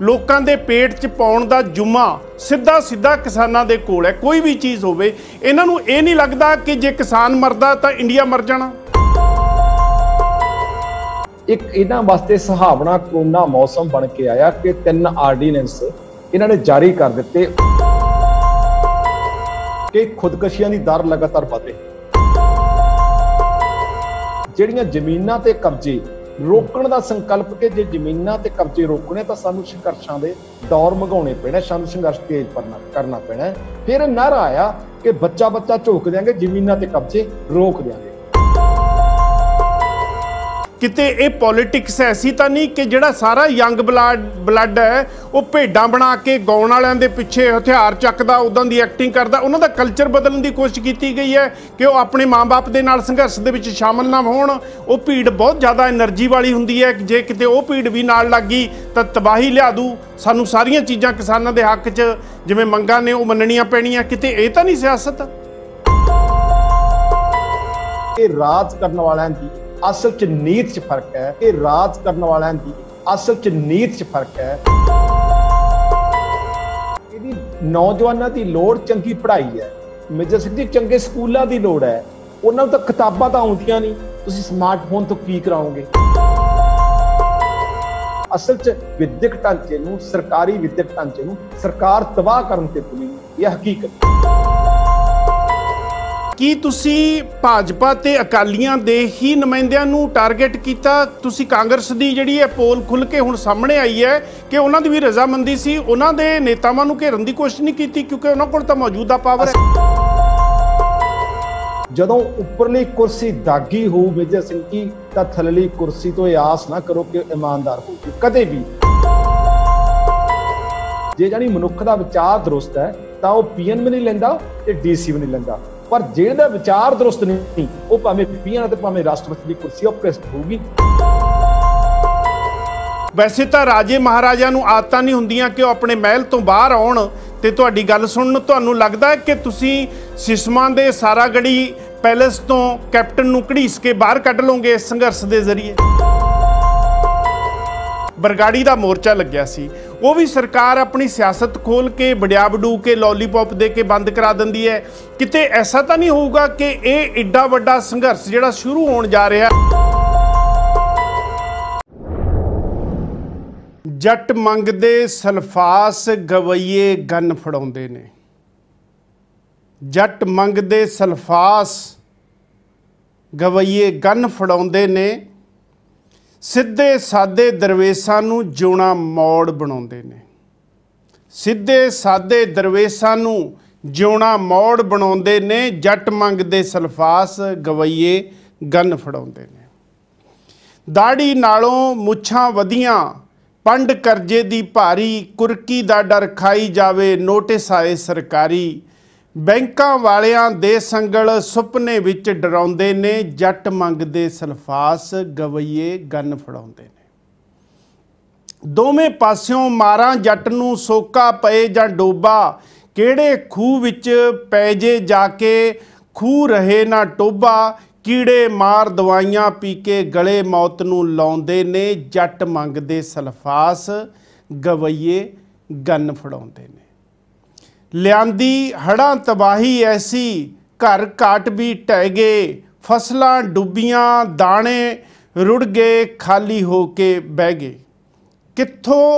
लोकां दे पेट 'ਚ पाउण दा जुम्मा सीधा सीधा किसानां दे कोल है। कोई भी चीज़ होवे इन्हां नूं इह नहीं लगदा कि जे किसान मरदा तां इंडिया मर जाना। एक इन्हां वास्ते सुहावना कोरोना मौसम बन के आया कि 3 आर्डीनेंस इन्हां ने जारी कर दिते कि खुदकशियां दी दर लगातार वध रही। ਜਿਹੜੀਆਂ ਜ਼ਮੀਨਾਂ ਤੇ ਕਬਜ਼ੇ ਰੋਕਣ ਦਾ ਸੰਕਲਪ ਕਿ ਜੇ ਜ਼ਮੀਨਾਂ ਤੇ ਕਬਜ਼ੇ ਰੋਕਣੇ ਤਾਂ ਸਾਨੂੰ ਸੰਘਰਸ਼ਾਂ ਦੇ ਦੌਰ ਮੰਗਾਉਣੇ ਪੈਣੇ, ਸਾਨੂੰ ਸੰਘਰਸ਼ ਤੇਜ਼ ਕਰਨਾ ਪੈਣਾ। ਫਿਰ ਨਾਰਾ ਆਇਆ ਕਿ ਬੱਚਾ ਬੱਚਾ ਝੋਕ ਦਿਆਂਗੇ, ਜ਼ਮੀਨਾਂ ਤੇ ਕਬਜ਼ੇ ਰੋਕ ਦਿਆਂਗੇ। किते ये पॉलिटिक्स ऐसी तो नहीं कि जिहड़ा सारा यंग ब्लड है वो भेडां बना के गाउण वालियां दे पिछे हथियार चकदा उदां दी एक्टिंग करदा। उन्हां दा कल्चर बदलण दी कोशिश की गई है कि वो अपने माँ बाप दे नाल संघर्ष दे विच शामिल ना होण। वो भीड़ बहुत ज़्यादा एनर्जी वाली हुंदी है, जे किते वो भीड़ भी नाल लग गई तां तबाही लिया दू। सानूं सारियां चीज़ां किसानां दे हक च जिवें मंगां ने वो मन्नणीਆਂ पैणीਆਂ। किते ये तां नहीं सियासत? ये राज करन वालियां दी असल च नीत च फर्क है। ये राज करने वालियां दी असल च नीत च फर्क है। इहदी नौजवानां दी लोड़ चंगी पढ़ाई है। मेजर सिंह जी चंगे स्कूलों की लोड़ है। उन्हां नूं तां किताबां तां आउंदियां नहीं, तुसीं स्मार्टफोन तो की कराओगे? असल च विद्यक ढांचे नूं, सरकारी विद्यक ढांचे नूं सरकार तबाह करन ते तुली यह हकीकत। की तुसी भाजपा ते अकालियां दे ही नुमाइंदियां नूं टारगेट कीता? तुसी कांग्रेस दी जिहड़ी है पोल खुल के हुण सामने आई है कि उन्हां दी भी रजामंदी सी, उन्हां दे नेतावां नूं घेरन दी कोशिश नहीं कीती क्योंकि उन्हां कोल तां मौजूदा पावर है। जदों उपरली कुर्सी दागी हो मेजर सिंह जी तां थल्लली कुर्सी तो आस ना करो कि ईमानदार हो कदे भी। जे जानी मनुख दा विचार दुरुस्त है तां वो पीएन भी नहीं लैंदा ते डीसी भी नहीं लैंदा, पर जेड़ा विचार दुरुस्त नहीं वो भावें पीएन ते भावें राष्ट्रपति की कुर्सी भ्रष्ट होगी। वैसे तो राजे महाराजा नूं आदतां नहीं हुंदियां कि वो अपने महल तो बाहर आउण ते तुहाडी गल सुणन। तुहानूं लगदा है कि तुसीं सिसमां दे सारागढ़ी पैलेस तो कैप्टन नूं घड़ीस के बाहर कढ लोगे इस संघर्ष के जरिए? बरगाड़ी का मोर्चा लग्या सी, वो भी सरकार अपनी सियासत खोल के बड़िया बडू के लॉलीपॉप दे के बंद करा दिंदी है। किते ऐसा तो नहीं होऊगा कि ये एडा वड्डा संघर्ष जिहड़ा शुरू होण जा रहा। जट मंगदे सल्फास गवैये गन फड़ाउंदे ने। जट मंगदे सल्फास गवैये गन फड़ाउंदे ने। सिद्धे सादे दरवेशां नूं जिउणा मौड़ बनाउंदे ने। सिद्धे सादे दरवेशां नूं जिउणा मौड़ बनाउंदे ने। जट मंगदे सल्फास गवैये गन फड़ाउंदे ने। दाड़ी नालों मुछां वधियां पंड करजे दी भारी, कुरकी दा डर खाई जावे नोटिस आए सरकारी। बैंकां वालियां दे संगल सुपने विच डराउंदे ने। जट मंगदे सल्फास गवैये गन फड़ाउंदे ने। दोवें पासियों मारां जट नूं सोका पए जां डोबा, किहड़े खूह विच पै जे जाके खूह रहे ना टोबा। कीड़े मार दवाइयां पी के गले मौत नूं लाउंदे ने। जट मंगदे सल्फास गवैये गन फड़ाउंदे ने। लियांदी हड़ां तबाही ऐसी, घर घाट भी ढह गए। फसलां डुबियां दाने रुड़ गए, खाली हो के बह गए। कित्थों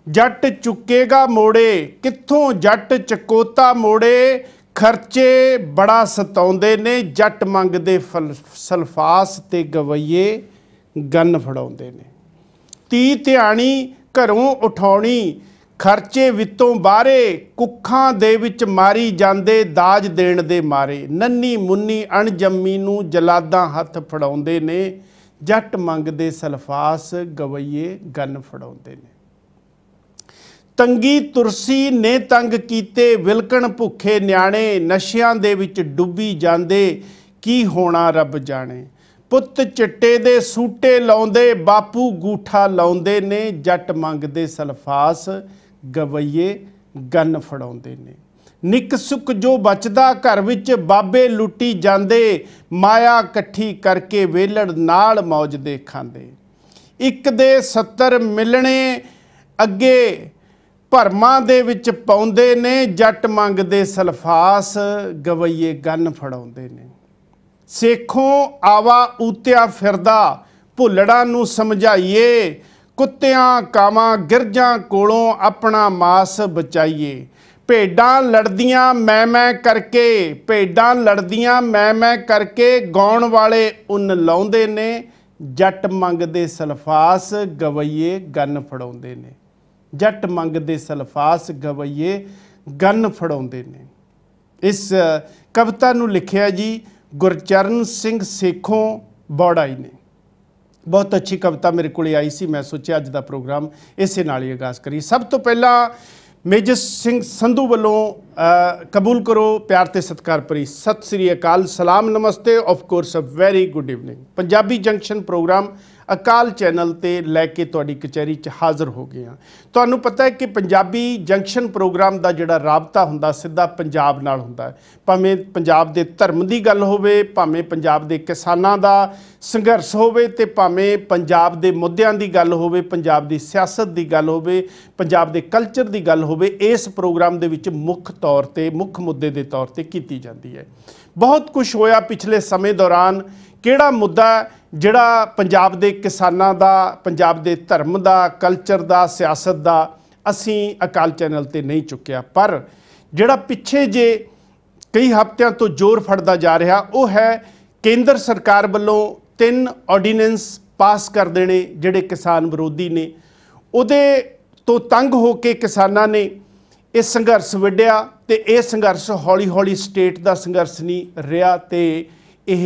जट चुकेगा मोड़े, कित्थों जट चकोता मोड़े। खर्चे बड़ा सताउंदे ने। जट मंगदे सल्फास ते गवैये गन फड़ाउंदे ने। धी ध्यानी घरों उठाउणी, खर्चे वित्तों बाहरे। कुखां दे विच मारी जांदे दाज देण दे मारे। नन्नी मुन्नी अणजम्मी नूं जलादां हत्थ फड़ाउंदे ने। जट मंगदे सल्फास गवैये गन फड़ाउंदे ने। तंगी तुरसी ने तंग कीते, विलकण भुखे न्याणे। नशियां दे विच डुब्बी जांदे, की होना रब जाने। पुत्त चिट्टे दे सूटे लाउंदे, बापू गूठा लाउंदे ने। जट मंगदे सल्फास गवैये गन फड़ाउंदे ने। निक सुख जो बचदा घर विच बाबे लुटी जांदे। माया कट्ठी करके वेलड़ नाल मौज दे खांदे। एक दे 70 मिलने ਅੱਗੇ ਭਰਮਾਂ ਦੇ ਵਿੱਚ ਪਾਉਂਦੇ ਨੇ, ਜੱਟ ਮੰਗਦੇ ਸਲਫਾਸ, ਗਵਈਏ ਗੰਨ ਫੜਾਉਂਦੇ ਨੇ। ਸੇਖੋਂ ਆਵਾ ਊਤਿਆ ਫਿਰਦਾ, ਭੁੱਲੜਾਂ ਨੂੰ ਸਮਝਾਈਏ, ਕੁੱਤਿਆਂ ਕਾਵਾਂ ਗਿਰਜਾਂ ਕੋਲੋਂ ਆਪਣਾ ਮਾਸ ਬਚਾਈਏ। ਭੇਡਾਂ ਲੜਦੀਆਂ ਮੈਂ ਕਰਕੇ, ਭੇਡਾਂ ਲੜਦੀਆਂ ਮੈਂ ਕਰਕੇ, ਗਾਉਣ ਵਾਲੇ ਉੱਨ ਲਾਉਂਦੇ ਨੇ, ਜੱਟ ਮੰਗਦੇ ਸਲਫਾਸ, ਗਵਈਏ ਗੰਨ ਫੜਾਉਂਦੇ ਨੇ। ਜੱਟ ਮੰਗਦੇ ਸਲਫਾਸ, ਗਵਈਏ ਗੰਨ ਫੜਾਉਂਦੇ ਨੇ। ਇਸ ਕਵਿਤਾ ਨੂੰ ਲਿਖਿਆ ਜੀ ਗੁਰਚਰਨ ਸਿੰਘ ਸੇਖੋਂ ਬੌੜਾਈ ਨੇ। ਬਹੁਤ ਅੱਛੀ ਕਵਿਤਾ ਮੇਰੇ ਕੋਲ ਆਈ ਸੀ, ਮੈਂ ਸੋਚਿਆ ਅੱਜ ਦਾ ਪ੍ਰੋਗਰਾਮ ਇਸੇ ਨਾਲ ਹੀ ਆਗਾਜ਼ ਕਰੀਏ। ਸਭ ਤੋਂ ਪਹਿਲਾਂ ਮੇਜਰ ਸਿੰਘ ਸੰਧੂ ਵੱਲੋਂ ਕਬੂਲ ਕਰੋ ਪਿਆਰ ਤੇ ਸਤਿਕਾਰ ਭਰੀ ਸਤਿ ਸ੍ਰੀ ਅਕਾਲ, ਸਲਾਮ, ਨਮਸਤੇ, of course a very good evening. Punjabi junction programme Akal channel ਤੇ ਲੈ ਕੇ ਤੁਹਾਡੀ ਕਚਹਿਰੀ 'ਚ ਹਾਜ਼ਰ ਹੋ ਗਏ ਹਾਂ। ਤੁਹਾਨੂੰ ਪਤਾ ਹੈ ਕਿ ਪੰਜਾਬੀ ਜੰਕਸ਼ਨ ਪ੍ਰੋਗਰਾਮ ਦਾ ਜਿਹੜਾ ਰਾਬਤਾ ਹੁੰਦਾ ਸਿੱਧਾ ਪੰਜਾਬ ਨਾਲ ਹੁੰਦਾ ਹੈ। ਭਾਵੇਂ ਪੰਜਾਬ ਦੇ ਧਰਮ ਦੀ ਗੱਲ ਹੋਵੇ, ਭਾਵੇਂ ਪੰਜਾਬ ਦੇ ਕਿਸਾਨਾਂ ਦਾ ਸੰਘਰਸ਼ ਹੋਵੇ, ਤੇ ਭਾਵੇਂ ਪੰਜਾਬ ਦੇ ਮੁੱਦਿਆਂ ਦੀ ਗੱਲ ਹੋਵੇ, ਪੰਜਾਬ ਦੀ ਸਿਆਸਤ ਦੀ ਗੱਲ ਹੋਵੇ, ਪੰਜਾਬ ਦੇ ਕਲਚਰ ਦੀ ਗੱਲ ਹੋਵੇ, ਇਸ ਪ੍ਰੋਗਰਾਮ ਦੇ ਵਿੱਚ ਮੁੱਖ ਤੌਰ ਤੇ ਮੁੱਖ ਮੁੱਦੇ ਦੇ ਤੌਰ ਤੇ ਕੀਤੀ ਜਾਂਦੀ ਹੈ। ਬਹੁਤ ਕੁਝ ਹੋਇਆ ਪਿਛਲੇ ਸਮੇਂ ਦੌਰਾਨ। ਕਿਹੜਾ ਮੁੱਦਾ ਜਿਹੜਾ ਪੰਜਾਬ ਦੇ ਕਿਸਾਨਾਂ ਦਾ, ਪੰਜਾਬ ਦੇ ਧਰਮ ਦਾ, ਕਲਚਰ ਦਾ, ਸਿਆਸਤ ਦਾ ਅਸੀਂ ਅਕਾਲ ਚੈਨਲ ਤੇ ਨਹੀਂ ਚੁੱਕਿਆ, ਪਰ ਜਿਹੜਾ ਪਿੱਛੇ ਜੇ ਕਈ ਹਫ਼ਤਿਆਂ ਤੋਂ ਜ਼ੋਰ ਫੜਦਾ ਜਾ ਰਿਹਾ ਉਹ ਹੈ ਕੇਂਦਰ ਸਰਕਾਰ ਵੱਲੋਂ 3 ਆਰਡੀਨੈਂਸ ਪਾਸ ਕਰ ਦੇਣੇ ਜਿਹੜੇ ਕਿਸਾਨ ਵਿਰੋਧੀ ਨੇ। ਉਹਦੇ ਤੋਂ ਤੰਗ ਹੋ ਕੇ ਕਿਸਾਨਾਂ ਨੇ ਇਹ ਸੰਘਰਸ਼ ਵਿੱਢਿਆ, ਤੇ ਇਹ ਸੰਘਰਸ਼ ਹੌਲੀ ਹੌਲੀ ਸਟੇਟ ਦਾ ਸੰਘਰਸ਼ ਨਹੀਂ ਰਿਹਾ ਤੇ ਇਹ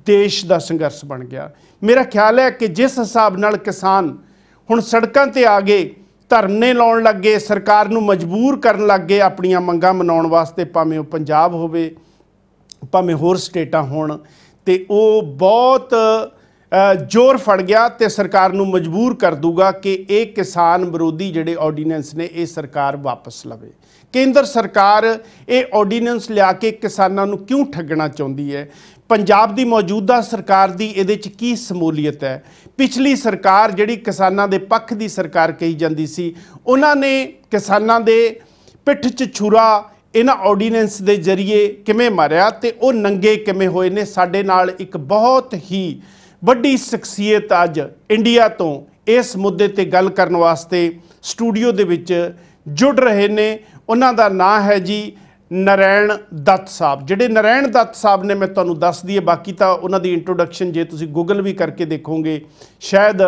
ਦੇਸ਼ ਦਾ ਸੰਘਰਸ਼ ਬਣ ਗਿਆ। ਮੇਰਾ ਖਿਆਲ ਹੈ ਕਿ ਜਿਸ ਹਿਸਾਬ ਨਾਲ ਕਿਸਾਨ ਹੁਣ ਸੜਕਾਂ ਤੇ ਆ ਗਏ, ਧਰਨੇ ਲਾਉਣ ਲੱਗ ਗਏ, ਸਰਕਾਰ ਨੂੰ ਮਜਬੂਰ ਕਰਨ ਲੱਗ ਗਏ ਆਪਣੀਆਂ ਮੰਗਾਂ ਮਨਾਉਣ ਵਾਸਤੇ, ਭਾਵੇਂ ਉਹ ਪੰਜਾਬ ਹੋਵੇ ਭਾਵੇਂ ਹੋਰ ਸਟੇਟਾਂ ਹੋਣ, ਤੇ ਉਹ ਬਹੁਤ ਜ਼ੋਰ ਫੜ ਗਿਆ ਤੇ ਸਰਕਾਰ ਨੂੰ ਮਜਬੂਰ ਕਰ ਦੂਗਾ ਕਿ ਇਹ ਕਿਸਾਨ ਵਿਰੋਧੀ ਜਿਹੜੇ ਆਰਡੀਨੈਂਸ ਨੇ ਇਹ ਸਰਕਾਰ ਵਾਪਸ ਲਵੇ। ਕੇਂਦਰ ਸਰਕਾਰ ਇਹ ਆਰਡੀਨੈਂਸ ਲਿਆ ਕੇ ਕਿਸਾਨਾਂ ਨੂੰ ਕਿਉਂ ਠੱਗਣਾ ਚਾਹੁੰਦੀ ਹੈ? ਪੰਜਾਬ ਦੀ ਮੌਜੂਦਾ ਸਰਕਾਰ ਦੀ ਇਹਦੇ 'ਚ ਕੀ ਸਮੂਲੀਅਤ ਹੈ? ਪਿਛਲੀ ਸਰਕਾਰ ਜਿਹੜੀ ਕਿਸਾਨਾਂ ਦੇ ਪੱਖ ਦੀ ਸਰਕਾਰ ਕਹੀ ਜਾਂਦੀ ਸੀ, ਉਹਨਾਂ ਨੇ ਕਿਸਾਨਾਂ ਦੇ ਪਿੱਠ 'ਚ ਛੁਰਾ ਇਹਨਾਂ ਆਰਡੀਨੈਂਸ ਦੇ ਜ਼ਰੀਏ ਕਿਵੇਂ ਮਾਰਿਆ ਤੇ ਉਹ ਨੰਗੇ ਕਿਵੇਂ ਹੋਏ ਨੇ? ਸਾਡੇ ਨਾਲ ਇੱਕ ਬਹੁਤ ਹੀ ਵੱਡੀ ਸ਼ਖਸੀਅਤ ਅੱਜ ਇੰਡੀਆ ਤੋਂ ਇਸ ਮੁੱਦੇ ਤੇ ਗੱਲ ਕਰਨ ਵਾਸਤੇ ਸਟੂਡੀਓ ਦੇ ਵਿੱਚ ਜੁੜ ਰਹੇ ਨੇ। ਉਹਨਾਂ ਦਾ ਨਾਂ ਹੈ ਜੀ ਨਰੈਣ ਦੱਤ ਸਾਹਿਬ। ਜਿਹੜੇ ਨਰੈਣ ਦੱਤ ਸਾਹਿਬ ਨੇ, ਮੈਂ ਤੁਹਾਨੂੰ ਦੱਸ ਦਈਏ, ਬਾਕੀ ਤਾਂ ਉਹਨਾਂ ਦੀ ਇੰਟਰੋਡਕਸ਼ਨ ਜੇ ਤੁਸੀਂ ਗੂਗਲ ਵੀ ਕਰਕੇ ਦੇਖੋਗੇ ਸ਼ਾਇਦ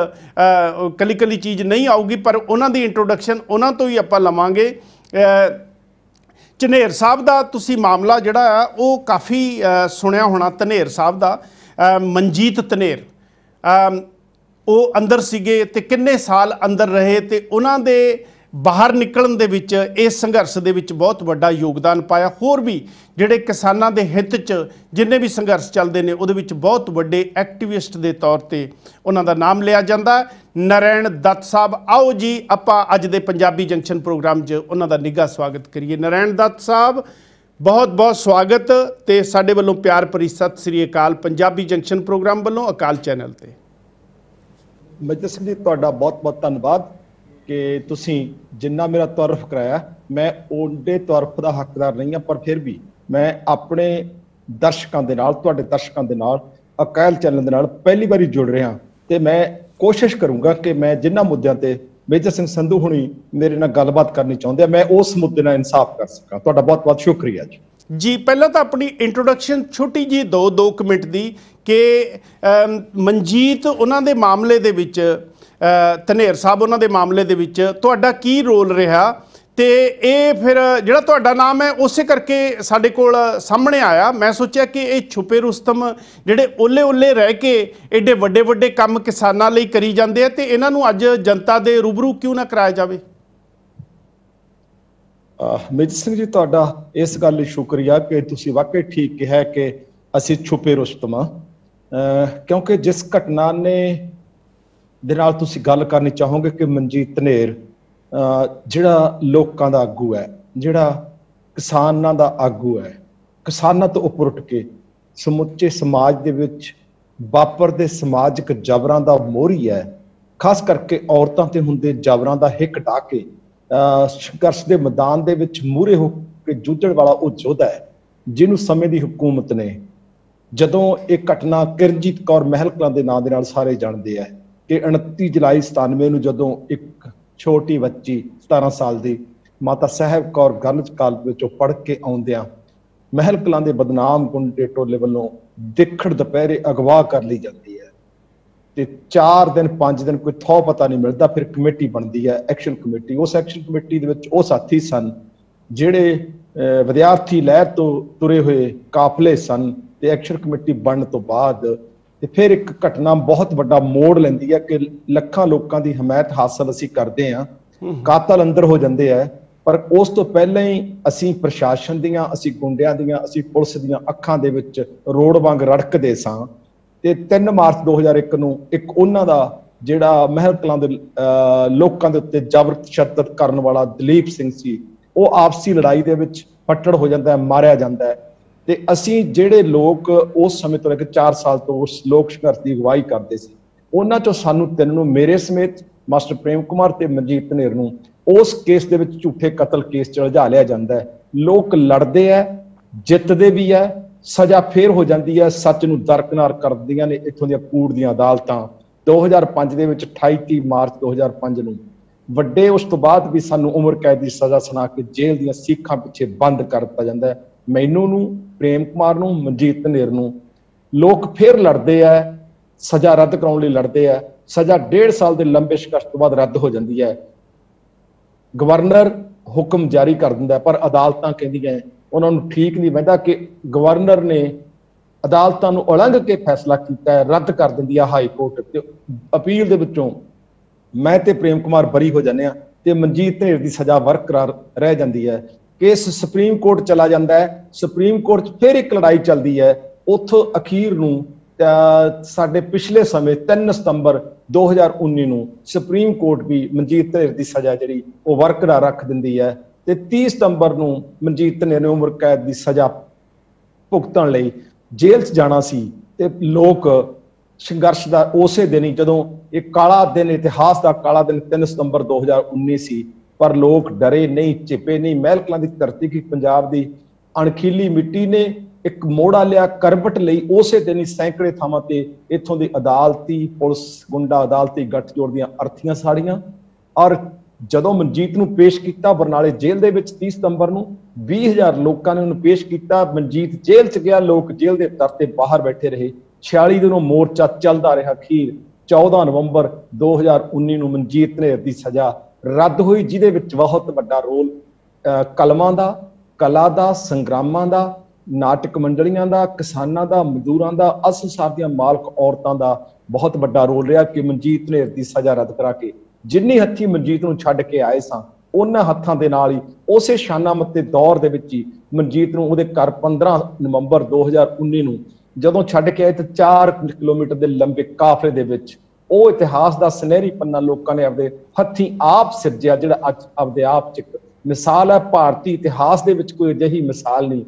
ਕੱਲੀ ਕੱਲੀ ਚੀਜ਼ ਨਹੀਂ ਆਊਗੀ, ਪਰ ਉਹਨਾਂ ਦੀ ਇੰਟਰੋਡਕਸ਼ਨ ਉਹਨਾਂ ਤੋਂ ਹੀ ਆਪਾਂ ਲਵਾਂਗੇ। ਝਨੇਰ ਸਾਹਿਬ ਦਾ ਤੁਸੀਂ ਮਾਮਲਾ ਜਿਹੜਾ ਆ ਉਹ ਕਾਫੀ ਸੁਣਿਆ ਹੋਣਾ। ਧਨੇਰ ਸਾਹਿਬ ਦਾ ਮਨਜੀਤ ਧਨੇਰ ਉਹ ਅੰਦਰ ਸੀਗੇ ਤੇ ਕਿੰਨੇ ਸਾਲ ਅੰਦਰ ਰਹੇ ਤੇ ਉਹਨਾਂ ਦੇ ਬਾਹਰ ਨਿਕਲਣ ਦੇ ਵਿੱਚ ਇਸ ਸੰਘਰਸ਼ ਦੇ ਵਿੱਚ ਬਹੁਤ ਵੱਡਾ ਯੋਗਦਾਨ ਪਾਇਆ। ਹੋਰ ਵੀ ਜਿਹੜੇ ਕਿਸਾਨਾਂ ਦੇ ਹਿੱਤ 'ਚ ਜਿੰਨੇ ਵੀ ਸੰਘਰਸ਼ ਚੱਲਦੇ ਨੇ ਉਹਦੇ ਵਿੱਚ ਬਹੁਤ ਵੱਡੇ ਐਕਟਿਵਿਸਟ ਦੇ ਤੌਰ ਤੇ ਉਹਨਾਂ ਦਾ ਨਾਮ ਲਿਆ ਜਾਂਦਾ। ਨਰੈਣ ਦੱਤ ਸਾਹਿਬ, ਆਓ ਜੀ ਆਪਾਂ ਅੱਜ ਦੇ ਪੰਜਾਬੀ ਜੰਕਸ਼ਨ ਪ੍ਰੋਗਰਾਮ 'ਚ ਉਹਨਾਂ ਦਾ ਨਿੱਘਾ ਸਵਾਗਤ ਕਰੀਏ। ਨਰੈਣ ਦੱਤ ਸਾਹਿਬ, ਬਹੁਤ ਬਹੁਤ ਸਵਾਗਤ ਤੇ ਸਾਡੇ ਵੱਲੋਂ ਪਿਆਰ ਭਰੀ ਸਤਿ ਸ੍ਰੀ ਅਕਾਲ ਪੰਜਾਬੀ ਜੰਕਸ਼ਨ ਪ੍ਰੋਗਰਾਮ ਵੱਲੋਂ ਅਕਾਲ ਚੈਨਲ ਤੇ। ਮੇਜਰ ਸਿੰਘ ਜੀ, ਤੁਹਾਡਾ ਬਹੁਤ ਬਹੁਤ ਧੰਨਵਾਦ ਕਿ ਤੁਸੀਂ ਜਿੰਨਾ ਮੇਰਾ ਤਾਰਫ ਕਰਾਇਆ। ਮੈਂ ਉਹਦੇ ਤਾਰਫ ਦਾ ਹੱਕਦਾਰ ਨਹੀਂ ਹਾਂ, ਪਰ ਫਿਰ ਵੀ ਮੈਂ ਆਪਣੇ ਦਰਸ਼ਕਾਂ ਦੇ ਨਾਲ, ਤੁਹਾਡੇ ਦਰਸ਼ਕਾਂ ਦੇ ਨਾਲ, ਅਕਾਲ ਚੈਨਲ ਦੇ ਨਾਲ ਪਹਿਲੀ ਵਾਰੀ ਜੁੜ ਰਿਹਾ ਤੇ ਮੈਂ ਕੋਸ਼ਿਸ਼ ਕਰੂੰਗਾ ਕਿ ਮੈਂ ਜਿਨ੍ਹਾਂ ਮੁੱਦਿਆਂ ਤੇ ਮੇਜਰ ਸਿੰਘ ਸੰਧੂ ਹੁਣੀ ਮੇਰੇ ਨਾਲ ਗੱਲਬਾਤ ਕਰਨੀ ਚਾਹੁੰਦੇ ਆ, ਮੈਂ ਉਸ ਮੁੱਦੇ ਨਾਲ ਇਨਸਾਫ ਕਰ ਸਕਾਂ। ਤੁਹਾਡਾ ਬਹੁਤ ਬਹੁਤ ਸ਼ੁਕਰੀਆ ਜੀ। ਜੀ, ਪਹਿਲਾਂ ਤਾਂ ਆਪਣੀ ਇੰਟਰੋਡਕਸ਼ਨ ਛੋਟੀ ਜੀ 2 ਮਿੰਟ ਦੀ ਕਿ ਮਨਜੀਤ ਉਹਨਾਂ ਦੇ ਮਾਮਲੇ ਦੇ ਵਿੱਚ, ਧਨੇਰ ਸਾਹਿਬ ਉਹਨਾਂ ਦੇ ਮਾਮਲੇ ਦੇ ਵਿੱਚ ਤੁਹਾਡਾ ਕੀ ਰੋਲ ਰਿਹਾ ਤੇ ਇਹ ਫਿਰ ਜਿਹੜਾ ਤੁਹਾਡਾ ਨਾਮ ਹੈ ਉਸੇ ਕਰਕੇ ਸਾਡੇ ਕੋਲ ਸਾਹਮਣੇ ਆਇਆ। ਮੈਂ ਸੋਚਿਆ ਕਿ ਇਹ ਛੁਪੇ ਰੁਸਤਮ ਜਿਹੜੇ ਓਲੇ ਰਹਿ ਕੇ ਐਡੇ ਵੱਡੇ ਵੱਡੇ ਕੰਮ ਕਿਸਾਨਾਂ ਲਈ ਕਰੀ ਜਾਂਦੇ ਆ ਤੇ ਇਹਨਾਂ ਨੂੰ ਅੱਜ ਜਨਤਾ ਦੇ ਰੂਬਰੂ ਕਿਉਂ ਨਾ ਕਰਾਇਆ ਜਾਵੇ। ਮੇਜਰ ਸਿੰਘ ਜੀ, ਤੁਹਾਡਾ ਇਸ ਗੱਲ ਲਈ ਸ਼ੁਕਰੀਆ ਕਿ ਤੁਸੀਂ ਵਾਕਈ ਠੀਕ ਕਿਹਾ ਕਿ ਅਸੀਂ ਛੁਪੇ ਰੁਸਤਮ ਹਾਂ, ਕਿਉਂਕਿ ਜਿਸ ਘਟਨਾ ਦੇ ਨਾਲ ਤੁਸੀਂ ਗੱਲ ਕਰਨੀ ਚਾਹੋਗੇ ਕਿ ਮਨਜੀਤ ਧਨੇਰ ਜਿਹੜਾ ਲੋਕਾਂ ਦਾ ਆਗੂ ਹੈ, ਜਿਹੜਾ ਕਿਸਾਨਾਂ ਦਾ ਆਗੂ ਹੈ, ਕਿਸਾਨਾਂ ਤੋਂ ਉੱਪਰ ਉੱਠ ਕੇ ਸਮੁੱਚੇ ਸਮਾਜ ਦੇ ਵਿੱਚ ਵਾਪਰਦੇ ਸਮਾਜਿਕ ਜਬਰਾਂ ਦਾ ਮੋਹਰੀ ਹੈ, ਖਾਸ ਕਰਕੇ ਔਰਤਾਂ ਤੇ ਹੁੰਦੇ ਜ਼ਬਰਾਂ ਦਾ ਹਿੱਕ ਢਾ ਕੇ ਸੰਘਰਸ਼ ਦੇ ਮੈਦਾਨ ਦੇ ਵਿੱਚ ਮੂਹਰੇ ਹੋ ਕੇ ਜੂਝਣ ਵਾਲਾ ਉਹ ਯੋਧਾ ਹੈ ਜਿਹਨੂੰ ਸਮੇਂ ਦੀ ਹਕੂਮਤ ਨੇ, ਜਦੋਂ ਇਹ ਘਟਨਾ ਕਿਰਨਜੀਤ ਕੌਰ ਮਹਿਲ ਕਲਾਂ ਦੇ ਨਾਂ ਦੇ ਨਾਲ ਸਾਰੇ ਜਾਣਦੇ ਆ ਕਿ 29 ਜੁਲਾਈ 97 ਨੂੰ ਜਦੋਂ ਇੱਕ ਛੋਟੀ ਬੱਚੀ 17 ਸਾਲ ਦੀ ਮਾਤਾ ਸਾਹਿਬ ਕੌਰ ਗਰਲਜ਼ ਕਾਲਜ ਵਿੱਚੋਂ ਪੜ੍ਹ ਕੇ ਆਉਂਦਿਆਂ ਮਹਿਲ ਕਲਾਂ ਦੇ ਬਦਨਾਮ ਗੁੰਡੇ ਟੋਲੇ ਵੱਲੋਂ ਦੇਖੜ ਦੁਪਹਿਰੇ ਅਗਵਾ ਕਰ ਲਈ ਜਾਂਦੀ ਹੈ ਤੇ 4 ਦਿਨ 5 ਦਿਨ ਕੋਈ ਥੋ ਪਤਾ ਨਹੀਂ ਮਿਲਦਾ। ਫਿਰ ਕਮੇਟੀ ਬਣਦੀ ਹੈ, ਐਕਸ਼ਨ ਕਮੇਟੀ। ਉਸ ਐਕਸ਼ਨ ਕਮੇਟੀ ਦੇ ਵਿੱਚ ਉਹ ਸਾਥੀ ਸਨ ਜਿਹੜੇ ਵਿਦਿਆਰਥੀ ਲਹਿਰ ਤੋਂ ਤੁਰੇ ਹੋਏ ਕਾਫਲੇ ਸਨ ਤੇ ਐਕਸ਼ਨ ਕਮੇਟੀ ਬਣਨ ਤੋਂ ਬਾਅਦ ਤੇ ਫਿਰ ਇੱਕ ਘਟਨਾ ਬਹੁਤ ਵੱਡਾ ਮੋੜ ਲੈਂਦੀ ਹੈ ਕਿ ਲੱਖਾਂ ਲੋਕਾਂ ਦੀ ਹਮਾਇਤ ਹਾਸਲ ਅਸੀਂ ਕਰਦੇ ਹਾਂ, ਕਾਤਲ ਅੰਦਰ ਹੋ ਜਾਂਦੇ ਆ, ਪਰ ਉਸ ਤੋਂ ਪਹਿਲਾਂ ਹੀ ਅਸੀਂ ਪ੍ਰਸ਼ਾਸਨ ਦੀਆਂ, ਅਸੀਂ ਗੁੰਡਿਆਂ ਦੀਆਂ, ਅਸੀਂ ਪੁਲਿਸ ਦੀਆਂ ਅੱਖਾਂ ਦੇ ਵਿੱਚ ਰੋੜ ਵਾਂਗ ਰੜਕਦੇ ਸਾਂ। ਤੇ 3 ਮਾਰਚ 2001 ਨੂੰ ਇੱਕ ਉਹਨਾਂ ਦਾ ਜਿਹੜਾ ਮਹਿਲ ਕਲਾਂ ਦੇ ਲੋਕਾਂ ਦੇ ਉੱਤੇ ਜ਼ਬਰ ਤਸ਼ੱਦਦ ਕਰਨ ਵਾਲਾ ਦਲੀਪ ਸਿੰਘ ਸੀ, ਉਹ ਆਪਸੀ ਲੜਾਈ ਦੇ ਵਿੱਚ ਫੱਟੜ ਹੋ ਜਾਂਦਾ ਹੈ, ਮਾਰਿਆ ਜਾਂਦਾ ਹੈ। ਤੇ ਅਸੀਂ ਜਿਹੜੇ ਲੋਕ ਉਸ ਸਮੇਂ ਤੋਂ ਲੈ ਕੇ 4 ਸਾਲ ਤੋਂ ਉਸ ਲੋਕ ਸੰਘਰਸ਼ ਦੀ ਅਗਵਾਈ ਕਰਦੇ ਸੀ, ਉਹਨਾਂ ਚੋਂ ਸਾਨੂੰ 3 ਨੂੰ, ਮੇਰੇ ਸਮੇਤ ਮਾਸਟਰ ਪ੍ਰੇਮ ਕੁਮਾਰ ਤੇ ਮਨਜੀਤ ਧਨੇਰ ਨੂੰ, ਉਸ ਕੇਸ ਦੇ ਵਿੱਚ ਝੂਠੇ ਕਤਲ ਕੇਸ ਚ ਉਲਝਾ ਲਿਆ ਜਾਂਦਾ ਹੈ। ਲੋਕ ਲੜਦੇ ਹੈ, ਜਿੱਤਦੇ ਵੀ ਹੈ, ਸਜ਼ਾ ਫੇਰ ਹੋ ਜਾਂਦੀ ਹੈ, ਸੱਚ ਨੂੰ ਦਰਕਨਾਰ ਕਰਦੀਆਂ ਨੇ ਇੱਥੋਂ ਦੀਆਂ ਕੂੜ ਦੀਆਂ ਅਦਾਲਤਾਂ। 2005 ਦੇ ਵਿੱਚ 28 ਮਾਰਚ 2005 ਨੂੰ ਵੱਡੇ, ਉਸ ਤੋਂ ਬਾਅਦ ਵੀ ਸਾਨੂੰ ਉਮਰ ਕੈਦ ਦੀ ਸਜ਼ਾ ਸੁਣਾ ਕੇ ਜੇਲ੍ਹ ਦੀਆਂ ਸੀਖਾਂ ਪਿੱਛੇ ਬੰਦ ਕਰ ਦਿੱਤਾ ਜਾਂਦਾ ਹੈ। ਮੈਨੂੰ ਨੂੰ, ਪ੍ਰੇਮ ਕੁਮਾਰ ਨੂੰ, ਮਨਜੀਤ ਧਨੇਰ ਨੂੰ। ਲੋਕ ਫੇਰ ਲੜਦੇ ਆ, ਸਜ਼ਾ ਰੱਦ ਕਰਾਉਣ ਲਈ ਲੜਦੇ ਆ। ਸਜ਼ਾ 1.5 ਸਾਲ ਦੇ ਲੰਬੇ ਸੰਘਰਸ਼ ਤੋਂ ਬਾਅਦ ਰੱਦ ਹੋ ਜਾਂਦੀ ਹੈ। ਗਵਰਨਰ ਹੁਕਮ ਜਾਰੀ ਕਰ ਦਿੰਦਾ, ਪਰ ਅਦਾਲਤਾਂ ਕਹਿੰਦੀਆਂ ਉਹਨਾਂ ਨੂੰ ਠੀਕ ਨਹੀਂ ਬਹਿੰਦਾ ਕਿ ਗਵਰਨਰ ਨੇ ਅਦਾਲਤਾਂ ਨੂੰ ਉਲੰਘ ਕੇ ਫੈਸਲਾ ਕੀਤਾ ਹੈ, ਰੱਦ ਕਰ ਦਿੰਦੀ ਹੈ ਹਾਈ ਕੋਰਟ। ਤੇ ਅਪੀਲ ਦੇ ਵਿੱਚੋਂ ਮੈਂ ਤੇ ਪ੍ਰੇਮ ਕੁਮਾਰ ਬਰੀ ਹੋ ਜਾਂਦੇ ਆ ਤੇ ਮਨਜੀਤ ਧਨੇਰ ਦੀ ਸਜ਼ਾ ਬਰਕਰਾਰ ਰਹਿ ਜਾਂਦੀ ਹੈ। ਕੇਸ ਸੁਪਰੀਮ ਕੋਰਟ ਚਲਾ ਜਾਂਦਾ ਹੈ। ਸੁਪਰੀਮ ਕੋਰਟ 'ਚ ਫਿਰ ਇੱਕ ਲੜਾਈ ਚੱਲਦੀ ਹੈ। ਉੱਥੋਂ ਅਖੀਰ ਨੂੰ ਸਾਡੇ ਪਿਛਲੇ ਸਮੇਂ 3 ਸਤੰਬਰ 2019 ਨੂੰ ਸੁਪਰੀਮ ਕੋਰਟ ਵੀ ਮਨਜੀਤ ਧਨੇਰ ਦੀ ਸਜ਼ਾ ਜਿਹੜੀ ਉਹ ਬਰਕਰਾਰ ਰੱਖ ਦਿੰਦੀ ਹੈ ਤੇ 30 ਸਤੰਬਰ ਨੂੰ ਮਨਜੀਤ ਧਨੇਰ ਨੇ ਉਮਰ ਕੈਦ ਦੀ ਸਜ਼ਾ ਭੁਗਤਣ ਲਈ ਜੇਲ੍ਹ 'ਚ ਜਾਣਾ ਸੀ। ਤੇ ਲੋਕ ਸੰਘਰਸ਼ ਦਾ ਉਸੇ ਦਿਨ ਹੀ, ਜਦੋਂ ਇਹ ਕਾਲਾ ਦਿਨ, ਇਤਿਹਾਸ ਦਾ ਕਾਲਾ ਦਿਨ 3 ਸਤੰਬਰ 2019 ਸੀ, ਪਰ ਲੋਕ ਡਰੇ ਨਹੀਂ, ਝਿਪੇ ਨਹੀਂ। ਮਹਿਲ ਕਲਾਂ ਦੀ ਧਰਤੀ ਕੀ ਪੰਜਾਬ ਦੀ ਅਣਖੀਲੀ ਮਿੱਟੀ ਨੇ ਇੱਕ ਮੋੜਾ ਲਿਆ ਕਰਵਟ ਲਈ। ਉਸੇ ਦਿਨ ਹੀ ਸੈਂਕੜੇ ਥਾਵਾਂ ਤੇ ਇੱਥੋਂ ਦੀ ਅਦਾਲਤੀ, ਪੁਲਿਸ, ਗੁੰਡਾ ਅਦਾਲਤੀ ਗੱਠਜੋੜ ਦੀਆਂ ਅਰਥੀਆਂ ਸਾੜੀਆਂ। ਔਰ ਜਦੋਂ ਮਨਜੀਤ ਨੂੰ ਪੇਸ਼ ਕੀਤਾ ਬਰਨਾਲੇ ਜੇਲ੍ਹ ਦੇ ਵਿੱਚ 30 ਸਤੰਬਰ ਨੂੰ, 20,000 ਲੋਕਾਂ ਨੇ ਉਹਨੂੰ ਪੇਸ਼ ਕੀਤਾ। ਮਨਜੀਤ ਜੇਲ੍ਹ 'ਚ ਗਿਆ, ਲੋਕ ਜੇਲ੍ਹ ਦੇ ਦਰ ਤੇ ਬਾਹਰ ਬੈਠੇ ਰਹੇ। 46 ਦਿਨੋਂ ਮੋਰਚਾ ਚੱਲਦਾ ਰਿਹਾ। ਅਖੀਰ 14 ਨਵੰਬਰ 2019 ਨੂੰ ਮਨਜੀਤ ਧਨੇਰ ਦੀ ਸਜ਼ਾ ਰੱਦ ਹੋਈ, ਜਿਹਦੇ ਵਿੱਚ ਬਹੁਤ ਵੱਡਾ ਰੋਲ ਕਲਮਾਂ ਦਾ, ਕਲਾ ਦਾ, ਸੰਗਰਾਮਾਂ ਦਾ, ਨਾਟਕ ਮੰਡਲੀਆਂ ਦਾ, ਕਿਸਾਨਾਂ ਦਾ, ਮਜ਼ਦੂਰਾਂ ਦਾ, ਅਸਲ ਦੀਆਂ ਮਾਲਕ ਔਰਤਾਂ ਦਾ ਬਹੁਤ ਵੱਡਾ ਰੋਲ ਰਿਹਾ ਕਿ ਮਨਜੀਤ ਧਨੇਰ ਦੀ ਸਜ਼ਾ ਰੱਦ ਕਰਾ ਕੇ ਜਿੰਨੀ ਹੱਥੀ ਮਨਜੀਤ ਨੂੰ ਛੱਡ ਕੇ ਆਏ ਸਾਂ, ਉਹਨਾਂ ਹੱਥਾਂ ਦੇ ਨਾਲ ਹੀ ਉਸੇ ਸ਼ਾਨਾਮੱਤੇ ਦੌਰ ਦੇ ਵਿੱਚ ਹੀ ਮਨਜੀਤ ਨੂੰ ਉਹਦੇ ਘਰ 15 ਨਵੰਬਰ 2019 ਨੂੰ ਜਦੋਂ ਛੱਡ ਕੇ ਆਏ ਤੇ 4 ਕਿਲੋਮੀਟਰ ਦੇ ਲੰਬੇ ਕਾਫਲੇ ਦੇ ਵਿੱਚ ਉਹ ਇਤਿਹਾਸ ਦਾ ਸੁਨਹਿਰੀ ਪੰਨਾ ਲੋਕਾਂ ਨੇ ਆਪਦੇ ਹੱਥੀਂ ਆਪ ਸਿਰਜਿਆ, ਜਿਹੜਾ ਅੱਜ ਆਪਦੇ ਆਪ 'ਚ ਇੱਕ ਮਿਸਾਲ ਹੈ। ਭਾਰਤੀ ਇਤਿਹਾਸ ਦੇ ਵਿੱਚ ਕੋਈ ਅਜਿਹੀ ਮਿਸਾਲ ਨਹੀਂ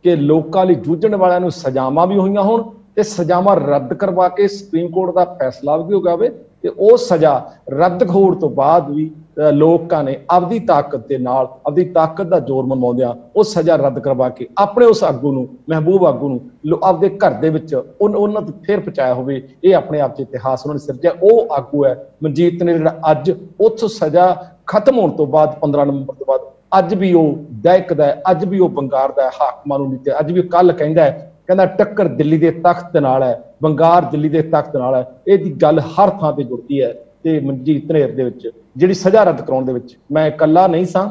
ਕਿ ਲੋਕਾਂ ਲਈ ਜੂਝਣ ਵਾਲਿਆਂ ਨੂੰ ਸਜ਼ਾਵਾਂ ਵੀ ਹੋਈਆਂ ਹੋਣ ਤੇ ਸਜ਼ਾਵਾਂ ਰੱਦ ਕਰਵਾ ਕੇ ਸੁਪਰੀਮ ਕੋਰਟ ਦਾ ਫੈਸਲਾ ਵੀ ਹੋ ਜਾਵੇ ਤੇ ਉਹ ਸਜ਼ਾ ਰੱਦ ਹੋਣ ਤੋਂ ਬਾਅਦ ਵੀ ਲੋਕਾਂ ਨੇ ਆਪਦੀ ਤਾਕਤ ਦੇ ਨਾਲ, ਆਪਦੀ ਤਾਕਤ ਦਾ ਜ਼ੋਰ ਮਨਵਾਉਂਦਿਆਂ ਉਹ ਸਜ਼ਾ ਰੱਦ ਕਰਵਾ ਕੇ ਆਪਣੇ ਉਸ ਆਗੂ ਨੂੰ, ਮਹਿਬੂਬ ਆਗੂ ਨੂੰ ਆਪਦੇ ਘਰ ਦੇ ਵਿੱਚ ਉਹਨਾਂ ਤੋਂ ਫਿਰ ਪਹੁੰਚਾਇਆ ਹੋਵੇ। ਇਹ ਆਪਣੇ ਆਪ 'ਚ ਇਤਿਹਾਸ ਉਹਨਾਂ ਨੇ ਸਿਰਜਿਆ। ਉਹ ਆਗੂ ਹੈ ਮਨਜੀਤ ਨੇ, ਜਿਹੜਾ ਅੱਜ ਉੱਥੋਂ ਸਜ਼ਾ ਖਤਮ ਹੋਣ ਤੋਂ ਬਾਅਦ 15 ਨਵੰਬਰ ਤੋਂ ਬਾਅਦ ਅੱਜ ਵੀ ਉਹ ਦਹਿਕਦਾ ਹੈ, ਅੱਜ ਵੀ ਉਹ ਬੰਗਾਰਦਾ ਹੈ ਹਾਕਮਾਂ ਨੂੰ। ਨੀਤੇ ਅੱਜ ਵੀ ਕੱਲ ਕਹਿੰਦਾ ਟੱਕਰ ਦਿੱਲੀ ਦੇ ਤਖਤ ਨਾਲ ਹੈ, ਬੰਗਾਰ ਦਿੱਲੀ ਦੇ ਤਖਤ ਨਾਲ ਹੈ। ਇਹਦੀ ਗੱਲ ਹਰ ਥਾਂ ਤੇ ਜੁੜਦੀ ਹੈ। ਤੇ ਮਨਜੀਤ ਧਨੇਰ ਦੇ ਵਿੱਚ ਜਿਹੜੀ ਸਜ਼ਾ ਰੱਦ ਕਰਾਉਣ ਦੇ ਵਿੱਚ ਮੈਂ ਇਕੱਲਾ ਨਹੀਂ ਸਾਂ,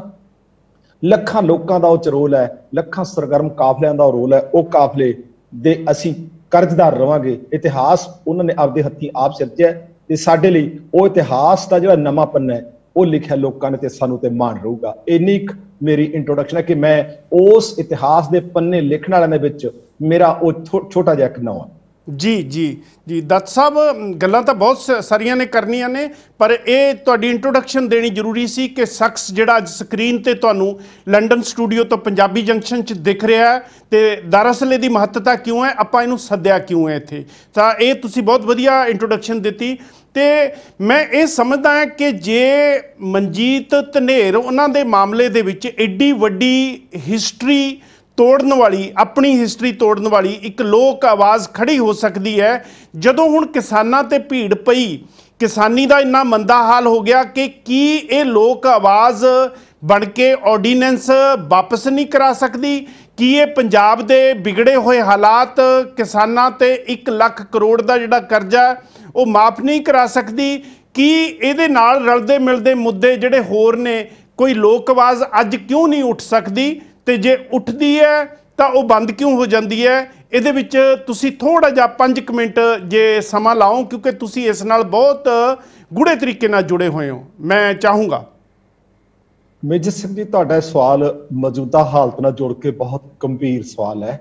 ਲੱਖਾਂ ਲੋਕਾਂ ਦਾ ਉਹ 'ਚ ਰੋਲ ਹੈ, ਲੱਖਾਂ ਸਰਗਰਮ ਕਾਫਲਿਆਂ ਦਾ ਉਹ ਰੋਲ ਹੈ। ਉਹ ਕਾਫਲੇ ਦੇ ਅਸੀਂ ਕਰਜ਼ਦਾਰ ਰਵਾਂਗੇ। ਇਤਿਹਾਸ ਉਹਨਾਂ ਨੇ ਆਪਦੇ ਹੱਥੀਂ ਆਪ ਸਿਰਜਿਆ ਤੇ ਸਾਡੇ ਲਈ ਉਹ ਇਤਿਹਾਸ ਦਾ ਜਿਹੜਾ ਨਵਾਂ ਪੰਨਾ ਹੈ ਉਹ ਲਿਖਿਆ ਲੋਕਾਂ ਨੇ ਤੇ ਸਾਨੂੰ ਤੇ ਮਾਣ ਰਹੂਗਾ। ਇੰਨੀ ਕੁ ਮੇਰੀ ਇੰਟਰੋਡਕਸ਼ਨ ਹੈ ਕਿ ਮੈਂ ਉਸ ਇਤਿਹਾਸ ਦੇ ਪੰਨੇ ਲਿਖਣ ਵਾਲਿਆਂ ਦੇ ਵਿੱਚ ਮੇਰਾ ਉਹ ਛੋਟਾ ਜਿਹਾ ਇੱਕ ਨਾਂ ਹੈ। ਜੀ ਜੀ ਜੀ ਦੱਤ ਸਾਹਿਬ, ਗੱਲਾਂ ਤਾਂ ਬਹੁਤ ਸਾਰੀਆਂ ਨੇ ਕਰਨੀਆਂ ਨੇ, ਪਰ ਇਹ ਤੁਹਾਡੀ ਇੰਟਰੋਡਕਸ਼ਨ ਦੇਣੀ ਜ਼ਰੂਰੀ ਸੀ ਕਿ ਸ਼ਖਸ ਜਿਹੜਾ ਅੱਜ ਸਕਰੀਨ ਤੇ ਤੁਹਾਨੂੰ ਲੰਡਨ ਸਟੂਡੀਓ ਤੋਂ ਪੰਜਾਬੀ ਜੰਕਸ਼ਨ 'ਚ ਦਿਖ ਰਿਹਾ ਤੇ ਦਰਅਸਲ ਇਹਦੀ ਮਹੱਤਤਾ ਕਿਉਂ ਹੈ, ਆਪਾਂ ਇਹਨੂੰ ਸੱਦਿਆ ਕਿਉਂ ਹੈ ਇੱਥੇ। ਤਾਂ ਇਹ ਤੁਸੀਂ ਬਹੁਤ ਵਧੀਆ ਇੰਟਰੋਡਕਸ਼ਨ ਦਿੱਤੀ। ਤੇ ਮੈਂ ਇਹ ਸਮਝਦਾ ਹਾਂ ਕਿ ਜੇ ਮਨਜੀਤ ਧਨੇਰ ਉਹਨਾਂ ਦੇ ਮਾਮਲੇ ਦੇ ਵਿੱਚ ਐਡੀ ਵੱਡੀ ਹਿਸਟਰੀ ਤੋੜਨ ਵਾਲੀ, ਆਪਣੀ ਹਿਸਟਰੀ ਤੋੜਨ ਵਾਲੀ ਇੱਕ ਲੋਕ ਆਵਾਜ਼ ਖੜੀ ਹੋ ਸਕਦੀ ਹੈ ਜਦੋਂ ਹੁਣ ਕਿਸਾਨਾਂ ਤੇ ਭੀੜ ਪਈ, ਕਿਸਾਨੀ ਦਾ ਇੰਨਾ ਮੰਦਾ ਹਾਲ ਹੋ ਗਿਆ ਕਿ ਕੀ ਇਹ ਲੋਕ ਆਵਾਜ਼ ਬਣ ਕੇ ਆਰਡੀਨੈਂਸ ਵਾਪਸ ਨਹੀਂ ਕਰਾ ਸਕਦੀ? ਕੀ ਇਹ ਪੰਜਾਬ ਦੇ ਵਿਗੜੇ ਹੋਏ ਹਾਲਾਤ ਕਿਸਾਨਾਂ ਤੇ 1 ਲੱਖ ਕਰੋੜ ਦਾ ਜਿਹੜਾ ਕਰਜ਼ਾ ਉਹ ਮਾਫ ਨਹੀਂ ਕਰਾ ਸਕਦੀ? ਕੀ ਇਹਦੇ ਨਾਲ ਰਲਦੇ ਮਿਲਦੇ ਮੁੱਦੇ ਜਿਹੜੇ ਹੋਰ ਨੇ, ਕੋਈ ਲੋਕ ਆਵਾਜ਼ ਅੱਜ ਕਿਉਂ ਨਹੀਂ ਉੱਠ ਸਕਦੀ, ਤੇ ਜੇ ਉੱਠਦੀ ਹੈ ਤਾਂ ਉਹ ਬੰਦ ਕਿਉਂ ਹੋ ਜਾਂਦੀ ਹੈ? ਇਹਦੇ ਵਿੱਚ ਤੁਸੀਂ ਥੋੜਾ ਜਿਹਾ 5 ਮਿੰਟ ਜੇ ਸਮਾਂ ਲਾਓ, ਕਿਉਂਕਿ ਤੁਸੀਂ ਇਸ ਨਾਲ ਬਹੁਤ ਗੂੜੇ ਤਰੀਕੇ ਨਾਲ ਜੁੜੇ ਹੋਏ ਹੋ, ਮੈਂ ਚਾਹੂੰਗਾ। ਮੇਜਰ ਸਿੰਘ ਜੀ, ਤੁਹਾਡਾ ਸਵਾਲ ਮੌਜੂਦਾ ਹਾਲਤ ਨਾਲ ਜੁੜ ਕੇ ਬਹੁਤ ਗੰਭੀਰ ਸਵਾਲ ਹੈ।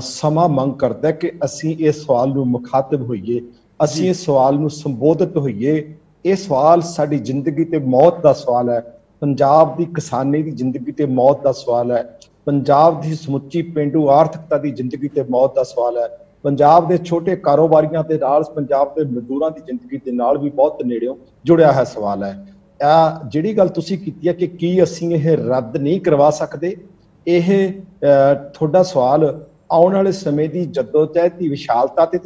ਸਮਾਂ ਮੰਗ ਕਰਦਾ ਕਿ ਅਸੀਂ ਇਸ ਸਵਾਲ ਨੂੰ ਮੁਖਾਤਬ ਹੋਈਏ, ਅਸੀਂ ਇਸ ਸਵਾਲ ਨੂੰ ਸੰਬੋਧਿਤ ਹੋਈਏ। ਇਹ ਸਵਾਲ ਸਾਡੀ ਜ਼ਿੰਦਗੀ ਤੇ ਮੌਤ ਦਾ ਸਵਾਲ ਹੈ, ਪੰਜਾਬ ਦੀ ਕਿਸਾਨੀ ਦੀ ਜ਼ਿੰਦਗੀ ਤੇ ਮੌਤ ਦਾ ਸਵਾਲ ਹੈ, ਪੰਜਾਬ ਦੀ ਸਮੁੱਚੀ ਪੇਂਡੂ ਆਰਥਿਕਤਾ ਦੀ ਜ਼ਿੰਦਗੀ ਤੇ ਮੌਤ ਦਾ ਸਵਾਲ ਹੈ, ਪੰਜਾਬ ਦੇ ਛੋਟੇ ਕਾਰੋਬਾਰੀਆਂ ਦੇ ਨਾਲ, ਪੰਜਾਬ ਦੇ ਮਜ਼ਦੂਰਾਂ ਦੀ ਜ਼ਿੰਦਗੀ ਦੇ ਨਾਲ ਵੀ ਬਹੁਤ ਨੇੜਿਓਂ ਜੁੜਿਆ ਹੋਇਆ ਸਵਾਲ ਹੈ। ਜਿਹੜੀ ਗੱਲ ਤੁਸੀਂ ਕੀਤੀ ਹੈ ਕਿ ਕੀ ਅਸੀਂ ਇਹ ਰੱਦ ਨਹੀਂ ਕਰਵਾ ਸਕਦੇ, ਇਹ ਤੁਹਾਡਾ ਸਵਾਲ ਆਉਣ ਵਾਲੇ ਸਮੇਂ ਦੀ ਜੱਦੋਜਹਿਦ ਦੀ ਵਿਸ਼ਾਲਤਾ ਤੇ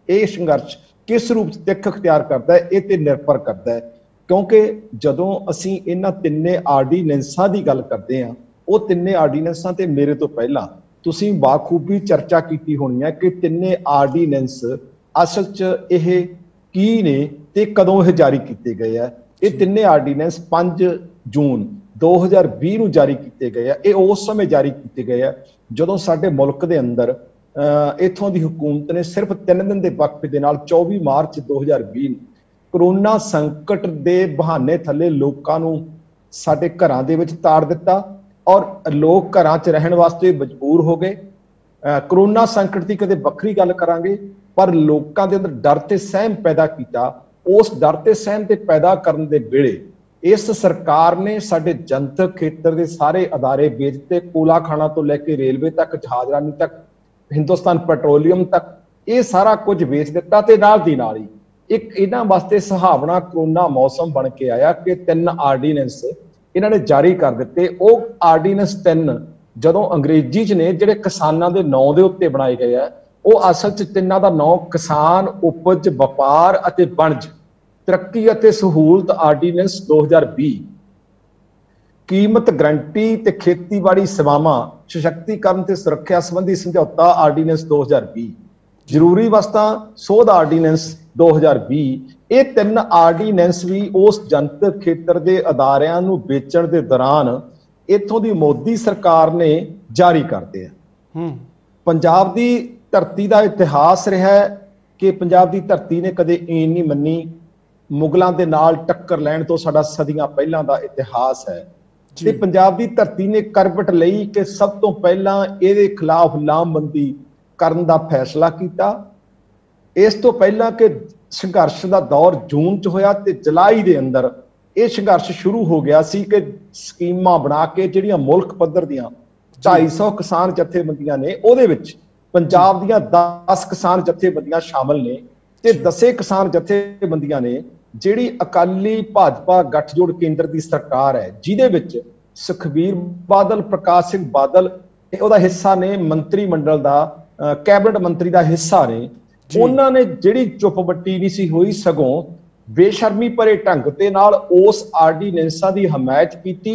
ਇਹ ਸੰਘਰਸ਼ ਕਿਸ ਰੂਪ 'ਚ ਦਿੱਖ ਅਖਤਿਆਰ ਕਰਦਾ ਹੈ, ਇਹ ਤੇ ਨਿਰਭਰ ਕਰਦਾ ਹੈ। ਕਿਉਂਕਿ ਜਦੋਂ ਅਸੀਂ ਇਹਨਾਂ ਤਿੰਨੇ ਆਰਡੀਨੈਂਸਾਂ ਦੀ ਗੱਲ ਕਰਦੇ ਹਾਂ, ਉਹ ਤਿੰਨੇ ਆਰਡੀਨੈਂਸਾਂ ਤੇ ਮੇਰੇ ਤੋਂ ਪਹਿਲਾਂ ਤੁਸੀਂ ਬਾਖੂਬੀ ਚਰਚਾ ਕੀਤੀ ਹੋਣੀ ਹੈ ਕਿ ਤਿੰਨੇ ਆਰਡੀਨੈਂਸ ਅਸਲ 'ਚ ਇਹ ਕੀ ਨੇ ਤੇ ਕਦੋਂ ਇਹ ਜਾਰੀ ਕੀਤੇ ਗਏ ਆ। ਇਹ ਤਿੰਨੇ ਆਰਡੀਨੈਂਸ 5 ਜੂਨ 2020 ਨੂੰ ਜਾਰੀ ਕੀਤੇ ਗਏ ਆ। ਇਹ ਉਸ ਸਮੇਂ ਜਾਰੀ ਕੀਤੇ ਗਏ ਆ ਜਦੋਂ ਸਾਡੇ ਮੁਲਕ ਦੇ ਅੰਦਰ ਇੱਥੋਂ ਦੀ ਹਕੂਮਤ ਨੇ ਸਿਰਫ 3 ਦਿਨ ਦੇ ਵਕਫੇ ਦੇ ਨਾਲ 24 ਮਾਰਚ 2020 ਕਰੋਨਾ ਸੰਕਟ ਦੇ ਬਹਾਨੇ ਥੱਲੇ ਲੋਕਾਂ ਨੂੰ ਸਾਡੇ ਘਰਾਂ ਦੇ ਵਿੱਚ ਤਾੜ ਦਿੱਤਾ ਔਰ ਲੋਕ ਘਰਾਂ 'ਚ ਰਹਿਣ ਵਾਸਤੇ ਮਜਬੂਰ ਹੋ ਗਏ। ਕਰੋਨਾ ਸੰਕਟ ਦੀ ਕਦੇ ਵੱਖਰੀ ਗੱਲ ਕਰਾਂਗੇ, ਪਰ ਲੋਕਾਂ ਦੇ ਅੰਦਰ ਡਰ ਤੇ ਸਹਿਮ ਪੈਦਾ ਕੀਤਾ। ਉਸ ਡਰ ਤੇ ਸਹਿਮ ਤੇ ਪੈਦਾ ਕਰਨ ਦੇ ਵੇਲੇ ਇਸ ਸਰਕਾਰ ਨੇ ਸਾਡੇ ਜਨਤਕ ਖੇਤਰ ਦੇ ਸਾਰੇ ਅਦਾਰੇ ਵੇਚ ਦਿੱਤੇ, ਕੋਲਾ ਖਾਣਾ ਤੋਂ ਲੈ ਕੇ ਰੇਲਵੇ ਤੱਕ, ਜਹਾਜ਼ਰਾਨੀ ਤੱਕ, ਹਿੰਦੁਸਤਾਨ ਪੈਟਰੋਲੀਅਮ ਤੱਕ, ਇਹ ਸਾਰਾ ਕੁਝ ਵੇਚ ਦਿੱਤਾ। ਤੇ ਨਾਲ ਦੀ ਨਾਲ ਹੀ ਇੱਕ ਇਹਨਾਂ ਵਾਸਤੇ ਸੁਹਾਵਣਾ ਕਰੋਨਾ ਮੌਸਮ ਬਣ ਕੇ ਆਇਆ ਕਿ 3 ਆਰਡੀਨੈਂਸ ਇਹਨਾਂ ਨੇ ਜਾਰੀ ਕਰ ਦਿੱਤੇ। ਉਹ ਆਰਡੀਨੈਂਸ 3 ਜਦੋਂ ਅੰਗਰੇਜ਼ੀ 'ਚ ਨੇ, ਜਿਹੜੇ ਕਿਸਾਨਾਂ ਦੇ ਨਾਂ ਦੇ ਉੱਤੇ ਬਣਾਏ ਗਏ ਆ, ਉਹ ਅਸਲ 'ਚ ਤਿੰਨਾਂ ਦਾ ਨਾਂ ਕਿਸਾਨ ਉਪਜ, ਵਪਾਰ ਅਤੇ ਵਣਜ ਤਰੱਕੀ ਅਤੇ ਸਹੂਲਤ ਆਰਡੀਨੈਂਸ 2020, ਕੀਮਤ ਗਰੰਟੀ ਤੇ ਖੇਤੀਬਾੜੀ ਸੇਵਾਵਾਂ ਸਸ਼ਕਤੀਕਰਨ ਤੇ ਸੁਰੱਖਿਆ ਸੰਬੰਧੀ ਸਮਝੌਤਾ ਆਰਡੀਨੈਂਸ 2020, ਜ਼ਰੂਰੀ ਵਸਤਾਂ ਸੋਧ ਆਰਡੀਨੈਂਸ 2020। ਇਹ 3 ਆਰਡੀਨੈਂਸ ਵੀ ਉਸ ਜਨਤਕ ਖੇਤਰ ਦੇ ਅਦਾਰਿਆਂ ਨੂੰ ਵੇਚਣ ਦੇ ਦੌਰਾਨ ਇੱਥੋਂ ਦੀ ਮੋਦੀ ਸਰਕਾਰ ਨੇ ਜਾਰੀ ਕਰਦੇ ਆ। ਪੰਜਾਬ ਦੀ ਧਰਤੀ ਦਾ ਇਤਿਹਾਸ ਰਿਹਾ ਹੈ ਕਿ ਪੰਜਾਬ ਦੀ ਧਰਤੀ ਨੇ ਕਦੇ ਈਨ ਨਹੀਂ ਮੰਨੀ। ਮੁਗਲਾਂ ਦੇ ਨਾਲ ਟੱਕਰ ਲੈਣ ਤੋਂ ਸਾਡਾ ਸਦੀਆਂ ਪਹਿਲਾਂ ਦਾ ਇਤਿਹਾਸ ਹੈ ਤੇ ਪੰਜਾਬ ਦੀ ਧਰਤੀ ਨੇ ਕਰਵਟ ਲਈ ਕਿ ਸਭ ਤੋਂ ਪਹਿਲਾਂ ਇਹਦੇ ਖਿਲਾਫ ਲਾਮਬੰਦੀ ਕਰਨ ਦਾ ਫੈਸਲਾ ਕੀਤਾ। ਇਸ ਤੋਂ ਪਹਿਲਾਂ ਕਿ ਸੰਘਰਸ਼ ਦਾ ਦੌਰ ਜੂਨ 'ਚ ਹੋਇਆ ਤੇ ਜੁਲਾਈ ਦੇ ਅੰਦਰ ਇਹ ਸੰਘਰਸ਼ ਸ਼ੁਰੂ ਹੋ ਗਿਆ ਸੀ ਕਿ ਸਕੀਮਾਂ ਬਣਾ ਕੇ ਜਿਹੜੀਆਂ ਮੁਲਕ ਪੱਧਰ ਦੀਆਂ 250 ਕਿਸਾਨ ਜਥੇਬੰਦੀਆਂ ਨੇ, ਉਹਦੇ ਵਿੱਚ ਪੰਜਾਬ ਦੀਆਂ 10 ਕਿਸਾਨ ਜਥੇਬੰਦੀਆਂ ਸ਼ਾਮਲ ਨੇ ਤੇ 10 ਕਿਸਾਨ ਜਥੇਬੰਦੀਆਂ ਨੇ ਜਿਹੜੀ ਅਕਾਲੀ ਭਾਜਪਾ ਗੱਠਜੋੜ ਕੇਂਦਰ ਦੀ ਸਰਕਾਰ ਹੈ, ਜਿਹਦੇ ਵਿੱਚ ਸੁਖਬੀਰ ਬਾਦਲ, ਪ੍ਰਕਾਸ਼ ਸਿੰਘ ਬਾਦਲ ਉਹਦਾ ਹਿੱਸਾ ਨੇ, ਮੰਤਰੀ ਮੰਡਲ ਦਾ ਕੈਬਨਿਟ ਮੰਤਰੀ ਦਾ ਹਿੱਸਾ ਨੇ। ਉਹਨਾਂ ਨੇ ਜਿਹੜੀ ਚੁੱਪ ਬੱਟੀ ਨਹੀਂ ਸੀ ਹੋਈ, ਸਗੋਂ ਬੇਸ਼ਰਮੀ ਭਰੇ ਢੰਗ ਦੇ ਨਾਲ ਉਸ ਆਰਡੀਨੈਂਸਾਂ ਦੀ ਹਮਾਇਤ ਕੀਤੀ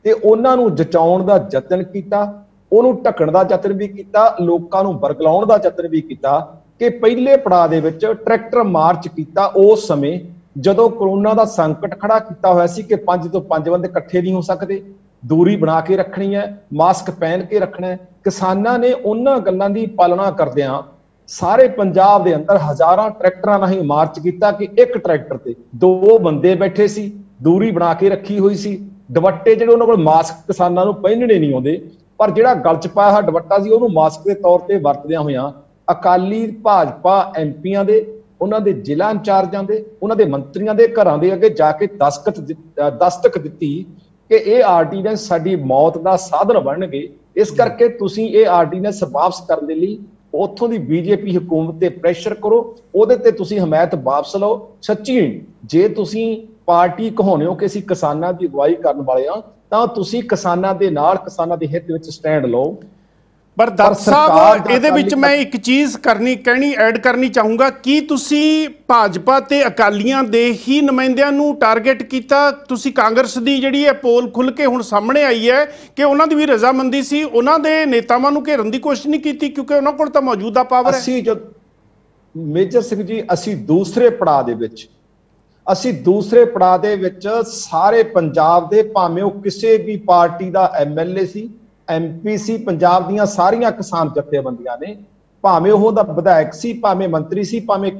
ਤੇ ਉਹਨਾਂ ਨੂੰ ਜਚਾਉਣ ਦਾ ਯਤਨ ਕੀਤਾ, ਉਹਨੂੰ ਢੱਕਣ ਦਾ ਯਤਨ ਵੀ ਕੀਤਾ, ਲੋਕਾਂ ਨੂੰ ਵਰਗਲਾਉਣ ਦਾ ਯਤਨ ਵੀ ਕੀਤਾ ਕਿ ਪਹਿਲੇ ਪੜਾਅ ਦੇ ਵਿੱਚ ਟਰੈਕਟਰ ਮਾਰਚ ਕੀਤਾ ਉਸ ਸਮੇਂ ਜਦੋਂ ਕਰੋਨਾ ਦਾ ਸੰਕਟ ਖੜਾ ਕੀਤਾ ਹੋਇਆ ਸੀ ਕਿ 5 ਤੋਂ 5 ਬੰਦੇ ਇਕੱਠੇ ਨਹੀਂ ਹੋ ਸਕਦੇ, ਦੂਰੀ ਬਣਾ ਕੇ ਰੱਖਣੀ ਹੈ, ਮਾਸਕ ਪਹਿਨ ਕੇ ਰੱਖਣਾ ਹੈ। ਕਿਸਾਨਾਂ ਨੇ ਉਹਨਾਂ ਗੱਲਾਂ ਦੀ ਪਾਲਣਾ ਕਰਦਿਆਂ ਸਾਰੇ ਪੰਜਾਬ ਦੇ ਅੰਦਰ ਹਜ਼ਾਰਾਂ ਟਰੈਕਟਰਾਂ ਰਾਹੀਂ ਮਾਰਚ ਕੀਤਾ ਕਿ ਇੱਕ ਟਰੈਕਟਰ ਤੇ 2 ਬੰਦੇ ਬੈਠੇ ਸੀ, ਦੂਰੀ ਬਣਾ ਕੇ ਰੱਖੀ ਹੋਈ ਸੀ। ਦੁਪੱਟੇ ਜਿਹੜੇ ਉਹਨਾਂ ਕੋਲ ਮਾਸਕ ਕਿਸਾਨਾਂ ਨੂੰ ਪਹਿਨਣੇ ਨਹੀਂ ਆਉਂਦੇ, ਪਰ ਜਿਹੜਾ ਗਲ 'ਚ ਪਾਇਆ ਹੋਇਆ ਦੁਪੱਟਾ ਸੀ ਉਹਨੂੰ ਮਾਸਕ ਦੇ ਤੌਰ ਤੇ ਵਰਤਦਿਆਂ ਹੋਇਆਂ ਅਕਾਲੀ ਭਾਜਪਾ ਐਮਪੀਆਂ ਦੇ, ਉਹਨਾਂ ਦੇ ਜ਼ਿਲ੍ਹਾ ਇੰਚਾਰਜਾਂ ਦੇ, ਉਹਨਾਂ ਦੇ ਮੰਤਰੀਆਂ ਦੇ ਘਰਾਂ ਦੇ ਅੱਗੇ ਜਾ ਕੇ ਦਸਤਕ ਦਿੱਤੀ ਕਿ ਇਹ ਆਰਡੀਨੈਂਸ ਸਾਡੀ ਮੌਤ ਦਾ ਸਾਧਨ ਬਣਨਗੇ। ਇਸ ਕਰਕੇ ਤੁਸੀਂ ਇਹ ਆਰਡੀਨੈਂਸ ਵਾਪਸ ਕਰਨ ਦੇ ਲਈ ਉੱਥੋਂ ਦੀ ਬੀਜੇਪੀ ਹਕੂਮਤ ਤੇ ਪ੍ਰੈਸ਼ਰ ਕਰੋ, ਉਹਦੇ ਤੇ ਤੁਸੀਂ ਹਮਾਇਤ ਵਾਪਸ ਲਓ। ਸੱਚੀ ਜੇ ਤੁਸੀਂ ਪਾਰਟੀ ਕਹਾਉਂਦੇ ਹੋ ਕਿ ਅਸੀਂ ਕਿਸਾਨਾਂ ਦੀ ਅਗਵਾਈ ਕਰਨ ਵਾਲੇ ਹਾਂ, ਤਾਂ ਤੁਸੀਂ ਕਿਸਾਨਾਂ ਦੇ ਨਾਲ, ਕਿਸਾਨਾਂ ਦੇ ਹਿੱਤ ਵਿੱਚ ਸਟੈਂਡ ਲਓ। ਪਰ ਦੱਤ ਸਾਹਿਬ ਇਹਦੇ ਵਿੱਚ ਮੈਂ ਇੱਕ ਚੀਜ਼ ਕਹਿਣੀ ਐਡ ਕਰਨੀ ਚਾਹੂੰਗਾ, ਕੀ ਤੁਸੀਂ ਭਾਜਪਾ ਤੇ ਅਕਾਲੀਆਂ ਦੇ ਹੀ ਨੁਮਾਇੰਦਿਆਂ ਨੂੰ ਟਾਰਗੇਟ ਕੀਤਾ? ਤੁਸੀਂ ਕਾਂਗਰਸ ਦੀ ਜਿਹੜੀ ਹੈ ਪੋਲ ਖੁੱਲ ਕੇ ਹੁਣ ਸਾਹਮਣੇ ਆਈ ਹੈ ਕਿ ਉਹਨਾਂ ਦੀ ਵੀ ਰਜ਼ਾਮੰਦੀ ਸੀ, ਉਹਨਾਂ ਦੇ ਨੇਤਾਵਾਂ ਨੂੰ ਘੇਰਨ ਦੀ ਕੋਸ਼ਿਸ਼ ਨਹੀਂ ਕੀਤੀ ਕਿਉਂਕਿ ਉਹਨਾਂ ਕੋਲ ਤਾਂ ਮੌਜੂਦਾ ਪਾਵਰ ਹੈ। ਅਸੀਂ ਜਦ ਮੇਜਰ ਸਿੰਘ ਜੀ, ਅਸੀਂ ਦੂਸਰੇ ਪੜਾਅ ਦੇ ਵਿੱਚ ਸਾਰੇ ਪੰਜਾਬ ਦੇ, ਭਾਵੇਂ ਉਹ ਕਿਸੇ ਵੀ ਪਾਰਟੀ ਦਾ MLA ਸੀ, MP ਸੀ, ਪੰਜਾਬ ਦੀਆਂ ਸਾਰੀਆਂ ਕਿਸਾਨ ਜਥੇਬੰਦੀਆਂ ਨੇ, ਭਾਵੇਂ ਉਹ ਦਾ ਵਿਧਾਇਕ ਸੀ, ਭਾਵੇਂ ਮੰਤਰੀ ਸੀ, ਭਾਵੇਂ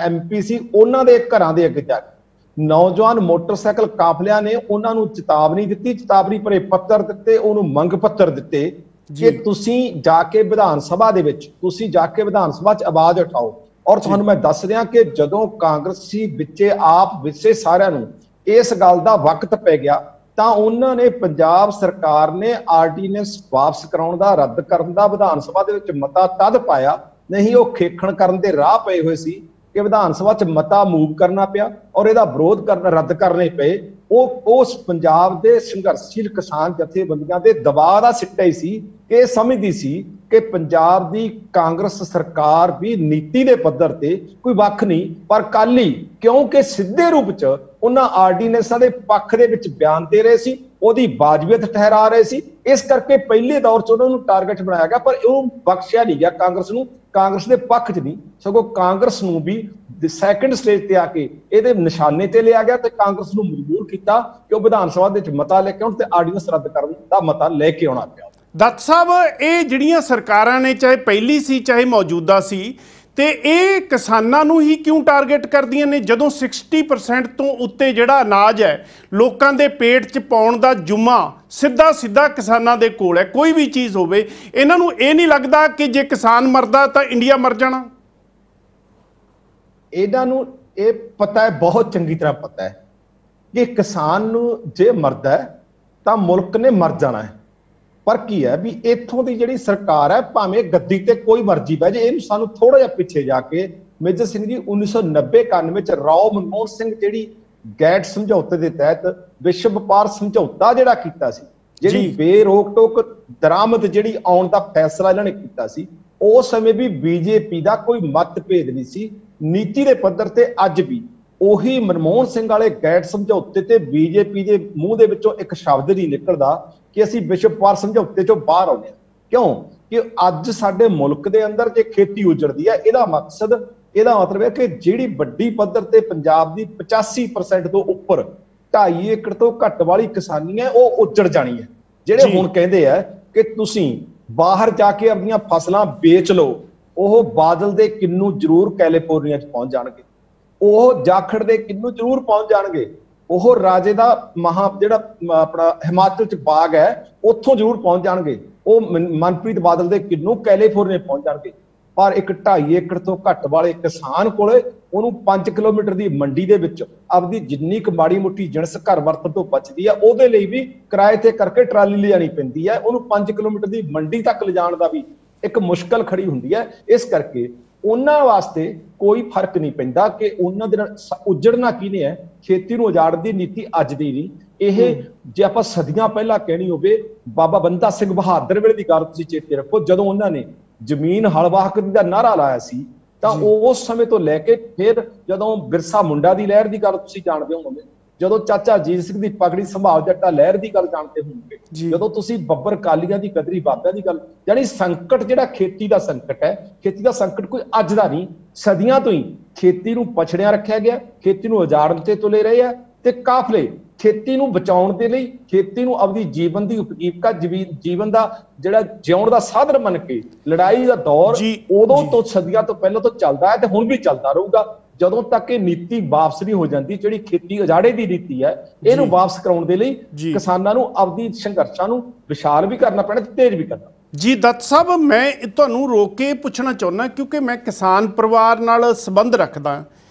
MP ਸੀ, ਉਹਨਾਂ ਦੇ ਘਰਾਂ ਦੇ ਅੱਗੇ ਜਾ ਕੇ ਨੌਜਵਾਨ ਮੋਟਰਸਾਈਕਲ ਕਾਫਲਿਆਂ ਨੇ ਉਹਨਾਂ ਨੂੰ ਚੇਤਾਵਨੀ ਦਿੱਤੀ, ਚੇਤਾਵਨੀ ਭਰੇ ਪੱਤਰ ਦਿੱਤੇ, ਉਹਨੂੰ ਮੰਗ ਪੱਤਰ ਦਿੱਤੇ ਕਿ ਤੁਸੀਂ ਜਾ ਕੇ ਵਿਧਾਨ ਸਭਾ ਦੇ ਵਿੱਚ, ਤੁਸੀਂ ਜਾ ਕੇ ਵਿਧਾਨ ਸਭਾ 'ਚ ਆਵਾਜ਼ ਉਠਾਓ। ਔਰ ਤੁਹਾਨੂੰ ਮੈਂ ਦੱਸ ਰਿਹਾ ਕਿ ਜਦੋਂ ਕਾਂਗਰਸੀ ਵਿੱਚੇ ਆਪ ਵਿੱਚੇ ਸਾਰਿਆਂ ਨੂੰ ਇਸ ਗੱਲ ਦਾ ਵਕਤ ਪੈ ਗਿਆ, ਤਾਂ ਉਹਨਾਂ ਨੇ, ਪੰਜਾਬ ਸਰਕਾਰ ਨੇ ਆਰਡੀਨੈਂਸ ਵਾਪਸ ਕਰਾਉਣ ਦਾ, ਰੱਦ ਕਰਨ ਦਾ ਵਿਧਾਨ ਸਭਾ ਦੇ ਵਿੱਚ ਮਤਾ ਤਦ ਪਾਇਆ, ਨਹੀਂ ਉਹ ਖੇਖਣ ਕਰਨ ਦੇ ਰਾਹ ਪਏ ਹੋਏ ਸੀ ਕਿ ਵਿਧਾਨ ਸਭਾ 'ਚ ਮਤਾ ਮੂਵ ਕਰਨਾ ਪਿਆ ਔਰ ਇਹਦਾ ਵਿਰੋਧ ਕਰਨਾ, ਰੱਦ ਕਰਨੇ ਪਏ। ਉਹ ਉਸ ਪੰਜਾਬ ਦੇ ਸੰਘਰਸ਼ਸ਼ੀਲ ਕਿਸਾਨ ਜਥੇਬੰਦੀਆਂ ਦੇ ਦਬਾਅ ਦਾ ਸਿੱਟਾ ਹੀ ਸੀ ਕਿ ਇਹ ਸਮਝਦੀ ਸੀ ਕਿ ਪੰਜਾਬ ਦੀ ਕਾਂਗਰਸ ਸਰਕਾਰ ਵੀ ਨੀਤੀ ਦੇ ਪੱਧਰ ਤੇ ਕੋਈ ਵੱਖ ਨਹੀਂ, ਪਰ ਕੱਲ ਹੀ, ਕਿਉਂਕਿ ਸਿੱਧੇ ਰੂਪ 'ਚ ਉਹਨਾਂ ਆਰਡੀਨੈਂਸਾਂ ਦੇ ਪੱਖ ਦੇ ਵਿੱਚ ਬਿਆਨ ਦੇ ਰਹੇ ਸੀ, ਉਹਦੀ ਵਾਜਬੀਅਤ ਠਹਿਰਾ ਰਹੇ ਸੀ, ਇਸ ਕਰਕੇ ਪਹਿਲੇ ਦੌਰ 'ਚ ਉਹਨਾਂ ਨੂੰ ਟਾਰਗੇਟ ਬਣਾਇਆ ਗਿਆ। ਪਰ ਉਹ ਬਖਸ਼ਿਆ ਨਹੀਂ ਗਿਆ ਕਾਂਗਰਸ ਨੂੰ, ਕਾਂਗਰਸ ਦੇ ਪੱਖ 'ਚ ਨਹੀਂ, ਸਗੋਂ ਕਾਂਗਰਸ ਨੂੰ ਵੀ ਸੈਕੰਡ ਸਟੇਜ ਤੇ ਆ ਕੇ ਇਹਦੇ ਨਿਸ਼ਾਨੇ ਤੇ ਲਿਆ ਗਿਆ ਤੇ ਕਾਂਗਰਸ ਨੂੰ ਮਜਬੂਰ ਕੀਤਾ ਕਿ ਉਹ ਵਿਧਾਨ ਸਭਾ ਦੇ ਵਿੱਚ ਮਤਾ ਲੈ ਕੇ ਆਉਣ ਤੇ ਆਰਡੀਨੈਂਸ ਰੱਦ ਕਰਨ ਦਾ ਮਤਾ ਲੈ ਕੇ ਆਉਣਾ ਪਿਆ। ਦੱਤ ਸਾਹਿਬ, ਇਹ ਜਿਹੜੀਆਂ ਸਰਕਾਰਾਂ ਨੇ, ਚਾਹੇ ਪਹਿਲੀ ਸੀ ਚਾਹੇ ਮੌਜੂਦਾ ਸੀ, ਤੇ ਇਹ ਕਿਸਾਨਾਂ ਨੂੰ ਹੀ ਕਿਉਂ ਟਾਰਗੇਟ ਕਰਦੀਆਂ ਨੇ ਜਦੋਂ 60% ਤੋਂ ਉੱਤੇ ਜਿਹੜਾ ਅਨਾਜ ਹੈ ਲੋਕਾਂ ਦੇ ਪੇਟ 'ਚ ਪਾਉਣ ਦਾ ਜੁਮਾ ਸਿੱਧਾ ਕਿਸਾਨਾਂ ਦੇ ਕੋਲ ਹੈ? ਕੋਈ ਵੀ ਚੀਜ਼ ਹੋਵੇ, ਇਹਨਾਂ ਨੂੰ ਇਹ ਨਹੀਂ ਲੱਗਦਾ ਕਿ ਜੇ ਕਿਸਾਨ ਮਰਦਾ ਤਾਂ ਇੰਡੀਆ ਮਰ ਜਾਣਾ? ਇਹਨਾਂ ਨੂੰ ਇਹ ਪਤਾ ਹੈ, ਬਹੁਤ ਚੰਗੀ ਤਰ੍ਹਾਂ ਪਤਾ ਹੈ ਕਿ ਕਿਸਾਨ ਨੂੰ ਜੇ ਮਰਦਾ ਤਾਂ ਮੁਲਕ ਨੇ ਮਰ ਜਾਣਾ ਹੈ। ਪਰ ਕੀ ਹੈ ਵੀ ਇੱਥੋਂ ਦੀ ਜਿਹੜੀ ਸਰਕਾਰ ਹੈ, ਭਾਵੇਂ ਗੱਦੀ ਤੇ ਕੋਈ ਮਰਜ਼ੀ ਬਹਿ ਜੇ, ਇਹਨੂੰ ਸਾਨੂੰ ਥੋੜਾ ਜਿਹਾ ਪਿੱਛੇ ਜਾ ਕੇ ਮੇਜਰ ਸਿੰਘ ਜੀ 1990-91 ਚ ਰਾਓ ਮਨਮੋਹਨ ਸਿੰਘ ਜਿਹੜੀ ਗੈਟ ਸਮਝੌਤੇ ਦੇ ਤਹਿਤ ਵਿਸ਼ਵ ਵਪਾਰ ਸਮਝੌਤਾ ਜਿਹੜਾ ਕੀਤਾ ਸੀ, ਜਿਹੜੀ ਬੇਰੋਕ ਟੋਕ ਦਰਾਮਦ ਜਿਹੜੀ ਆਉਣ ਦਾ ਫੈਸਲਾ ਇਹਨਾਂ ਨੇ ਕੀਤਾ ਸੀ, ਉਸ ਸਮੇਂ ਵੀ ਬੀਜੇਪੀ ਦਾ ਕੋਈ ਮਤਭੇਦ ਨਹੀਂ ਸੀ ਨੀਤੀ ਦੇ ਪੱਧਰ ਤੇ। ਅੱਜ ਵੀ ਉਹੀ ਮਨਮੋਹਨ ਸਿੰਘ ਵਾਲੇ ਗੈਟ ਸਮਝੌਤੇ ਤੇ ਬੀਜੇਪੀ ਦੇ ਮੂੰਹ ਦੇ ਵਿੱਚੋਂ ਇੱਕ ਸ਼ਬਦ ਨਹੀਂ ਨਿਕਲਦਾ ਕਿ ਅਸੀਂ ਵਿਸ਼ਵ ਵਪਾਰ ਸਮਝੌਤੇ ਚੋਂ ਬਾਹਰ ਆਉਂਦੇ ਹਾਂ। ਕਿਉਂ ਕਿ ਅੱਜ ਸਾਡੇ ਮੁਲਕ ਦੇ ਅੰਦਰ ਜੇ ਖੇਤੀ ਉਜੜਦੀ ਹੈ, ਇਹਦਾ ਮਤਲਬ ਹੈ ਕਿ ਜਿਹੜੀ ਵੱਡੀ ਪੱਧਰ ਤੇ ਪੰਜਾਬ ਦੀ 85% ਤੋਂ ਉੱਪਰ 2.5 ਏਕੜ ਤੋਂ ਘੱਟ ਵਾਲੀ ਕਿਸਾਨੀ ਹੈ, ਉਹ ਉਜੜ ਜਾਣੀ ਹੈ। ਜਿਹੜੇ ਹੁਣ ਕਹਿੰਦੇ ਆ ਕਿ ਤੁਸੀਂ ਬਾਹਰ ਜਾ ਕੇ ਆਪਣੀਆਂ ਫਸਲਾਂ ਵੇਚ ਲਓ, ਉਹ ਬਾਦਲ ਦੇ ਕਿੰਨੂ ਜ਼ਰੂਰ ਕੈਲੀਫੋਰਨੀਆ 'ਚ ਪਹੁੰਚ ਜਾਣਗੇ, ਉਹ ਜਾਖੜ ਦੇ ਕਿੰਨੂ ਜ਼ਰੂਰ ਪਹੁੰਚ ਜਾਣਗੇ, ਉਹ ਰਾਜੇ ਦਾ ਜਿਹੜਾ ਆਪਣਾ ਹਿਮਾਚਲ 'ਚ ਬਾਗ ਹੈ ਉੱਥੋਂ ਜ਼ਰੂਰ ਪਹੁੰਚ ਜਾਣਗੇ, ਉਹ ਮਨਪ੍ਰੀਤ ਬਾਦਲ ਦੇ ਕਿੰਨੂ ਕੈਲੀਫੋਰਨੀਆ ਪਹੁੰਚ ਜਾਣਗੇ। ਪਰ ਇੱਕ 2.5 ਏਕੜ ਤੋਂ ਘੱਟ ਵਾਲੇ ਕਿਸਾਨ ਕੋਲੇ ਉਹਨੂੰ 5 ਕਿਲੋਮੀਟਰ ਦੀ ਮੰਡੀ ਦੇ ਵਿੱਚ ਆਪਦੀ ਜਿੰਨੀ ਕੁ ਮਾੜੀ ਮੋਟੀ ਜਿਣਸ ਘਰ ਵਰਤਣ ਤੋਂ ਬਚਦੀ ਹੈ, ਉਹਦੇ ਲਈ ਵੀ ਕਿਰਾਏ ਤੇ ਕਰਕੇ ਟਰਾਲੀ ਲਿਜਾਣੀ ਪੈਂਦੀ ਹੈ, ਉਹਨੂੰ 5 ਕਿਲੋਮੀਟਰ ਦੀ ਮੰਡੀ ਤੱਕ ਲਿਜਾਣ ਦਾ ਵੀ ਇੱਕ ਮੁਸ਼ਕਲ ਖੜੀ ਹੁੰਦੀ ਹੈ। ਇਸ ਕਰਕੇ ਉਹਨਾਂ ਵਾਸਤੇ ਕੋਈ ਫਰਕ ਨਹੀਂ ਪੈਂਦਾ ਕਿ ਉਹਨਾਂ ਦੇ ਨਾਲ ਉਜੜਨਾ ਕਿਹਨੇ ਹੈ। ਖੇਤੀ ਨੂੰ ਉਜਾੜਨ ਦੀ ਨੀਤੀ ਅੱਜ ਦੀ ਨਹੀਂ, ਇਹ ਜੇ ਆਪਾਂ ਸਦੀਆਂ ਪਹਿਲਾਂ ਕਹਿਣੀ ਹੋਵੇ, ਬਾਬਾ ਬੰਦਾ ਸਿੰਘ ਬਹਾਦਰ ਵੇਲੇ ਦੀ ਗੱਲ ਤੁਸੀਂ ਚੇਤੇ ਰੱਖੋ, ਜਦੋਂ ਉਹਨਾਂ ਨੇ ਜ਼ਮੀਨ ਹਲਵਾਹਕ ਦਾ ਨਾਰਾ ਲਾਇਆ ਸੀ, ਤਾਂ ਉਸ ਸਮੇਂ ਤੋਂ ਲੈ ਕੇ ਫਿਰ ਜਦੋਂ ਬਿਰਸਾ ਮੁੰਡਾ ਦੀ ਲਹਿਰ ਦੀ ਗੱਲ ਤੁਸੀਂ ਜਾਣਦੇ ਹੋਵੋਗੇ, ਜਦੋਂ ਚਾਚਾ ਅਜੀਤ ਸਿੰਘ ਦੀ ਪਗੜੀ ਸੰਭਾਲ ਜੱਟਾ ਲਹਿਰ ਦੀ ਗੱਲ ਜਾਣਦੇ ਹੋਵੋਗੇ, ਜਦੋਂ ਤੁਸੀਂ ਬੱਬਰ ਕਾਲੀਆਂ ਦੀ ਕਦਰੀ ਬਾਬਿਆਂ ਦੀ ਗੱਲ, ਯਾਨੀ ਸੰਕਟ ਜਿਹੜਾ ਖੇਤੀ ਦਾ ਸੰਕਟ ਹੈ, ਖੇਤੀ ਦਾ ਸੰਕਟ ਕੋਈ ਅੱਜ ਦਾ ਨਹੀਂ, ਸਦੀਆਂ ਤੋਂ ਹੀ ਖੇਤੀ ਨੂੰ ਪਛੜਿਆ ਰੱਖਿਆ ਗਿਆ, ਖੇਤੀ ਨੂੰ ਉਜਾੜਨ ਤੇ ਤੁਲੇ ਰਹੇ ਆ ਤੇ ਕਾਫਲੇ ਖੇਤੀ ਨੂੰ ਬਚਾਉਣ ਦੇ ਲਈ, ਖੇਤੀ ਨੂੰ ਆਪਣੀ ਜੀਵਨ ਦੀ ਉਪਜੀਵਕਾ, ਜੀਵਨ ਦਾ ਜਿਹੜਾ ਜਿਉਣ ਦਾ ਸਾਧਨ ਮੰਨ ਕੇ ਲੜਾਈ ਦਾ ਦੌਰ ਉਦੋਂ ਤੋਂ ਸਦੀਆਂ ਤੋਂ ਪਹਿਲਾਂ ਤੋਂ ਚੱਲਦਾ ਹੈ ਤੇ ਹੁਣ ਵੀ ਚੱਲਦਾ ਰਹੂਗਾ, ਜਦੋਂ ਤੱਕ ਇਹ ਨੀਤੀ ਵਾਪਸ ਨਹੀਂ ਹੋ ਜਾਂਦੀ। ਜਿਹੜੀ ਖੇਤੀ ਉਜਾੜੇ ਦੀ ਨੀਤੀ ਹੈ, ਇਹਨੂੰ ਵਾਪਸ ਕਰਾਉਣ ਦੇ ਲਈ ਕਿਸਾਨਾਂ ਨੂੰ ਆਪਣੀ ਸੰਘਰਸ਼ਾਂ ਨੂੰ ਵਿਸ਼ਾਲ ਵੀ ਕਰਨਾ ਪੈਣਾ ਤੇ ਤੇਜ਼ ਵੀ ਕਰਨਾ। ਜੀ ਦੱਤ ਸਾਹਿਬ, ਮੈਂ ਤੁਹਾਨੂੰ ਰੋਕ ਕੇ ਪੁੱਛਣਾ ਚਾਹੁੰਦਾ, ਕਿਉਂਕਿ ਮੈਂ ਕਿਸਾਨ ਪਰਿਵਾਰ ਨਾਲ ਸੰਬੰਧ ਰੱਖਦਾ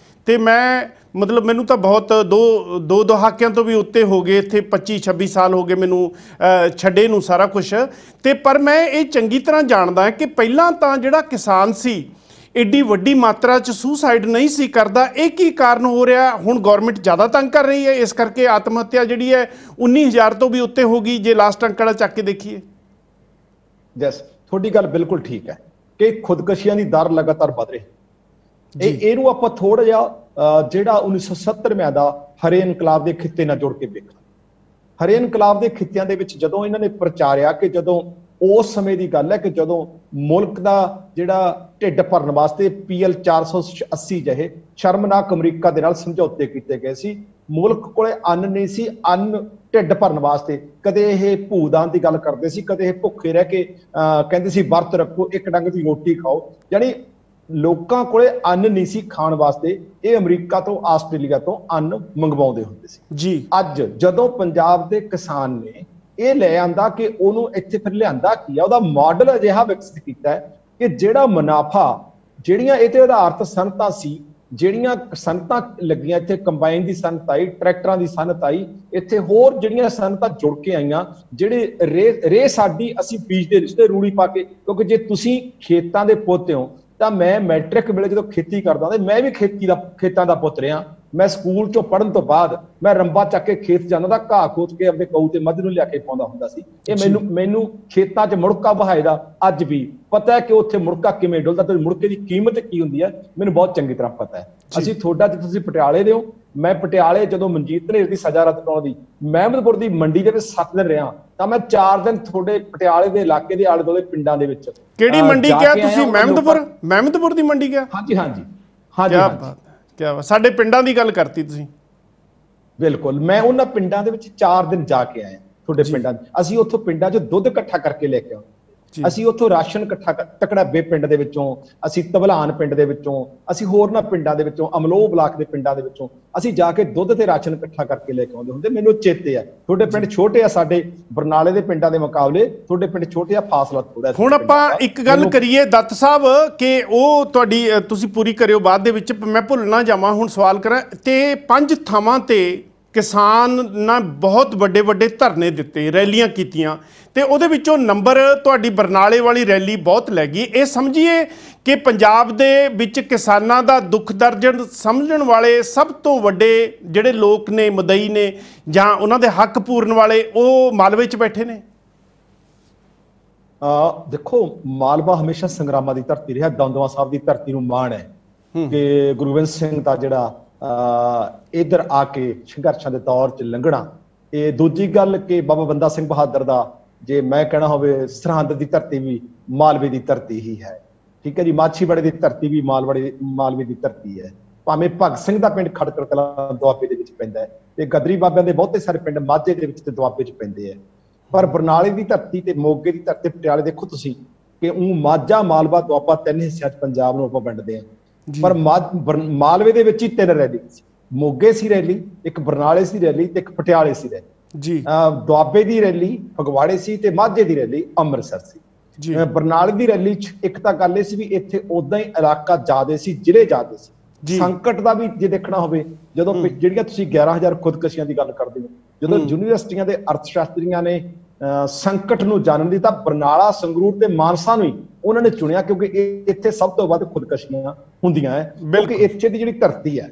ਤੇ ਮੈਂ ਮਤਲਬ ਮੈਨੂੰ ਤਾਂ ਬਹੁਤ ਦੋ ਦਹਾਕਿਆਂ ਤੋਂ ਵੀ ਉੱਤੇ ਹੋ ਗਏ ਇੱਥੇ, 25-26 ਸਾਲ ਹੋ ਗਏ ਮੈਨੂੰ ਛੱਡੇ ਨੂੰ ਸਾਰਾ ਕੁਛ। ਤੇ ਪਰ ਮੈਂ ਇਹ ਚੰਗੀ ਤਰ੍ਹਾਂ ਜਾਣਦਾ ਕਿ ਪਹਿਲਾਂ ਤਾਂ ਜਿਹੜਾ ਕਿਸਾਨ ਸੀ ਏਡੀ ਵੱਡੀ ਮਾਤਰਾ 'ਚ ਸੁਸਾਈਡ ਨਹੀਂ ਸੀ ਕਰਦਾ। ਇਹ ਕੀ ਕਾਰਨ ਹੋ ਰਿਹਾ? ਹੁਣ ਗੌਰਮੈਂਟ ਜ਼ਿਆਦਾ ਤੰਗ ਕਰ ਰਹੀ ਹੈ, ਇਸ ਕਰਕੇ ਆਤਮ ਹੱਤਿਆ ਜਿਹੜੀ ਹੈ 19,000 ਤੋਂ ਵੀ ਉੱਤੇ ਹੋ ਗਈ ਜੇ ਲਾਸਟ ਅੰਕ ਵਾਲਾ ਚੱਕ ਕੇ ਦੇਖੀਏ। ਜਸ, ਤੁਹਾਡੀ ਗੱਲ ਬਿਲਕੁਲ ਠੀਕ ਹੈ ਕਿ ਖੁਦਕਸ਼ੀਆਂ ਦੀ ਦਰ ਲਗਾਤਾਰ ਵਧ ਰਹੀ। ਇਹਨੂੰ ਆਪਾਂ ਥੋੜਾ ਜਿਹਾ ਜਿਹੜਾ 1970 ਦਾ ਹਰੇ ਇਨਕਲਾਬ ਦੇ ਖਿੱਤੇ ਨਾਲ ਜੋੜ ਕੇ ਵੇਖਣਾ। ਹਰੇ ਇਨਕਲਾਬ ਦੇ ਖਿੱਤਿਆਂ ਦੇ ਵਿੱਚ ਜਦੋਂ ਇਹਨਾਂ ਨੇ ਪ੍ਰਚਾਰਿਆ ਕਿ ਜਦੋਂ ਉਸ ਸਮੇਂ ਦੀ ਗੱਲ ਹੈ ਕਿ ਜਦੋਂ ਮੁਲਕ ਦਾ ਜਿਹੜਾ ਢਿੱਡ ਭਰਨ ਵਾਸਤੇ PL 480 ਜਿਹੇ ਸ਼ਰਮਨਾਕ ਅਮਰੀਕਾ ਦੇ ਨਾਲ ਸਮਝੌਤੇ ਕੀਤੇ ਗਏ ਸੀ, ਮੁਲਕ ਕੋਲੇ ਅੰਨ ਨਹੀਂ ਸੀ, ਅੰਨ ਢਿੱਡ ਭਰਨ ਵਾਸਤੇ ਕਦੇ ਇਹ ਭੂਦਾਨ ਦੀ ਗੱਲ ਕਰਦੇ ਸੀ, ਕਦੇ ਇਹ ਭੁੱਖੇ ਰਹਿ ਕੇ ਕਹਿੰਦੇ ਸੀ ਵਰਤ ਰੱਖੋ, ਇੱਕ ਡੰਗ ਦੀ ਰੋਟੀ ਖਾਓ। ਯਾਨੀ ਲੋਕਾਂ ਕੋਲੇ ਅੰਨ ਨਹੀਂ ਸੀ ਖਾਣ ਵਾਸਤੇ, ਇਹ ਅਮਰੀਕਾ ਤੋਂ ਆਸਟ੍ਰੇਲੀਆ ਤੋਂ ਅੰਨ ਮੰਗਵਾਉਂਦੇ ਹੁੰਦੇ ਸੀ ਜੀ। ਅੱਜ ਜਦੋਂ ਪੰਜਾਬ ਦੇ ਕਿਸਾਨ ਨੇ ਇਹ ਲੈ ਆਂਦਾ ਕਿ ਉਹਨੂੰ ਇੱਥੇ ਫਿਰ ਲਿਆਂਦਾ ਕੀ ਆ, ਉਹਦਾ ਮਾਡਲ ਅਜਿਹਾ ਵਿਕਸਿਤ ਕੀਤਾ ਕਿ ਜਿਹੜਾ ਮੁਨਾਫਾ, ਜਿਹੜੀਆਂ ਇਹਦੇ ਆਧਾਰਿਤ ਸਨਅਤਾਂ ਸੀ, ਜਿਹੜੀਆਂ ਸਨਅਤਾਂ ਲੱਗੀਆਂ ਇੱਥੇ, ਕੰਬਾਈਨ ਦੀ ਸਨਅਤ ਆਈ, ਟਰੈਕਟਰਾਂ ਦੀ ਸਨਅਤ ਆਈ, ਇੱਥੇ ਹੋਰ ਜਿਹੜੀਆਂ ਸਨਅਤਾਂ ਜੁੜ ਕੇ ਆਈਆਂ, ਜਿਹੜੇ ਰੇ ਸਾਡੀ ਅਸੀਂ ਬੀਜਦੇ ਰਿਸ਼ਤੇ ਰੂੜੀ ਪਾ ਕੇ, ਕਿਉਂਕਿ ਜੇ ਤੁਸੀਂ ਖੇਤਾਂ ਦੇ ਪੁੱਤ ਹੋ ਤਾਂ ਮੈਂ ਮੈਟ੍ਰਿਕ ਵੇਲੇ ਜਦੋਂ ਖੇਤੀ ਕਰਦਾ ਤੇ ਮੈਂ ਵੀ ਖੇਤਾਂ ਦਾ ਪੁੱਤ ਰਿਹਾ। ਮੈਂ ਸਕੂਲ ਚੋਂ ਪੜ੍ਹਨ ਤੋਂ ਬਾਅਦ ਮੈਂ ਰੰਬਾ ਚੱਕ ਕੇ ਖੇਤ ਜਾਂਦਾ ਤਾਂ ਘਾਹ ਖੋਤ ਕੇ ਆਪਣੇ ਕਊ ਤੇ ਮੱਝ ਨੂੰ ਲਿਆ ਕੇ ਪਾਉਂਦਾ ਹੁੰਦਾ ਸੀ। ਇਹ ਮੈਨੂੰ ਖੇਤਾਂ 'ਚ ਮੁੜਕਾ ਬਹਾਏ ਦਾ ਅੱਜ ਵੀ ਪਤਾ ਹੈ ਕਿ ਉੱਥੇ ਮੁੜਕਾ ਕਿਵੇਂ ਡੁੱਲਦਾ ਤੇ ਮੁੜਕੇ ਦੀ ਕੀਮਤ ਕੀ ਹੁੰਦੀ ਹੈ, ਮੈਨੂੰ ਬਹੁਤ ਚੰਗੀ ਤਰ੍ਹਾਂ ਪਤਾ ਹੈ। ਅਸੀਂ ਤੁਹਾਡਾ ਜੇ ਤੁਸੀਂ ਪਟਿਆਲੇ ਦੇ ਹੋ, ਮੈਂ ਪਟਿਆਲੇ ਜਦੋਂ ਮਨਜੀਤ ਧਨੇਰ ਦੀ ਸਜ਼ਾ ਰੱਦ ਕਰਾਉਣ ਦੀ ਮਹਿਮਦਪੁਰ ਦੀ ਮੰਡੀ ਦੇ ਵਿੱਚ 7 ਦਿਨ ਰਿਹਾ ਤਾਂ ਮੈਂ 4 ਦਿਨ ਤੁਹਾਡੇ ਪਟਿਆਲੇ ਦੇ ਇਲਾਕੇ ਦੇ ਆਲੇ ਦੁਆਲੇ ਪਿੰਡਾਂ ਦੇ ਵਿੱਚ। ਕਿਹੜੀ ਮੰਡੀ ਕਿਹਾ ਤੁਸੀਂ? ਮਹਿਮਦਪੁਰ ਦੀ ਮੰਡੀ ਕਿਹਾ? ਹਾਂਜੀ। ਕਿਆ ਸਾਡੇ ਪਿੰਡਾਂ ਦੀ ਗੱਲ ਕਰਤੀ ਤੁਸੀਂ। ਬਿਲਕੁਲ, ਮੈਂ ਉਹਨਾਂ ਪਿੰਡਾਂ ਦੇ ਵਿੱਚ 4 ਦਿਨ ਜਾ ਕੇ ਆਇਆ ਤੁਹਾਡੇ ਪਿੰਡਾਂ। ਅਸੀਂ ਉੱਥੋਂ ਪਿੰਡਾਂ 'ਚ ਦੁੱਧ ਇਕੱਠਾ ਕਰਕੇ ਲੈ ਕੇ ਆਉਂਦੇ, ਅਸੀਂ ਉੱਥੋਂ ਰਾਸ਼ਨ ਇਕੱਠਾ, ਤਕੜਾਬੇ ਪਿੰਡ ਦੇ ਵਿੱਚੋਂ, ਅਸੀਂ ਤਬਲਾਨ ਪਿੰਡ ਦੇ ਵਿੱਚੋਂ, ਅਸੀਂ ਹੋਰਨਾਂ ਪਿੰਡਾਂ ਦੇ ਵਿੱਚੋਂ, ਅਮਲੋਹ ਬਲਾਕ ਦੇ ਪਿੰਡਾਂ ਦੇ ਵਿੱਚੋਂ ਅਸੀਂ ਜਾ ਕੇ ਦੁੱਧ ਤੇ ਰਾਸ਼ਨ ਇਕੱਠਾ ਕਰਕੇ ਲੈ ਕੇ ਆਉਂਦੇ ਹੁੰਦੇ। ਮੈਨੂੰ ਚੇਤੇ ਆ, ਤੁਹਾਡੇ ਪਿੰਡ ਛੋਟੇ ਆ, ਸਾਡੇ ਬਰਨਾਲੇ ਦੇ ਪਿੰਡਾਂ ਦੇ ਮੁਕਾਬਲੇ ਤੁਹਾਡੇ ਪਿੰਡ ਛੋਟੇ ਆ, ਫਾਸਲਾ ਥੋੜਾ। ਹੁਣ ਆਪਾਂ ਇੱਕ ਗੱਲ ਕਰੀਏ ਦੱਤ ਸਾਹਿਬ ਕਿ ਉਹ ਤੁਹਾਡੀ ਤੁਸੀਂ ਪੂਰੀ ਕਰਿਓ ਬਾਅਦ ਦੇ ਵਿੱਚ, ਮੈਂ ਭੁੱਲ ਨਾ ਜਾਵਾਂ ਹੁਣ ਸਵਾਲ ਕਰਾਂ। ਤੇ 5 ਥਾਵਾਂ ਤੇ ਕਿਸਾਨ ਨਾ ਬਹੁਤ ਵੱਡੇ ਵੱਡੇ ਧਰਨੇ ਦਿੱਤੇ, ਰੈਲੀਆਂ ਕੀਤੀਆਂ, ਤੇ ਉਹਦੇ ਵਿੱਚੋਂ ਨੰਬਰ ਤੁਹਾਡੀ ਬਰਨਾਲੇ ਵਾਲੀ ਰੈਲੀ ਬਹੁਤ ਲੈ ਗਈ। ਇਹ ਸਮਝੀਏ ਕਿ ਪੰਜਾਬ ਦੇ ਵਿੱਚ ਕਿਸਾਨਾਂ ਦਾ ਦੁੱਖ ਦਰਦ ਸਮਝਣ ਵਾਲੇ ਸਭ ਤੋਂ ਵੱਡੇ ਜਿਹੜੇ ਲੋਕ ਨੇ, ਮੁਦਈ ਨੇ ਜਾਂ ਉਹਨਾਂ ਦੇ ਹੱਕ ਪੂਰਨ ਵਾਲੇ, ਉਹ ਮਾਲਵੇ 'ਚ ਬੈਠੇ ਨੇ। ਦੇਖੋ, ਮਾਲਵਾ ਹਮੇਸ਼ਾ ਸੰਗਰਾਮਾਂ ਦੀ ਧਰਤੀ ਰਿਹਾ। ਦੌਂਦਵਾ ਸਾਹਿਬ ਦੀ ਧਰਤੀ ਨੂੰ ਮਾਣ ਹੈ ਕਿ ਗੁਰੂ ਗੋਬਿੰਦ ਸਿੰਘ ਦਾ ਜਿਹੜਾ ਇੱਧਰ ਆ ਕੇ ਸੰਘਰਸ਼ਾਂ ਦੇ ਦੌਰ 'ਚ ਲੰਘਣਾ। ਇਹ ਦੂਜੀ ਗੱਲ ਕਿ ਬਾਬਾ ਬੰਦਾ ਸਿੰਘ ਬਹਾਦਰ ਦਾ, ਜੇ ਮੈਂ ਕਹਿਣਾ ਹੋਵੇ, ਸਰਹੰਦ ਦੀ ਧਰਤੀ ਵੀ ਮਾਲਵੇ ਦੀ ਧਰਤੀ ਹੀ ਹੈ। ਠੀਕ ਹੈ ਜੀ, ਮਾਛੀਵਾੜੇ ਦੀ ਧਰਤੀ ਵੀ ਮਾਲਵੇ ਦੀ ਧਰਤੀ ਹੈ। ਭਾਵੇਂ ਭਗਤ ਸਿੰਘ ਦਾ ਪਿੰਡ ਖੜਕੜ ਕਲਾਂ ਦੁਆਬੇ ਦੇ ਵਿੱਚ ਪੈਂਦਾ ਹੈ, ਤੇ ਗਦਰੀ ਬਾਬਿਆਂ ਦੇ ਬਹੁਤੇ ਸਾਰੇ ਪਿੰਡ ਮਾਝੇ ਦੇ ਵਿੱਚ ਤੇ ਦੁਆਬੇ 'ਚ ਪੈਂਦੇ ਹੈ। ਪਰ ਬਰਨਾਲੇ ਦੀ ਧਰਤੀ ਤੇ ਮੋਗੇ ਦੀ ਧਰਤੀ, ਪਟਿਆਲੇ, ਦੇਖੋ ਤੁਸੀਂ ਕਿ ਉਹ ਮਾਝਾ, ਮਾਲਵਾ, ਦੁਆਬਾ 3 ਹਿੱਸਿਆਂ 'ਚ ਪੰਜਾਬ ਨੂੰ ਆਪਾਂ ਵੰਡਦੇ ਹਾਂ। ਪਰ ਮਾਲਵੇ ਦੇ ਵਿੱਚ ਹੀ 3 ਰੈਲੀ ਸੀ। ਮੋਗੇ ਸੀ ਰੈਲੀ, ਇੱਕ ਬਰਨਾਲੇ ਸੀ ਰੈਲੀ, ਤੇ ਇੱਕ ਪਟਿਆਲੇ ਸੀ ਰੈਲੀ ਜੀ। ਦੁਆਬੇ ਦੀ ਰੈਲੀ ਫਗਵਾੜੇ ਸੀ ਤੇ ਮਾਝੇ ਦੀ ਰੈਲੀ ਅੰਮ੍ਰਿਤਸਰ ਸੀ। ਬਰਨਾਲੇ ਦੀ ਰੈਲੀ 'ਚ ਇੱਕ ਤਾਂ ਗੱਲ ਇਹ ਸੀ ਵੀ ਇੱਥੇ ਉਦਾਂ ਹੀ ਇਲਾਕਾ ਜ਼ਿਆਦੇ ਸੀ, ਜ਼ਿਲ੍ਹੇ ਜ਼ਿਆਦੇ ਸੀ। ਸੰਕਟ ਦਾ ਵੀ ਜੇ ਦੇਖਣਾ ਹੋਵੇ, ਜਦੋਂ ਜਿਹੜੀਆਂ ਤੁਸੀਂ 11,000 ਖੁਦਕਸ਼ੀਆਂ ਦੀ ਗੱਲ ਕਰਦੇ ਹੋ, ਜਦੋਂ ਯੂਨੀਵਰਸਿਟੀਆਂ ਦੇ ਅਰਥ ਸ਼ਾਸਤਰੀਆਂ ਨੇ ਸੰਕਟ ਨੂੰ ਜਾਣਨ ਦੀ, ਤਾਂ ਬਰਨਾਲਾ, ਸੰਗਰੂਰ ਤੇ ਮਾਨਸਾ ਨੂੰ ਹੀ ਉਹਨਾਂ ਨੇ ਚੁਣਿਆ, ਕਿਉਂਕਿ ਇੱਥੇ ਸਭ ਤੋਂ ਵੱਧ ਖੁਦਕਸ਼ੀਆਂ ਹੁੰਦੀਆਂ ਹੈ। ਕਿਉਂਕਿ ਇੱਥੇ ਦੀ ਜਿਹੜੀ ਧਰਤੀ ਹੈ,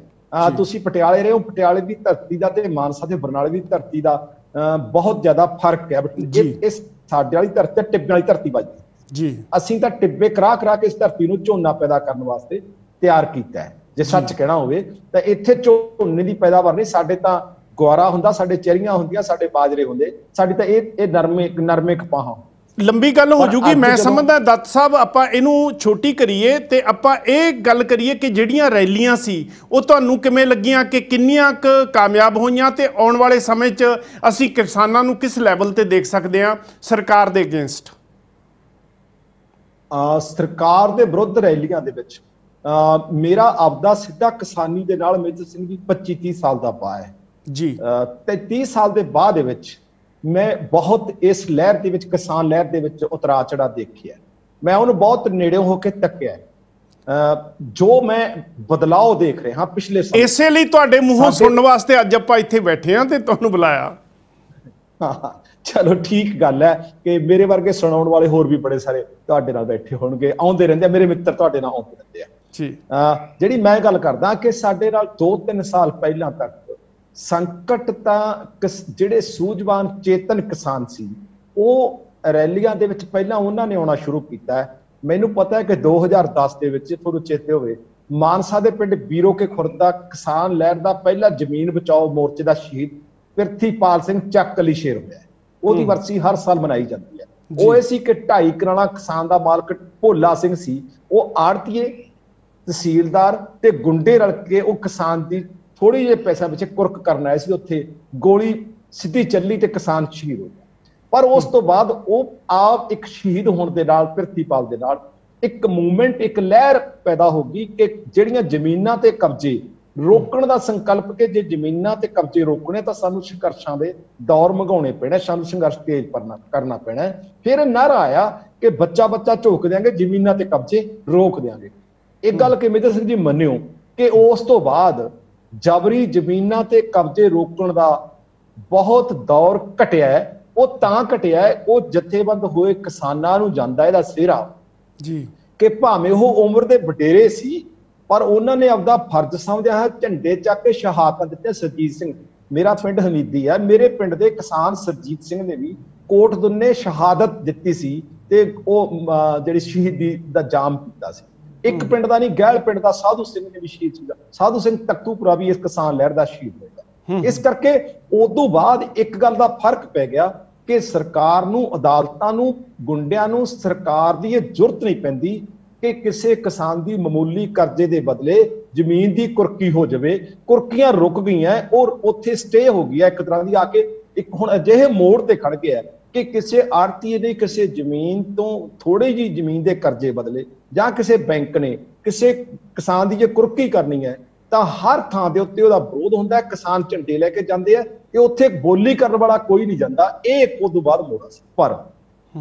ਤੁਸੀਂ ਪਟਿਆਲੇ ਰਹੇ ਹੋ, ਪਟਿਆਲੇ ਦੀ ਧਰਤੀ ਦਾ ਤੇ ਮਾਨਸਾ ਤੇ ਬਰਨਾਲੇ ਦੀ ਧਰਤੀ ਦਾ ਬਹੁਤ ਜ਼ਿਆਦਾ ਫਰਕ ਹੈ। ਇਸ ਸਾਡੇ ਵਾਲੀ ਧਰਤੀ ਟਿੱਬੇ ਵਾਲੀ ਧਰਤੀ ਵੱਜਦੀ ਜੀ। ਅਸੀਂ ਤਾਂ ਟਿੱਬੇ ਕਰਾ ਕੇ ਇਸ ਧਰਤੀ ਨੂੰ ਝੋਨਾ ਪੈਦਾ ਕਰਨ ਵਾਸਤੇ ਤਿਆਰ ਕੀਤਾ ਹੈ। ਜੇ ਸੱਚ ਕਹਿਣਾ ਹੋਵੇ ਤਾਂ ਇੱਥੇ ਝੋਨੇ ਦੀ ਪੈਦਾਵਾਰ ਨਹੀਂ, ਸਾਡੇ ਤਾਂ ਗੁਆਰਾ ਹੁੰਦਾ, ਸਾਡੇ ਚਰੀਆਂ ਹੁੰਦੀਆਂ, ਸਾਡੇ ਬਾਜਰੇ ਹੁੰਦੇ, ਸਾਡੀ ਤਾਂ ਇਹ ਨਰਮੇ ਕਪਾਹਾਂ। ਲੰਬੀ ਗੱਲ ਹੋ ਜੂਗੀ, ਮੈਂ ਸਮਝਦਾ ਦੱਤ ਸਾਹਿਬ। ਆਪਾਂ ਇਹਨੂੰ ਛੋਟੀ ਕਰੀਏ ਤੇ ਆਪਾਂ ਇਹ ਗੱਲ ਕਰੀਏ ਕਿ ਜਿਹੜੀਆਂ ਰੈਲੀਆਂ ਸੀ ਉਹ ਤੁਹਾਨੂੰ ਕਿਵੇਂ ਲੱਗੀਆਂ, ਕਿ ਕਿੰਨੀਆਂ ਕੁ ਕਾਮਯਾਬ ਹੋਈਆਂ, ਤੇ ਆਉਣ ਵਾਲੇ ਸਮੇਂ 'ਚ ਅਸੀਂ ਕਿਸਾਨਾਂ ਨੂੰ ਕਿਸ ਲੈਵਲ ਤੇ ਦੇਖ ਸਕਦੇ ਹਾਂ ਸਰਕਾਰ ਦੇ ਅਗੇਂਸਟ? ਸਰਕਾਰ ਦੇ ਵਿਰੁੱਧ ਰੈਲੀਆਂ ਦੇ ਵਿੱਚ ਮੇਰਾ ਆਪਦਾ ਸਿੱਧਾ ਕਿਸਾਨੀ ਦੇ ਨਾਲ ਮੇਜਰ ਸਿੰਘ ਜੀ 25-30 ਸਾਲ ਦਾ ਪਾ ਹੈ ਜੀ। ਤੇ 30 ਸਾਲ ਦੇ ਬਾਅਦ ਦੇ ਵਿੱਚ ਮੈਂ ਬਹੁਤ ਇਸ ਲਹਿਰ ਦੇ ਵਿੱਚ, ਕਿਸਾਨ ਲਹਿਰ ਦੇ ਵਿੱਚ ਉਤਰਾਅ ਚੜ੍ਹਾਅ ਦੇਖਿਆ। ਮੈਂ ਉਹਨੂੰ ਬਹੁਤ ਨੇੜਿਓਂ ਹੋ ਕੇ ਤੱਕਿਆ ਜੋ ਮੈਂ ਬਦਲਾਅ ਦੇਖ ਰਿਹਾ ਪਿਛਲੇ ਸਮੇਂ, ਇਸੇ ਲਈ ਤੁਹਾਡੇ ਮੂੰਹੋਂ ਸੁਣਨ ਵਾਸਤੇ ਅੱਜ ਆਪਾਂ ਇੱਥੇ ਬੈਠੇ ਹਾਂ ਤੇ ਤੁਹਾਨੂੰ ਬੁਲਾਇਆ। ਹਾਂ ਚਲੋ ਠੀਕ ਗੱਲ ਹੈ ਕਿ ਮੇਰੇ ਵਰਗੇ ਸੁਣਾਉਣ ਵਾਲੇ ਹੋਰ ਵੀ ਬੜੇ ਸਾਰੇ ਤੁਹਾਡੇ ਨਾਲ ਬੈਠੇ ਹੋਣਗੇ, ਆਉਂਦੇ ਰਹਿੰਦੇ ਆ, ਮੇਰੇ ਮਿੱਤਰ ਤੁਹਾਡੇ ਨਾਲ ਆਉਂਦੇ ਰਹਿੰਦੇ ਆ ਜੀ। ਜਿਹੜੀ ਮੈਂ ਗੱਲ ਕਰਦਾ ਕਿ ਸਾਡੇ ਨਾਲ 2-3 ਸਾਲ ਪਹਿਲਾਂ ਤੱਕ ਸੰਕਟ ਤਾਂ ਜਿਹੜੇ ਸੂਝਵਾਨ ਚੇਤਨ ਕਿਸਾਨ ਸੀ ਉਹ ਰੈਲੀਆਂ ਦੇ ਵਿੱਚ ਪਹਿਲਾਂ ਉਹਨਾਂ ਨੇ ਆਉਣਾ ਸ਼ੁਰੂ ਕੀਤਾ ਹੈ। ਮੈਨੂੰ ਪਤਾ ਹੈ ਕਿ 2010 ਦੇ ਵਿੱਚ, ਤੁਹਾਨੂੰ ਚੇਤੇ ਹੋਵੇ, ਮਾਨਸਾ ਦੇ ਪਿੰਡ ਬੀਰੋ ਕੇ ਖੁਰਦ ਦਾ ਕਿਸਾਨ ਲਹਿਰ ਦਾ ਪਹਿਲਾ ਜ਼ਮੀਨ ਬਚਾਓ ਮੋਰਚੇ ਦਾ ਸ਼ਹੀਦ ਪ੍ਰਿਥੀਪਾਲ ਸਿੰਘ ਚੱਕ ਅਲੀ ਸ਼ੇਰ ਹੋਇਆ। ਉਹਦੀ ਵਰਸੀ ਹਰ ਸਾਲ ਮਨਾਈ ਜਾਂਦੀ ਹੈ। ਉਹ ਇਹ ਸੀ ਕਿ 2.5 ਕਨਾਲਾਂ ਕਿਸਾਨ ਦਾ ਮਾਲਕ ਭੋਲਾ ਸਿੰਘ ਸੀ, ਉਹ ਆੜਤੀਏ, ਤਹਿਸੀਲਦਾਰ ਤੇ ਗੁੰਡੇ ਰਲ ਕੇ ਉਹ ਕਿਸਾਨ ਦੀ ਥੋੜੀ ਜਿਹੇ ਪੈਸਿਆਂ ਪਿੱਛੇ ਕੁਰਕ ਕਰਨ ਆਏ ਸੀ। ਉੱਥੇ ਗੋਲੀ ਸਿੱਧੀ ਚੱਲੀ ਤੇ ਕਿਸਾਨ ਸ਼ਹੀਦ ਹੋ ਗਿਆ। ਪਰ ਉਸ ਤੋਂ ਬਾਅਦ ਉਹ ਆਪ ਇੱਕ ਸ਼ਹੀਦ ਹੋਣ ਦੇ ਨਾਲ, ਪ੍ਰਿਥੀਪਾਲ ਦੇ ਨਾਲ ਇੱਕ ਮੂਵਮੈਂਟ, ਇੱਕ ਲਹਿਰ ਪੈਦਾ ਹੋ ਗਈ ਕਿ ਜਿਹੜੀਆਂ ਜ਼ਮੀਨਾਂ ਤੇ ਕਬਜ਼ੇ ਰੋਕਣ ਦਾ ਸੰਕਲਪ, ਕਿ ਜੇ ਜ਼ਮੀਨਾਂ ਤੇ ਕਬਜ਼ੇ ਰੋਕਣੇ ਤਾਂ ਸਾਨੂੰ ਸੰਘਰਸ਼ਾਂ ਦੇ ਦੌਰ ਮੰਗਾਉਣੇ ਪੈਣੇ, ਸਾਨੂੰ ਸੰਘਰਸ਼ ਤੇਜ਼ ਕਰਨਾ ਪੈਣਾ। ਫਿਰ ਨਾਰਾ ਆਇਆ ਕਿ ਬੱਚਾ ਬੱਚਾ ਝੋਕ ਦਿਆਂਗੇ, ਜ਼ਮੀਨਾਂ ਤੇ ਕਬਜ਼ੇ ਰੋਕ ਦਿਆਂਗੇ। ਇੱਕ ਗੱਲ ਕਿ ਮੇਜਰ ਸਿੰਘ ਜੀ ਮੰਨਿਓ ਕਿ ਉਸ ਤੋਂ ਬਾਅਦ ਜਬਰੀ ਜ਼ਮੀਨਾਂ ਤੇ ਕਬਜ਼ੇ ਰੋਕਣ ਦਾ ਬਹੁਤ ਦੌਰ ਘਟਿਆ ਹੈ। ਉਹ ਤਾਂ ਘਟਿਆ ਹੈ, ਉਹ ਜਥੇਬੰਦ ਹੋਏ ਕਿਸਾਨਾਂ ਨੂੰ ਜਾਂਦਾ ਇਹਦਾ ਸਿਹਰਾ ਜੀ ਕਿ ਭਾਵੇਂ ਉਹ ਉਮਰ ਦੇ ਵਡੇਰੇ ਸੀ ਪਰ ਉਹਨਾਂ ਨੇ ਆਪਦਾ ਫਰਜ਼ ਸਮਝਿਆ ਹੈ, ਝੰਡੇ ਚੱਕ ਕੇ ਸ਼ਹਾਦਤਾਂ ਦਿੱਤੀਆਂ। ਸਰਜੀਤ ਸਿੰਘ, ਮੇਰਾ ਪਿੰਡ ਹਮੀਦੀ ਹੈ, ਮੇਰੇ ਪਿੰਡ ਦੇ ਕਿਸਾਨ ਸਰਜੀਤ ਸਿੰਘ ਨੇ ਵੀ ਕੋਟ ਦੁੰਨੇ ਸ਼ਹਾਦਤ ਦਿੱਤੀ ਸੀ ਤੇ ਉਹ ਜਿਹੜੀ ਸ਼ਹੀਦੀ ਦਾ ਜਾਮ ਕੀਤਾ ਸੀ। ਇੱਕ ਪਿੰਡ ਦਾ ਨਹੀਂ, ਗਹਿਲ ਪਿੰਡ ਦਾ ਸਾਧੂ ਸਿੰਘ ਨੇ ਵੀ ਸ਼ਹੀਦ ਸੀਗਾ। ਸਾਧੂ ਸਿੰਘ ਤਖਤੂਪੁਰਾ ਵੀ ਇਸ ਕਿਸਾਨ ਲਹਿਰ ਦਾ ਸ਼ਹੀਦ ਹੋਇਆ। ਇਸ ਕਰਕੇ ਉਦੋਂ ਬਾਅਦ ਇੱਕ ਗੱਲ ਦਾ ਫਰਕ ਪੈ ਗਿਆ ਕਿ ਸਰਕਾਰ ਨੂੰ, ਅਦਾਲਤਾਂ ਨੂੰ, ਗੁੰਡਿਆਂ ਨੂੰ ਸਰਕਾਰ ਦੀ ਇਹ ਜ਼ਰੂਰਤ ਨਹੀਂ ਪੈਂਦੀ ਕਿ ਕਿਸੇ ਕਿਸਾਨ ਦੀ ਮਾਮੂਲੀ ਕਰਜ਼ੇ ਦੇ ਬਦਲੇ ਜ਼ਮੀਨ ਦੀ ਕੁਰਕੀ ਹੋ ਜਾਵੇ। ਕੁਰਕੀਆਂ ਰੁਕ ਗਈਆਂ ਔਰ ਉੱਥੇ ਸਟੇ ਹੋ ਗਈ ਹੈ ਇੱਕ ਤਰ੍ਹਾਂ ਦੀ। ਆ ਕੇ ਇੱਕ ਹੁਣ ਅਜਿਹੇ ਮੋੜ ਤੇ ਖੜ ਗਿਆ ਕਿ ਕਿਸੇ ਆੜਤੀਏ ਨੇ ਕਿਸੇ ਜ਼ਮੀਨ ਤੋਂ ਥੋੜੀ ਜਿਹੀ ਜ਼ਮੀਨ ਦੇ ਕਰਜ਼ੇ ਬਦਲੇ, ਜਾਂ ਕਿਸੇ ਬੈਂਕ ਨੇ ਕਿਸੇ ਕਿਸਾਨ ਦੀ ਜੇ ਕੁਰਕੀ ਕਰਨੀ ਹੈ ਤਾਂ ਹਰ ਥਾਂ ਦੇ ਉੱਤੇ ਉਹਦਾ ਵਿਰੋਧ ਹੁੰਦਾ ਹੈ। ਕਿਸਾਨ ਝੰਡੇ ਲੈ ਕੇ ਜਾਂਦੇ ਆ ਤੇ ਉੱਥੇ ਬੋਲੀ ਕਰਨ ਵਾਲਾ ਕੋਈ ਨਹੀਂ ਜਾਂਦਾ। ਇਹ ਉਦੋਂ ਬਾਅਦ ਮੋੜਾ ਸੀ। ਪਰ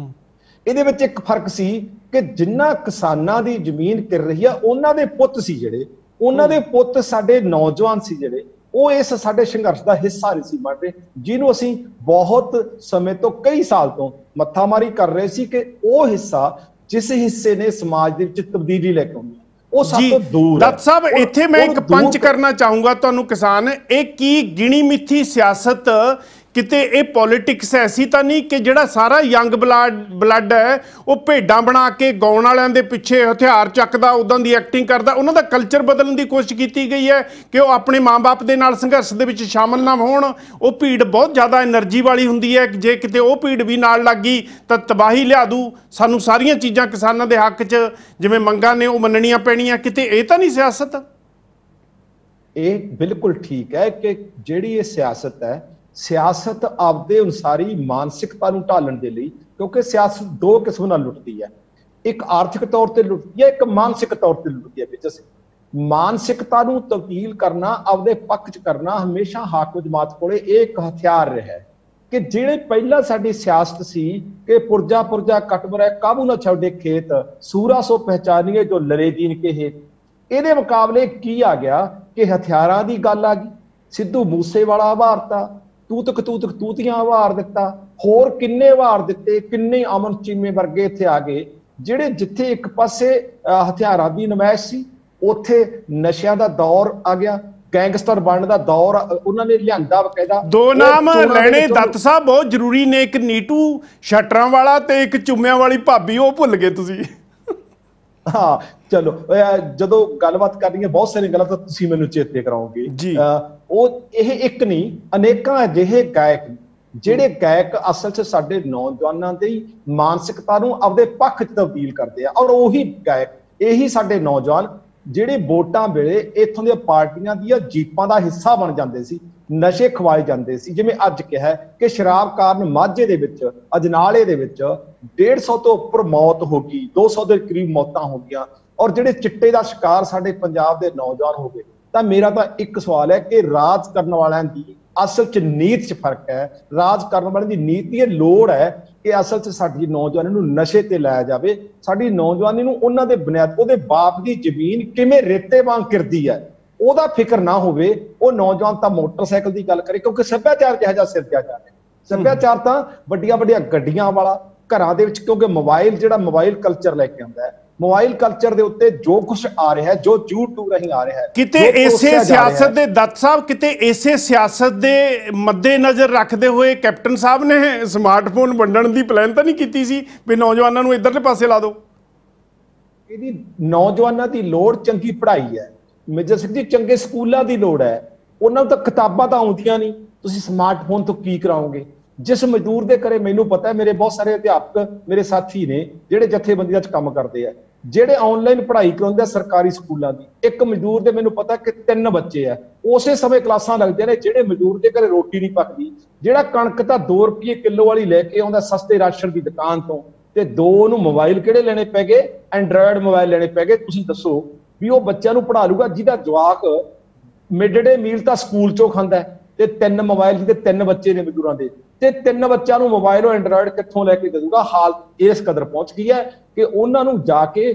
ਇਹਦੇ ਵਿੱਚ ਇੱਕ ਫਰਕ ਸੀ ਕਿ ਜਿੰਨਾ ਕਿਸਾਨਾਂ ਦੀ ਜ਼ਮੀਨ ਕਿਰ ਰਹੀ ਆ, ਉਹਨਾਂ ਦੇ ਪੁੱਤ ਸੀ ਜਿਹੜੇ, ਉਹਨਾਂ ਦੇ ਪੁੱਤ ਸਾਡੇ ਨੌਜਵਾਨ ਸੀ ਜਿਹੜੇ, ਉਹ ਇਸ ਸਾਡੇ ਸੰਘਰਸ਼ ਦਾ ਹਿੱਸਾ ਨਹੀਂ ਸੀ ਬਣ ਰਹੇ, ਜਿਹਨੂੰ ਅਸੀਂ ਬਹੁਤ ਸਮੇਂ ਤੋਂ, ਕਈ ਸਾਲ ਤੋਂ ਮੱਥਾਮਾਰੀ ਕਰ ਰਹੇ ਸੀ ਕਿ ਉਹ ਹਿੱਸਾ, ਜਿਸ ਹਿੱਸੇ ਨੇ ਸਮਾਜ ਦੇ ਵਿੱਚ ਤਬਦੀਲੀ ਲੈ ਕੇ ਆਉਣੀ, ਉਹ ਸਭ ਤੋਂ ਦੂਰ ਹੈ। ਦੱਤ ਸਾਹਿਬ, ਇੱਥੇ ਮੈਂ ਇੱਕ ਪੰਚ ਕਰਨਾ ਚਾਹੂੰਗਾ ਤੁਹਾਨੂੰ ਕਿਸਾਨ, ਇਹ ਕੀ ਗਿਣੀ ਮਿੱਥੀ ਸਿਆਸਤ, ਕਿਤੇ ਇਹ ਪੋਲੀਟਿਕਸ ਐਸੀ ਤਾਂ ਨਹੀਂ ਕਿ ਜਿਹੜਾ ਸਾਰਾ ਯੰਗ ਬਲੱਡ ਹੈ ਉਹ ਭੇਡਾਂ ਬਣਾ ਕੇ ਗਾਉਣ ਵਾਲਿਆਂ ਦੇ ਪਿੱਛੇ ਹਥਿਆਰ ਚੱਕਦਾ, ਉਦਾਂ ਦੀ ਐਕਟਿੰਗ ਕਰਦਾ, ਉਹਨਾਂ ਦਾ ਕਲਚਰ ਬਦਲਣ ਦੀ ਕੋਸ਼ਿਸ਼ ਕੀਤੀ ਗਈ ਹੈ ਕਿ ਉਹ ਆਪਣੇ ਮਾਂ-ਬਾਪ ਦੇ ਨਾਲ ਸੰਘਰਸ਼ ਦੇ ਵਿੱਚ ਸ਼ਾਮਲ ਨਾ ਹੋਣ। ਉਹ ਭੀੜ ਬਹੁਤ ਜ਼ਿਆਦਾ એનર્ਜੀ ਵਾਲੀ ਹੁੰਦੀ ਹੈ, ਜੇ ਕਿਤੇ ਉਹ ਭੀੜ ਵੀ ਨਾਲ ਲੱਗ ਗਈ ਤਾਂ ਤਬਾਹੀ ਲਿਆ ਦੂ। ਸਾਨੂੰ ਸਾਰੀਆਂ ਚੀਜ਼ਾਂ ਕਿਸਾਨਾਂ ਦੇ ਹੱਕ 'ਚ ਜਿਵੇਂ ਮੰਗਾਂ ਨੇ ਉਹ ਮੰਨਣੀਆਂ ਪੈਣੀਆਂ। ਕਿਤੇ ਇਹ ਤਾਂ ਨਹੀਂ ਸਿਆਸਤ? ਇਹ ਬਿਲਕੁਲ ਠੀਕ ਹੈ ਕਿ ਜਿਹੜੀ ਇਹ ਸਿਆਸਤ ਹੈ, ਸਿਆਸਤ ਆਪਦੇ ਅਨੁਸਾਰੀ ਮਾਨਸਿਕਤਾ ਨੂੰ ਢਾਲਣ ਦੇ ਲਈ, ਕਿਉਂਕਿ ਸਿਆਸਤ ਦੋ ਕਿਸਮ ਨਾਲ ਲੁੱਟਦੀ ਹੈ, ਇੱਕ ਆਰਥਿਕ ਤੌਰ ਤੇ ਲੁੱਟਦੀ ਹੈ, ਇੱਕ ਮਾਨਸਿਕ ਤੌਰ ਤੇ ਲੁੱਟਦੀ ਹੈ। ਵਿੱਚ ਮਾਨਸਿਕਤਾ ਨੂੰ ਤਬਦੀਲ ਕਰਨਾ, ਆਪਦੇ ਪੱਖ 'ਚ ਕਰਨਾ ਹਮੇਸ਼ਾ ਹਾਕਮ ਜਮਾਤ ਕੋਲੇ ਇਹ ਇੱਕ ਹਥਿਆਰ ਰਿਹਾ ਹੈ ਕਿ ਜਿਹੜੇ ਪਹਿਲਾਂ ਸਾਡੀ ਸਿਆਸਤ ਸੀ ਕਿ ਪੁਰਜਾ ਪੁਰਜਾ ਕਟਵਰ ਹੈ, ਕਾਬੂ ਨਾ ਛੱਡੇ ਖੇਤ, ਸੂਰਾ ਸੋ ਪਹਿਚਾਨੀਏ ਜੋ ਲੜੇ ਦੀਨ ਕੇ ਹੇਤ। ਇਹਦੇ ਮੁਕਾਬਲੇ ਕੀ ਆ ਗਿਆ ਕਿ ਹਥਿਆਰਾਂ ਦੀ ਗੱਲ ਆ ਗਈ। ਸਿੱਧੂ ਮੂਸੇਵਾਲਾ ਵਾਰਤਾ, ਤੂਤਕ ਤੂਤੀਆਂ ਵਾਰ ਦਿੱਤਾ, ਹੋਰ ਕਿੰਨੇ ਵਾਰ ਦਿੱਤੇ, ਕਿੰਨੇ ਅਮਨ ਚੀਮੇ ਵਰਗੇ ਇੱਥੇ ਆ ਗਏ ਜਿਹੜੇ ਜਿੱਥੇ ਇੱਕ ਪਾਸੇ ਹਥਿਆਰਾਂ ਦੀ ਨਮਾਇਸ਼ ਸੀ, ਉੱਥੇ ਨਸ਼ਿਆਂ ਦਾ ਦੌਰ ਆ ਗਿਆ, ਗੈਂਗਸਟਰ ਬਣਨ ਦਾ ਦੌਰ ਉਹਨਾਂ ਨੇ ਲਿਆਂਦਾ। ਬਕਾਇਦਾ ਦੋ ਨਾਮ ਲੈਣੇ ਦੱਤ ਸਾਹਿਬ ਬਹੁਤ ਜ਼ਰੂਰੀ ਨੇ, ਇੱਕ ਨੀਟੂ ਸ਼ਟਰਾਂ ਵਾਲਾ ਤੇ ਇੱਕ ਚੁੰਮਿਆਂ ਵਾਲੀ ਭਾਬੀ, ਉਹ ਭੁੱਲ ਗਏ ਤੁਸੀਂ। ਹਾਂ ਚਲੋ, ਜਦੋਂ ਗੱਲਬਾਤ ਕਰਨੀ ਹੈ ਬਹੁਤ ਸਾਰੀਆਂ ਗੱਲਾਂ ਤਾਂ ਤੁਸੀਂ ਮੈਨੂੰ ਚੇਤੇ ਕਰਾਓਗੇ ਜੀ। ਉਹ ਇਹ ਇੱਕ ਨਹੀਂ, ਅਨੇਕਾਂ ਅਜਿਹੇ ਗਾਇਕ ਜਿਹੜੇ ਗਾਇਕ ਅਸਲ 'ਚ ਸਾਡੇ ਨੌਜਵਾਨਾਂ ਦੀ ਮਾਨਸਿਕਤਾ ਨੂੰ ਆਪਦੇ ਪੱਖ 'ਚ ਤਬਦੀਲ ਕਰਦੇ ਆ। ਔਰ ਉਹੀ ਗਾਇਕ, ਇਹੀ ਸਾਡੇ ਨੌਜਵਾਨ ਜਿਹੜੇ ਵੋਟਾਂ ਵੇਲੇ ਇੱਥੋਂ ਦੀਆਂ ਪਾਰਟੀਆਂ ਦੀਆਂ ਜੀਪਾਂ ਦਾ ਹਿੱਸਾ ਬਣ ਜਾਂਦੇ ਸੀ, ਨਸ਼ੇ ਖਵਾਏ ਜਾਂਦੇ ਸੀ। ਜਿਵੇਂ ਅੱਜ ਕਿਹਾ ਕਿ ਸ਼ਰਾਬ ਕਾਰਨ ਮਾਝੇ ਦੇ ਵਿੱਚ, ਅਜਨਾਲੇ ਦੇ ਵਿੱਚ 150 ਤੋਂ ਉੱਪਰ ਮੌਤ ਹੋ ਗਈ, 200 ਦੇ ਕਰੀਬ ਮੌਤਾਂ ਹੋ ਗਈਆਂ, ਔਰ ਜਿਹੜੇ ਚਿੱਟੇ ਦਾ ਸ਼ਿਕਾਰ ਸਾਡੇ ਪੰਜਾਬ ਦੇ ਨੌਜਵਾਨ ਹੋ ਗਏ। ਤਾਂ ਮੇਰਾ ਤਾਂ ਇੱਕ ਸਵਾਲ ਹੈ ਕਿ ਰਾਜ ਕਰਨ ਵਾਲਿਆਂ ਦੀ ਅਸਲ 'ਚ ਨੀਤ 'ਚ ਫਰਕ ਹੈ। ਰਾਜ ਕਰਨ ਵਾਲੇ ਦੀ ਨੀਤ ਦੀ ਇਹ ਲੋੜ ਹੈ ਕਿ ਅਸਲ 'ਚ ਸਾਡੀ ਨੌਜਵਾਨੀ ਨੂੰ ਨਸ਼ੇ ਤੇ ਲਾਇਆ ਜਾਵੇ, ਸਾਡੀ ਨੌਜਵਾਨੀ ਨੂੰ ਉਹਨਾਂ ਦੇ ਬੁਨਿਆਦ ਉਹਦੇ ਬਾਪ ਦੀ ਜ਼ਮੀਨ ਕਿਵੇਂ ਰੇਤੇ ਵਾਂਗ ਕਿਰਦੀ ਹੈ ਉਹਦਾ ਫਿਕਰ ਨਾ ਹੋਵੇ। ਉਹ ਨੌਜਵਾਨ ਤਾਂ ਮੋਟਰਸਾਈਕਲ ਦੀ ਗੱਲ ਕਰੇ, ਕਿਉਂਕਿ ਸੱਭਿਆਚਾਰ ਕਿਹੋ ਜਿਹਾ ਸਿਰਜਿਆ ਜਾ ਰਿਹਾ। ਸੱਭਿਆਚਾਰ ਤਾਂ ਵੱਡੀਆਂ ਵੱਡੀਆਂ ਗੱਡੀਆਂ ਵਾਲਾ, ਘਰਾਂ ਦੇ ਵਿੱਚ, ਕਿਉਂਕਿ ਮੋਬਾਈਲ ਜਿਹੜਾ ਮੋਬਾਈਲ ਕਲਚਰ ਲੈ ਕੇ ਆਉਂਦਾ ਹੈ, ਮੋਬਾਈਲ ਕਲਚਰ ਦੇ ਉੱਤੇ ਜੋ ਕੁਝ ਆ ਰਿਹਾ ਹੈ, ਜੋ YouTube ਰਾਹੀਂ ਆ ਰਿਹਾ ਹੈ, ਕਿਤੇ ਇਸੇ ਸਿਆਸਤ ਦੇ ਦੱਤ ਸਾਹਿਬ, ਕਿਤੇ ਇਸੇ ਸਿਆਸਤ ਦੇ ਮੱਦੇ ਨਜ਼ਰ ਰੱਖਦੇ ਹੋਏ ਕੈਪਟਨ ਸਾਹਿਬ ਨੇ ਸਮਾਰਟਫੋਨ ਵੰਡਣ ਦੀ ਪਲਾਨ ਤਾਂ ਨਹੀਂ ਕੀਤੀ ਸੀ ਵੀ ਨੌਜਵਾਨਾਂ ਨੂੰ ਇੱਧਰਲੇ ਪਾਸੇ ਲਾ ਦਿਓ? ਇਹਦੀ ਨੌਜਵਾਨਾਂ ਦੀ ਲੋੜ ਚੰਗੀ ਪੜ੍ਹਾਈ ਹੈ ਮੇਜਰ ਸਿੰਘ ਜੀ, ਚੰਗੇ ਸਕੂਲਾਂ ਦੀ ਲੋੜ ਹੈ। ਉਹਨਾਂ ਨੂੰ ਤਾਂ ਕਿਤਾਬਾਂ ਤਾਂ ਆਉਂਦੀਆਂ ਨਹੀਂ, ਤੁਸੀਂ ਸਮਾਰਟਫੋਨ ਤੋਂ ਕੀ ਕਰਾਓਗੇ? ਜਿਸ ਮਜ਼ਦੂਰ ਦੇ ਘਰੇ, ਮੈਨੂੰ ਪਤਾ ਹੈ, ਮੇਰੇ ਬਹੁਤ ਸਾਰੇ ਅਧਿਆਪਕ ਮੇਰੇ ਸਾਥੀ ਨੇ ਜਿਹੜੇ ਜਥੇਬੰਦੀਆਂ 'ਚ ਕੰਮ ਕਰਦੇ ਆ, ਜਿਹੜੇ ਆਨਲਾਈਨ ਪੜ੍ਹਾਈ ਕਰਾਉਂਦੇ ਆ ਸਰਕਾਰੀ ਸਕੂਲਾਂ ਦੀ। ਇੱਕ ਮਜ਼ਦੂਰ ਦੇ ਮੈਨੂੰ ਪਤਾ ਕਿ 3 ਬੱਚੇ ਆ, ਉਸੇ ਸਮੇਂ ਕਲਾਸਾਂ ਲੱਗਦੀਆਂ ਨੇ। ਜਿਹੜੇ ਮਜ਼ਦੂਰ ਦੇ ਘਰੇ ਰੋਟੀ ਨਹੀਂ ਪੱਕਦੀ, ਜਿਹੜਾ ਕਣਕ ਤਾਂ 2 ਰੁਪਏ ਕਿਲੋ ਵਾਲੀ ਲੈ ਕੇ ਆਉਂਦਾ ਸਸਤੇ ਰਾਸ਼ਨ ਦੀ ਦੁਕਾਨ ਤੋਂ, ਤੇ 2 ਨੂੰ ਮੋਬਾਈਲ ਕਿਹੜੇ ਲੈਣੇ ਪੈ ਗਏ? ਐਂਡਰਾਇਡ ਮੋਬਾਈਲ ਲੈਣੇ ਪੈ ਗਏ। ਤੁਸੀਂ ਦੱਸੋ ਵੀ ਉਹ ਬੱਚਿਆਂ ਨੂੰ ਪੜ੍ਹਾ ਲੂਗਾ ਜਿਹਦਾ ਜਵਾਕ ਮਿਡ ਡੇ ਮੀਲ ਤਾਂ ਸਕੂਲ 'ਚੋਂ ਖਾਂਦਾ ਤੇ 3 ਮੋਬਾਈਲ, ਜਿਹਦੇ 3 ਬੱਚੇ ਨੇ ਮਜ਼ਦੂਰਾਂ ਦੇ, ਤੇ 3 ਬੱਚਿਆਂ ਨੂੰ ਮੋਬਾਈਲ ਉਹ ਐਂਡਰਾਇਡ ਕਿੱਥੋਂ ਲੈ ਕੇ ਦੇ ਦੂਗਾ? ਹਾਲ ਇਸ ਕਦਰ ਪਹੁੰਚ ਗਈ ਹੈ ਕਿ ਉਹਨਾਂ ਨੂੰ ਜਾ ਕੇ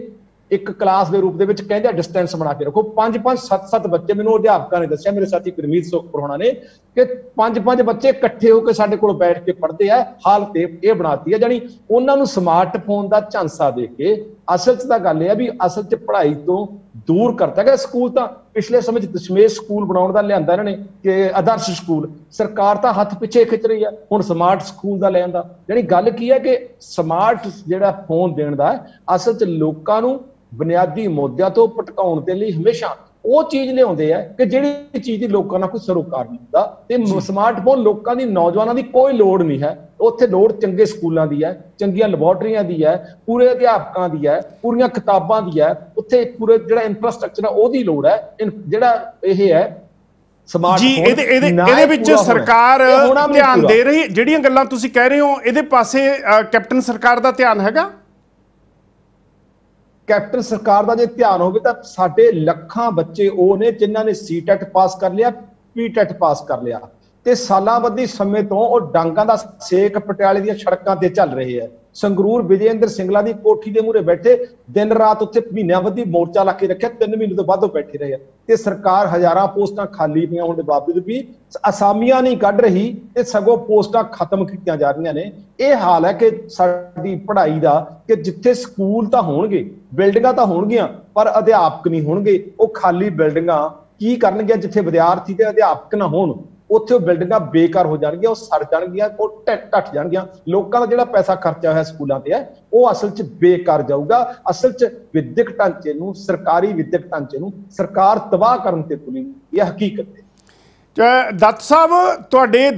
ਇੱਕ ਕਲਾਸ ਦੇ ਰੂਪ ਦੇ ਵਿੱਚ ਕਹਿੰਦੇ ਡਿਸਟੈਂਸ ਬਣਾ ਕੇ ਰੱਖੋ। 5-5 7-7 ਬੱਚੇ, ਮੈਨੂੰ ਅਧਿਆਪਕਾਂ ਨੇ ਦੱਸਿਆ, ਮੇਰੇ ਸਾਥੀ ਗੁਰਮੀਤ ਸੁਖਪੁਰ ਹੋਣਾ ਨੇ, ਕਿ 5-5 ਬੱਚੇ ਇਕੱਠੇ ਹੋ ਕੇ ਸਾਡੇ ਕੋਲ ਬੈਠ ਕੇ ਪੜ੍ਹਦੇ ਆ। ਹਾਲਤ ਇਹ ਬਣਾਤੀ ਹੈ, ਜਾਨੀ ਉਹਨਾਂ ਨੂੰ ਸਮਾਰਟਫੋਨ ਦਾ ਝਾਂਸਾ ਦੇ ਕੇ। ਅਸਲ 'ਚ ਤਾਂ ਗੱਲ ਇਹ ਹੈ ਵੀ ਅਸਲ 'ਚ ਪੜ੍ਹਾਈ ਤੋਂ ਦੂਰ ਕਰਤਾ ਗਿਆ। ਸਕੂਲ ਤਾਂ ਪਿਛਲੇ ਸਮੇਂ 'ਚ ਦਸ਼ਮੇਸ਼ ਸਕੂਲ ਬਣਾਉਣ ਦਾ ਲਿਆਂਦਾ ਇਹਨਾਂ ਨੇ, ਕਿ ਆਦਰਸ਼ ਸਕੂਲ। ਸਰਕਾਰ ਤਾਂ ਹੱਥ ਪਿੱਛੇ ਖਿੱਚ ਰਹੀ ਹੈ, ਹੁਣ ਸਮਾਰਟ ਸਕੂਲ ਦਾ ਲੈ ਆਂਦਾ। ਜਾਨੀ ਗੱਲ ਕੀ ਹੈ ਕਿ ਸਮਾਰਟ ਜਿਹੜਾ ਫੋਨ ਦੇਣ ਦਾ ਅਸਲ 'ਚ ਲੋਕਾਂ ਨੂੰ ਬੁਨਿਆਦੀ ਮੁੱਦਿਆਂ ਤੋਂ ਭਟਕਾਉਣ ਦੇ ਲਈ ਹਮੇਸ਼ਾ ਉਹ ਚੀਜ਼ ਲਿਆਉਂਦੇ ਆ ਕਿ ਜਿਹੜੀ ਚੀਜ਼ ਦੀ ਲੋਕਾਂ ਨਾਲ ਕੋਈ ਸਰੋਕਾਰ ਨਹੀਂ ਹੁੰਦਾ। ਤੇ ਸਮਾਰਟਫੋਨ ਲੋਕਾਂ ਦੀ, ਨੌਜਵਾਨਾਂ ਦੀ ਕੋਈ ਲੋੜ ਨਹੀਂ ਹੈ। ਉੱਥੇ ਲੋੜ ਚੰਗੇ ਸਕੂਲਾਂ ਦੀ ਹੈ, ਚੰਗੀਆਂ ਲੈਬੋਰਟਰੀਆਂ ਦੀ ਹੈ, ਪੂਰੇ ਅਧਿਆਪਕਾਂ ਦੀ ਹੈ, ਪੂਰੀਆਂ ਕਿਤਾਬਾਂ ਦੀ ਹੈ। ਉੱਥੇ ਪੂਰੇ ਜਿਹੜਾ ਇਨਫਰਾਸਟ੍ਰਕਚਰ ਹੈ ਉਹਦੀ ਲੋੜ ਹੈ। ਜਿਹੜਾ ਇਹ ਹੈ ਜੀ, ਇਹਦੇ ਵਿੱਚ ਸਰਕਾਰ ਧਿਆਨ ਦੇ ਰਹੀ, ਜਿਹੜੀਆਂ ਗੱਲਾਂ ਤੁਸੀਂ ਕਹਿ ਰਹੇ ਹੋ ਇਹਦੇ ਪਾਸੇ ਕੈਪਟਨ ਸਰਕਾਰ ਦਾ ਧਿਆਨ ਹੈਗਾ? ਕੈਪਟਨ ਸਰਕਾਰ ਦਾ ਜੇ ਧਿਆਨ ਹੋਵੇ ਤਾਂ ਸਾਡੇ ਲੱਖਾਂ ਬੱਚੇ ਉਹ ਨੇ ਜਿਨ੍ਹਾਂ ਨੇ ਸੀਟੈਟ ਪਾਸ ਕਰ ਲਿਆ, ਪੀਟੈਟ ਪਾਸ ਕਰ ਲਿਆ, ਤੇ ਸਾਲਾਂ ਬੱਧੀ ਸਮੇਂ ਤੋਂ ਉਹ ਡਾਂਗਾਂ ਦਾ ਸੇਕ ਪਟਿਆਲੇ ਦੀਆਂ ਸੜਕਾਂ ਤੇ ਚੱਲ ਰਹੇ ਹੈ। ਸੰਗਰੂਰ ਵਿਜੇਂਦਰ ਸਿੰਗਲਾ ਦੀ ਕੋਠੀ ਦੇ ਮੂਹਰੇ ਬੈਠੇ ਦਿਨ ਰਾਤ ਉੱਥੇ ਮਹੀਨਿਆਂ ਬੱਧੀ ਮੋਰਚਾ ਲਾ ਕੇ ਰੱਖਿਆ, 3 ਮਹੀਨੇ ਤੋਂ ਵੱਧ ਉਹ ਬੈਠੇ ਰਹੇ। ਤੇ ਸਰਕਾਰ ਹਜ਼ਾਰਾਂ ਪੋਸਟਾਂ ਖਾਲੀ ਪਈਆਂ ਹੋਣ ਦੇ ਬਾਵਜੂਦ ਵੀ ਅਸਾਮੀਆਂ ਨਹੀਂ ਕੱਢ ਰਹੀ ਤੇ ਸਗੋਂ ਪੋਸਟਾਂ ਖਤਮ ਕੀਤੀਆਂ ਜਾ ਰਹੀਆਂ ਨੇ। ਇਹ ਹਾਲ ਹੈ ਕਿ ਸਾਡੀ ਪੜ੍ਹਾਈ ਦਾ, ਕਿ ਜਿੱਥੇ ਸਕੂਲ ਤਾਂ ਹੋਣਗੇ, ਬਿਲਡਿੰਗਾਂ ਤਾਂ ਹੋਣਗੀਆਂ, ਪਰ ਅਧਿਆਪਕ ਨਹੀਂ ਹੋਣਗੇ। ਉਹ ਖਾਲੀ ਬਿਲਡਿੰਗਾਂ ਕੀ ਕਰਨਗੀਆਂ? ਜਿੱਥੇ ਵਿਦਿਆਰਥੀ ਤੇ ਅਧਿਆਪਕ ਨਾ ਹੋਣ ਉੱਥੇ ਉਹ ਬਿਲਡਿੰਗਾਂ ਬੇਕਾਰ ਹੋ ਜਾਣਗੀਆਂ, ਉਹ ਸੜ ਜਾਣਗੀਆਂ, ਉਹ ਢੱਟ ਜਾਣਗੀਆਂ। ਲੋਕਾਂ ਦਾ ਜਿਹੜਾ ਪੈਸਾ ਖਰਚਿਆ ਹੋਇਆ ਸਕੂਲਾਂ ਤੇ ਹੈ ਉਹ ਅਸਲ 'ਚ ਬੇਕਾਰ ਜਾਊਗਾ। ਅਸਲ 'ਚ ਵਿਦਿਅਕ ਢਾਂਚੇ ਨੂੰ, ਸਰਕਾਰੀ ਵਿਦਿਅਕ ਢਾਂਚੇ ਨੂੰ ਸਰਕਾਰ ਤਬਾਹ ਕਰਨ ਤੇ ਤੁਲੀ, ਇਹ ਹਕੀਕਤ ਹੈ। ਦੱਤ ਸਾਹਿਬ, ਤੁਹਾਡੇ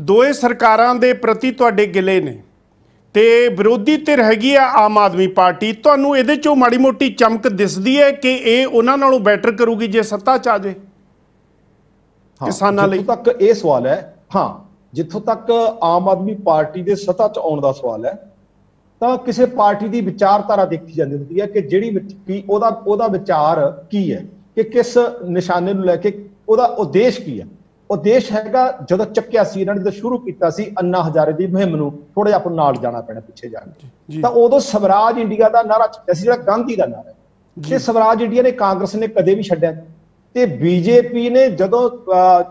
ਦੋਏ ਸਰਕਾਰਾਂ ਦੇ ਪ੍ਰਤੀ ਤੁਹਾਡੇ ਗਿਲੇ ਨੇ ਤੇ ਵਿਰੋਧੀ ਧਿਰ ਹੈਗੀ ਆ ਆਮ ਆਦਮੀ ਪਾਰਟੀ। ਤੁਹਾਨੂੰ ਇਹਦੇ 'ਚੋਂ ਮਾੜੀ ਮੋਟੀ ਚਮਕ ਦਿਸਦੀ ਹੈ ਕਿ ਇਹ ਉਹਨਾਂ ਨਾਲੋਂ ਬੈਟਰ ਕਰੂਗੀ ਜੇ ਸੱਤਾ 'ਚ ਆ ਜਾਏ ਕਿਸਾਨਾਂ ਲਈ? ਜਿੱਥੋਂ ਤੱਕ ਇਹ ਸਵਾਲ ਹੈ, ਹਾਂ, ਜਿੱਥੋਂ ਤੱਕ ਆਮ ਆਦਮੀ ਪਾਰਟੀ ਦੇ ਸੱਤਾ 'ਚ ਆਉਣ ਦਾ ਸਵਾਲ ਹੈ, ਤਾਂ ਕਿਸੇ ਪਾਰਟੀ ਦੀ ਵਿਚਾਰਧਾਰਾ ਦੇਖੀ ਜਾਂਦੀ ਹੁੰਦੀ ਹੈ ਕਿ ਜਿਹੜੀ ਕੀ ਉਹਦਾ ਵਿਚਾਰ ਕੀ ਹੈ, ਕਿ ਕਿਸ ਨਿਸ਼ਾਨੇ ਨੂੰ ਲੈ ਕੇ ਉਹਦਾ ਉਦੇਸ਼ ਕੀ ਹੈ। ਉਦੇਸ਼ ਹੈਗਾ, ਜਦੋਂ ਚੱਕਿਆ ਸੀ ਇਹਨਾਂ ਨੇ, ਜਦੋਂ ਸ਼ੁਰੂ ਕੀਤਾ ਸੀ ਅੰਨਾ ਹਜ਼ਾਰੇ ਦੀ ਮੁਹਿੰਮ ਨੂੰ, ਥੋੜਾ ਜਿਹਾ ਆਪਾਂ ਨਾਲ ਜਾਣਾ ਪੈਣਾ ਪਿੱਛੇ ਜਾਣ, ਤਾਂ ਉਦੋਂ ਸਵਰਾਜ ਇੰਡੀਆ ਦਾ ਨਾਰਾ ਚੱਕਿਆ ਸੀ, ਜਿਹੜਾ ਗਾਂਧੀ ਦਾ ਨਾਰਾ ਹੈ। ਤੇ ਸਵਰਾਜ ਇੰਡੀਆ ਨੇ ਕਾਂਗਰਸ ਨੇ ਕਦੇ ਵੀ ਛੱਡਿਆ, ਤੇ ਬੀਜੇਪੀ ਨੇ ਜਦੋਂ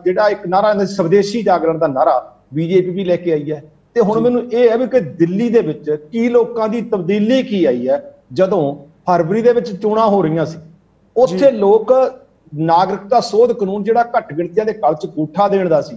ਜਿਹੜਾ ਇੱਕ ਨਾਰਾ ਸਵਦੇਸ਼ੀ ਜਾਗਰਣ ਦਾ ਨਾਰਾ ਬੀਜੇਪੀ ਵੀ ਲੈ ਕੇ ਆਈ ਹੈ। ਤੇ ਹੁਣ ਮੈਨੂੰ ਇਹ ਹੈ ਵੀ ਕਿ ਦਿੱਲੀ ਦੇ ਵਿੱਚ ਕੀ ਲੋਕਾਂ ਦੀ ਤਬਦੀਲੀ ਕੀ ਆਈ ਹੈ। ਜਦੋਂ ਫਰਵਰੀ ਦੇ ਵਿੱਚ ਚੋਣਾਂ ਹੋ ਰਹੀਆਂ ਸੀ, ਉੱਥੇ ਲੋਕ ਨਾਗਰਿਕਤਾ ਸੋਧ ਕਾਨੂੰਨ ਜਿਹੜਾ ਘੱਟ ਗਿਣਤੀਆਂ ਦੇ ਗਲ 'ਚ ਗੂਠਾ ਦੇਣ ਦਾ ਸੀ,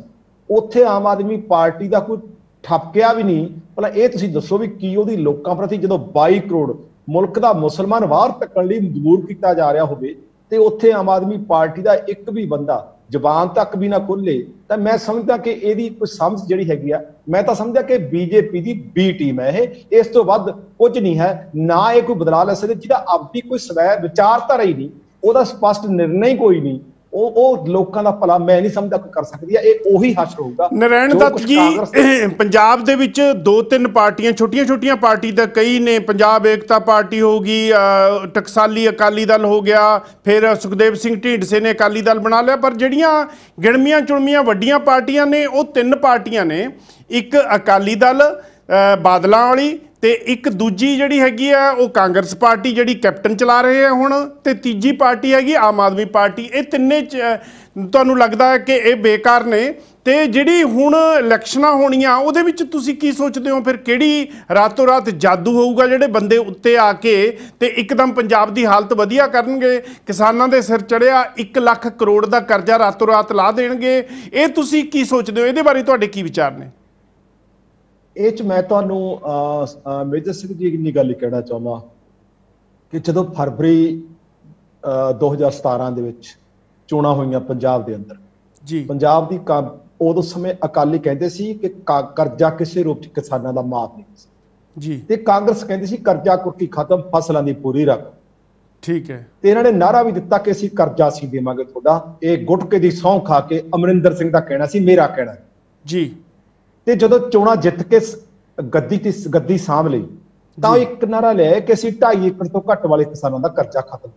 ਉੱਥੇ ਆਮ ਆਦਮੀ ਪਾਰਟੀ ਦਾ ਕੋਈ ਠਪਕਿਆ ਵੀ ਨਹੀਂ। ਭਲਾ ਇਹ ਤੁਸੀਂ ਦੱਸੋ ਵੀ ਕੀ ਉਹਦੀ ਲੋਕਾਂ ਪ੍ਰਤੀ, ਜਦੋਂ 22 ਕਰੋੜ ਮੁਲਕ ਦਾ ਮੁਸਲਮਾਨ ਬਾਹਰ ਧੱਕਣ ਲਈ ਮਜਬੂਰ ਕੀਤਾ ਜਾ ਰਿਹਾ ਹੋਵੇ, ਤੇ ਉੱਥੇ ਆਮ ਆਦਮੀ ਪਾਰਟੀ ਦਾ ਇੱਕ ਵੀ ਬੰਦਾ ਜ਼ਬਾਨ ਤੱਕ ਵੀ ਨਾ ਖੋਲੇ, ਤਾਂ ਮੈਂ ਸਮਝਦਾ ਕਿ ਇਹਦੀ ਕੋਈ ਸਮਝ ਜਿਹੜੀ ਹੈਗੀ ਆ, ਮੈਂ ਤਾਂ ਸਮਝਿਆ ਕਿ ਬੀਜੇਪੀ ਦੀ ਬੀ ਟੀਮ ਹੈ ਇਹ। ਇਸ ਤੋਂ ਵੱਧ ਕੁਝ ਨਹੀਂ ਹੈ, ਨਾ ਇਹ ਕੋਈ ਬਦਲਾਅ ਲੈ ਸਕਦੇ ਜਿਹਦਾ ਆਪਦੀ ਕੋਈ ਸਵੈ ਵਿਚਾਰਧਾਰਾ ਹੀ ਨਹੀਂ, ਉਹਦਾ ਸਪਸ਼ਟ ਨਿਰਣਾ ਹੀ ਕੋਈ ਨਹੀਂ, ਉਹ ਲੋਕਾਂ ਦਾ ਭਲਾ ਮੈਂ ਨਹੀਂ ਸਮਝਦਾ ਕੋਈ ਕਰ ਸਕਦੀ ਹੈ। ਇਹ ਉਹੀ ਹਸ਼ਰ ਹੋਊਗਾ। ਨਰੈਣ ਦੱਤ ਜੀ, ਪੰਜਾਬ ਦੇ ਵਿੱਚ 2-3 ਪਾਰਟੀਆਂ, ਛੋਟੀਆਂ ਪਾਰਟੀ ਤਾਂ ਕਈ ਨੇ, ਪੰਜਾਬ ਏਕਤਾ ਪਾਰਟੀ ਹੋ ਗਈ, ਟਕਸਾਲੀ ਅਕਾਲੀ ਦਲ ਹੋ ਗਿਆ, ਫਿਰ ਸੁਖਦੇਵ ਸਿੰਘ ਢੀਂਡਸੇ ਨੇ ਅਕਾਲੀ ਦਲ ਬਣਾ ਲਿਆ, ਪਰ ਜਿਹੜੀਆਂ ਗਿਣਵੀਆਂ ਚੁਣਵੀਆਂ ਵੱਡੀਆਂ ਪਾਰਟੀਆਂ ਨੇ ਉਹ 3 ਪਾਰਟੀਆਂ ਨੇ। ਇੱਕ ਅਕਾਲੀ ਦਲ ਬਾਦਲਾਂ ਵਾਲੀ, ਤੇ ਇੱਕ ਦੂਜੀ ਜਿਹੜੀ ਹੈਗੀ ਆ ਉਹ ਕਾਂਗਰਸ ਪਾਰਟੀ ਜਿਹੜੀ ਕੈਪਟਨ ਚਲਾ ਰਹੇ ਆ ਹੁਣ, ਤੇ ਤੀਜੀ ਪਾਰਟੀ ਹੈਗੀ ਆਮ ਆਦਮੀ ਪਾਰਟੀ। ਇਹ ਤਿੰਨੇ ਤੁਹਾਨੂੰ ਲੱਗਦਾ ਹੈ ਕਿ ਇਹ ਬੇਕਾਰ ਨੇ? ਤੇ ਜਿਹੜੀ ਹੁਣ ਇਲੈਕਸ਼ਨਾਂ ਹੋਣੀਆਂ ਉਹਦੇ ਵਿੱਚ ਤੁਸੀਂ ਕੀ ਸੋਚਦੇ ਹੋ ਫਿਰ? ਕਿਹੜੀ ਰਾਤੋਂ ਰਾਤ ਜਾਦੂ ਹੋਊਗਾ ਜਿਹੜੇ ਬੰਦੇ ਉੱਤੇ ਆ ਕੇ ਤੇ ਇੱਕਦਮ ਪੰਜਾਬ ਦੀ ਹਾਲਤ ਵਧੀਆ ਕਰਨਗੇ? ਕਿਸਾਨਾਂ ਦੇ ਸਿਰ ਚੜਿਆ 1 ਲੱਖ ਕਰੋੜ ਦਾ ਕਰਜ਼ਾ ਰਾਤੋਂ ਰਾਤ ਲਾ ਦੇਣਗੇ? ਇਹ ਤੁਸੀਂ ਕੀ ਸੋਚਦੇ ਹੋ? ਇਹਦੇ ਬਾਰੇ ਤੁਹਾਡੇ ਕੀ ਵਿਚਾਰ ਨੇ? ਇਹ 'ਚ ਮੈਂ ਤੁਹਾਨੂੰ ਮੇਜਰ ਸਿੰਘ ਜੀ ਇੰਨੀ ਗੱਲ ਹੀ ਕਹਿਣਾ ਚਾਹੁੰਦਾ ਕਿ ਜਦੋਂ ਫਰਵਰੀ 2017 ਦੇ ਵਿੱਚ ਚੋਣਾਂ ਹੋਈਆਂ ਪੰਜਾਬ ਦੇ ਅੰਦਰ ਜੀ, ਪੰਜਾਬ ਦੀ ਉਦੋਂ ਸਮੇਂ ਅਕਾਲੀ ਕਹਿੰਦੇ ਸੀ ਕਿ ਕਰਜ਼ਾ ਕਿਸੇ ਰੂਪ 'ਚ ਕਿਸਾਨਾਂ ਦਾ ਮਾਫ ਨਹੀਂ ਸੀ ਜੀ, ਤੇ ਕਾਂਗਰਸ ਕਹਿੰਦੀ ਸੀ ਕਰਜ਼ਾ ਕੁਰਕੀ ਖਤਮ, ਫਸਲਾਂ ਦੀ ਪੂਰੀ ਰੱਖ। ਠੀਕ ਹੈ। ਤੇ ਇਹਨਾਂ ਨੇ ਨਾਰਾ ਵੀ ਦਿੱਤਾ ਕਿ ਅਸੀਂ ਕਰਜ਼ਾ ਅਸੀਂ ਦੇਵਾਂਗੇ ਤੁਹਾਡਾ। ਇਹ ਗੁਟਕੇ ਦੀ ਸਹੁੰ ਖਾ ਕੇ ਅਮਰਿੰਦਰ ਸਿੰਘ ਦਾ ਕਹਿਣਾ ਸੀ, ਮੇਰਾ ਕਹਿਣਾ ਜੀ। ਤੇ ਜਦੋਂ ਚੋਣਾਂ ਜਿੱਤ ਕੇ ਗੱਦੀ ਸਾਂਭ ਲਈ ਤਾਂ ਇੱਕ ਨਾਰਾ ਲਿਆ ਕਿ ਅਸੀਂ 2.5 ਏਕੜ ਤੋਂ ਘੱਟ ਵਾਲੇ ਕਿਸਾਨਾਂ ਦਾ ਕਰਜ਼ਾ ਖਤਮ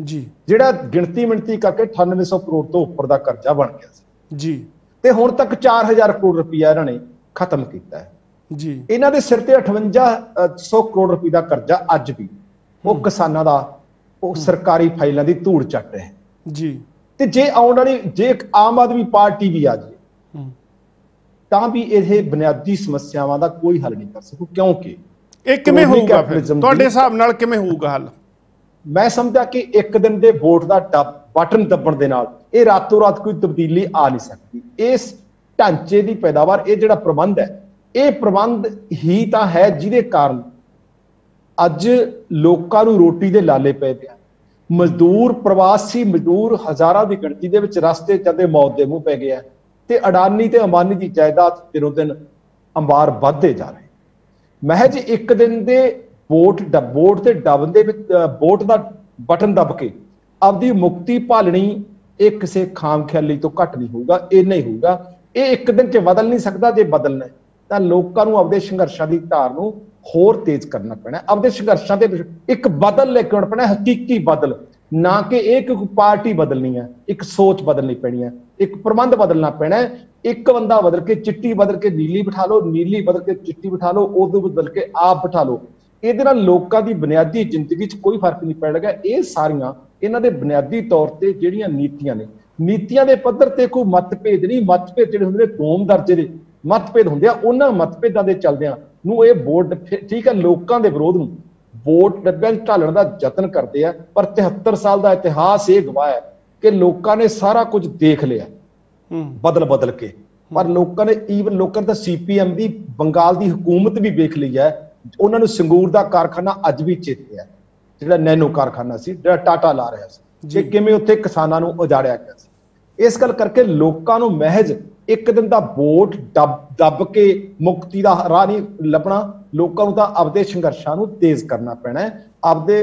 ਜੀ, ਜਿਹੜਾ ਗਿਣਤੀ ਮਿਣਤੀ ਕਰਕੇ 9800 ਕਰੋੜ ਤੋਂ ਉੱਪਰ ਦਾ ਕਰਜ਼ਾ ਬਣ ਗਿਆ ਸੀ ਜੀ। ਤੇ ਹੁਣ ਤੱਕ 4000 ਕਰੋੜ ਰੁਪਇਆ ਇਹਨਾਂ ਨੇ ਖਤਮ ਕੀਤਾ ਹੈ ਜੀ। ਇਹਨਾਂ ਦੇ ਸਿਰ ਤੇ 5800 ਕਰੋੜ ਰੁਪਏ ਦਾ ਕਰਜ਼ਾ ਅੱਜ ਵੀ ਉਹ ਕਿਸਾਨਾਂ ਦਾ ਉਹ ਸਰਕਾਰੀ ਫਾਈਲਾਂ ਦੀ ਧੂੜ ਚੱਟ ਰਿਹਾ ਜੀ। ਤੇ ਜੇ ਆਉਣ ਵਾਲੀ ਜੇ ਆਮ ਆਦਮੀ ਪਾਰਟੀ ਵੀ ਆ ਜਾਏ ਤਾਂ ਵੀ ਇਹ ਬੁਨਿਆਦੀ ਸਮੱਸਿਆਵਾਂ ਦਾ ਕੋਈ ਹੱਲ ਨਹੀਂ ਕਰ ਸਕੂ। ਕਿਉਂਕਿ ਇਹ ਕਿਵੇਂ ਹੋਊਗਾ ਫਿਰ ਤੁਹਾਡੇ ਹਿਸਾਬ ਨਾਲ? ਕਿਵੇਂ ਹੋਊਗਾ ਹੱਲ? ਮੈਂ ਸਮਝਦਾ ਕਿ ਇੱਕ ਦਿਨ ਦੇ ਵੋਟ ਦਾ ਬਟਨ ਦੱਬਣ ਦੇ ਨਾਲ ਇਹ ਰਾਤੋਂ ਰਾਤ ਕੋਈ ਤਬਦੀਲੀ ਆ ਨਹੀਂ ਸਕਦੀ। ਇਸ ਢਾਂਚੇ ਦੀ ਪੈਦਾਵਾਰ, ਇਹ ਜਿਹੜਾ ਪ੍ਰਬੰਧ ਹੈ, ਇਹ ਪ੍ਰਬੰਧ ਹੀ ਤਾਂ ਹੈ ਜਿਹਦੇ ਕਾਰਨ ਅੱਜ ਲੋਕਾਂ ਨੂੰ ਰੋਟੀ ਦੇ ਲਾਲੇ ਪਏ ਪਿਆ। ਮਜ਼ਦੂਰ, ਪ੍ਰਵਾਸੀ ਮਜ਼ਦੂਰ ਹਜ਼ਾਰਾਂ ਦੀ ਗਿਣਤੀ ਦੇ ਵਿੱਚ ਰਸਤੇ ਚੱਲਦੇ ਮੌਤ ਦੇ ਮੂੰਹ ਪੈ ਗਿਆ। ਤੇ ਅਡਾਨੀ ਤੇ ਅੰਬਾਨੀ ਦੀ ਜਾਇਦਾਦ ਦਿਨੋਂ ਦਿਨ ਅੰਬਾਰ ਵੱਧਦੇ ਜਾ ਰਹੇ। ਮਹਿਜ ਇੱਕ ਦਿਨ ਦੇ ਵੋਟ ਤੇ ਡਬਨ ਦੇ ਵਿੱਚ ਵੋਟ ਦਾ ਬਟਨ ਦੱਬ ਕੇ ਆਪਦੀ ਮੁਕਤੀ ਭਾਲਣੀ, ਇਹ ਕਿਸੇ ਖਾਮ ਖਿਆਲੀ ਤੋਂ ਘੱਟ ਨਹੀਂ ਹੋਊਗਾ, ਇੰਨਾ ਹੀ ਹੋਊਗਾ। ਇਹ ਇੱਕ ਦਿਨ 'ਚ ਬਦਲ ਨਹੀਂ ਸਕਦਾ। ਜੇ ਬਦਲਣਾ ਤਾਂ ਲੋਕਾਂ ਨੂੰ ਆਪਦੇ ਸੰਘਰਸ਼ਾਂ ਦੀ ਧਾਰ ਨੂੰ ਹੋਰ ਤੇਜ਼ ਕਰਨਾ ਪੈਣਾ। ਆਪਦੇ ਸੰਘਰਸ਼ਾਂ ਦੇ ਇੱਕ ਬਦਲ ਲੈ ਕੇ ਆਉਣਾ ਪੈਣਾ, ਹਕੀਕੀ ਬਦਲ। ਨਾ ਕਿ ਇੱਕ ਪਾਰਟੀ ਬਦਲਣੀ ਹੈ, ਇੱਕ ਸੋਚ ਬਦਲਣੀ ਪੈਣੀ ਹੈ, ਇੱਕ ਪ੍ਰਬੰਧ ਬਦਲਣਾ ਪੈਣਾ। ਇੱਕ ਬੰਦਾ ਬਦਲ ਕੇ ਚਿੱਟੀ ਬਦਲ ਕੇ ਨੀਲੀ ਬਿਠਾ ਲਓ, ਨੀਲੀ ਬਦਲ ਕੇ ਚਿੱਟੀ ਬਿਠਾ ਲਓ, ਉਦੋਂ ਬਦਲ ਕੇ ਆਪ ਬਿਠਾ ਲਓ। ਇਹਦੇ ਨਾਲ ਲੋਕਾਂ ਦੀ ਬੁਨਿਆਦੀ ਜ਼ਿੰਦਗੀ 'ਚ ਕੋਈ ਫਰਕ ਨਹੀਂ ਪੈਣ ਲੱਗਾ। ਇਹ ਸਾਰੀਆਂ ਇਹਨਾਂ ਦੇ ਬੁਨਿਆਦੀ ਤੌਰ ਤੇ ਜਿਹੜੀਆਂ ਨੀਤੀਆਂ ਨੇ, ਨੀਤੀਆਂ ਦੇ ਪੱਧਰ ਤੇ ਕੋਈ ਮਤਭੇਦ ਨਹੀਂ। ਮਤਭੇਦ ਜਿਹੜੇ ਹੁੰਦੇ ਨੇ ਦੋਮ ਦਰਜੇ ਦੇ ਮਤਭੇਦ ਹੁੰਦੇ ਆ, ਉਹਨਾਂ ਮਤਭੇਦਾਂ ਦੇ ਚੱਲਦਿਆਂ ਨੂੰ ਇਹ ਵੋਟ, ਠੀਕ ਹੈ, ਲੋਕਾਂ ਦੇ ਵਿਰੋਧ ਨੂੰ ਵੋਟ ਡੱਬਿਆਂ 'ਚ ਢਾਲਣ ਦਾ ਯਤਨ ਕਰਦੇ ਆ। ਪਰ 73 ਸਾਲ ਦਾ ਇਤਿਹਾਸ ਇਹ ਗਵਾਹ ਹੈ ਕਿ ਲੋਕਾਂ ਨੇ ਸਾਰਾ ਕੁਝ ਦੇਖ ਲਿਆ ਬਦਲ ਕੇ। ਪਰ ਲੋਕਾਂ ਨੇ ਲੋਕਾਂ ਨੇ ਤਾਂ CPM ਦੀ ਬੰਗਾਲ ਦੀ ਹਕੂਮਤ ਵੀ ਵੇਖ ਲਈ ਹੈ। ਉਹਨਾਂ ਨੂੰ ਸੰਗੂਰ ਦਾ ਕਾਰਖਾਨਾ ਅੱਜ ਵੀ ਚੇਤੇ ਹੈ, ਜਿਹੜਾ ਨੈਨੋ ਕਾਰਖਾਨਾ ਸੀ, ਜਿਹੜਾ ਟਾਟਾ ਲਾ ਰਿਹਾ ਸੀ, ਕਿ ਕਿਵੇਂ ਉੱਥੇ ਕਿਸਾਨਾਂ ਨੂੰ ਉਜਾੜਿਆ ਗਿਆ ਸੀ। ਇਸ ਗੱਲ ਕਰਕੇ ਲੋਕਾਂ ਨੂੰ ਮਹਿਜ ਇੱਕ ਦਿਨ ਦਾ ਵੋਟ ਦੱਬ ਕੇ ਮੁਕਤੀ ਦਾ ਰਾਹ ਨਹੀਂ ਲੱਭਣਾ। ਲੋਕਾਂ ਨੂੰ ਤਾਂ ਆਪਦੇ ਸੰਘਰਸ਼ਾਂ ਨੂੰ ਤੇਜ਼ ਕਰਨਾ ਪੈਣਾ ਹੈ। ਆਪਦੇ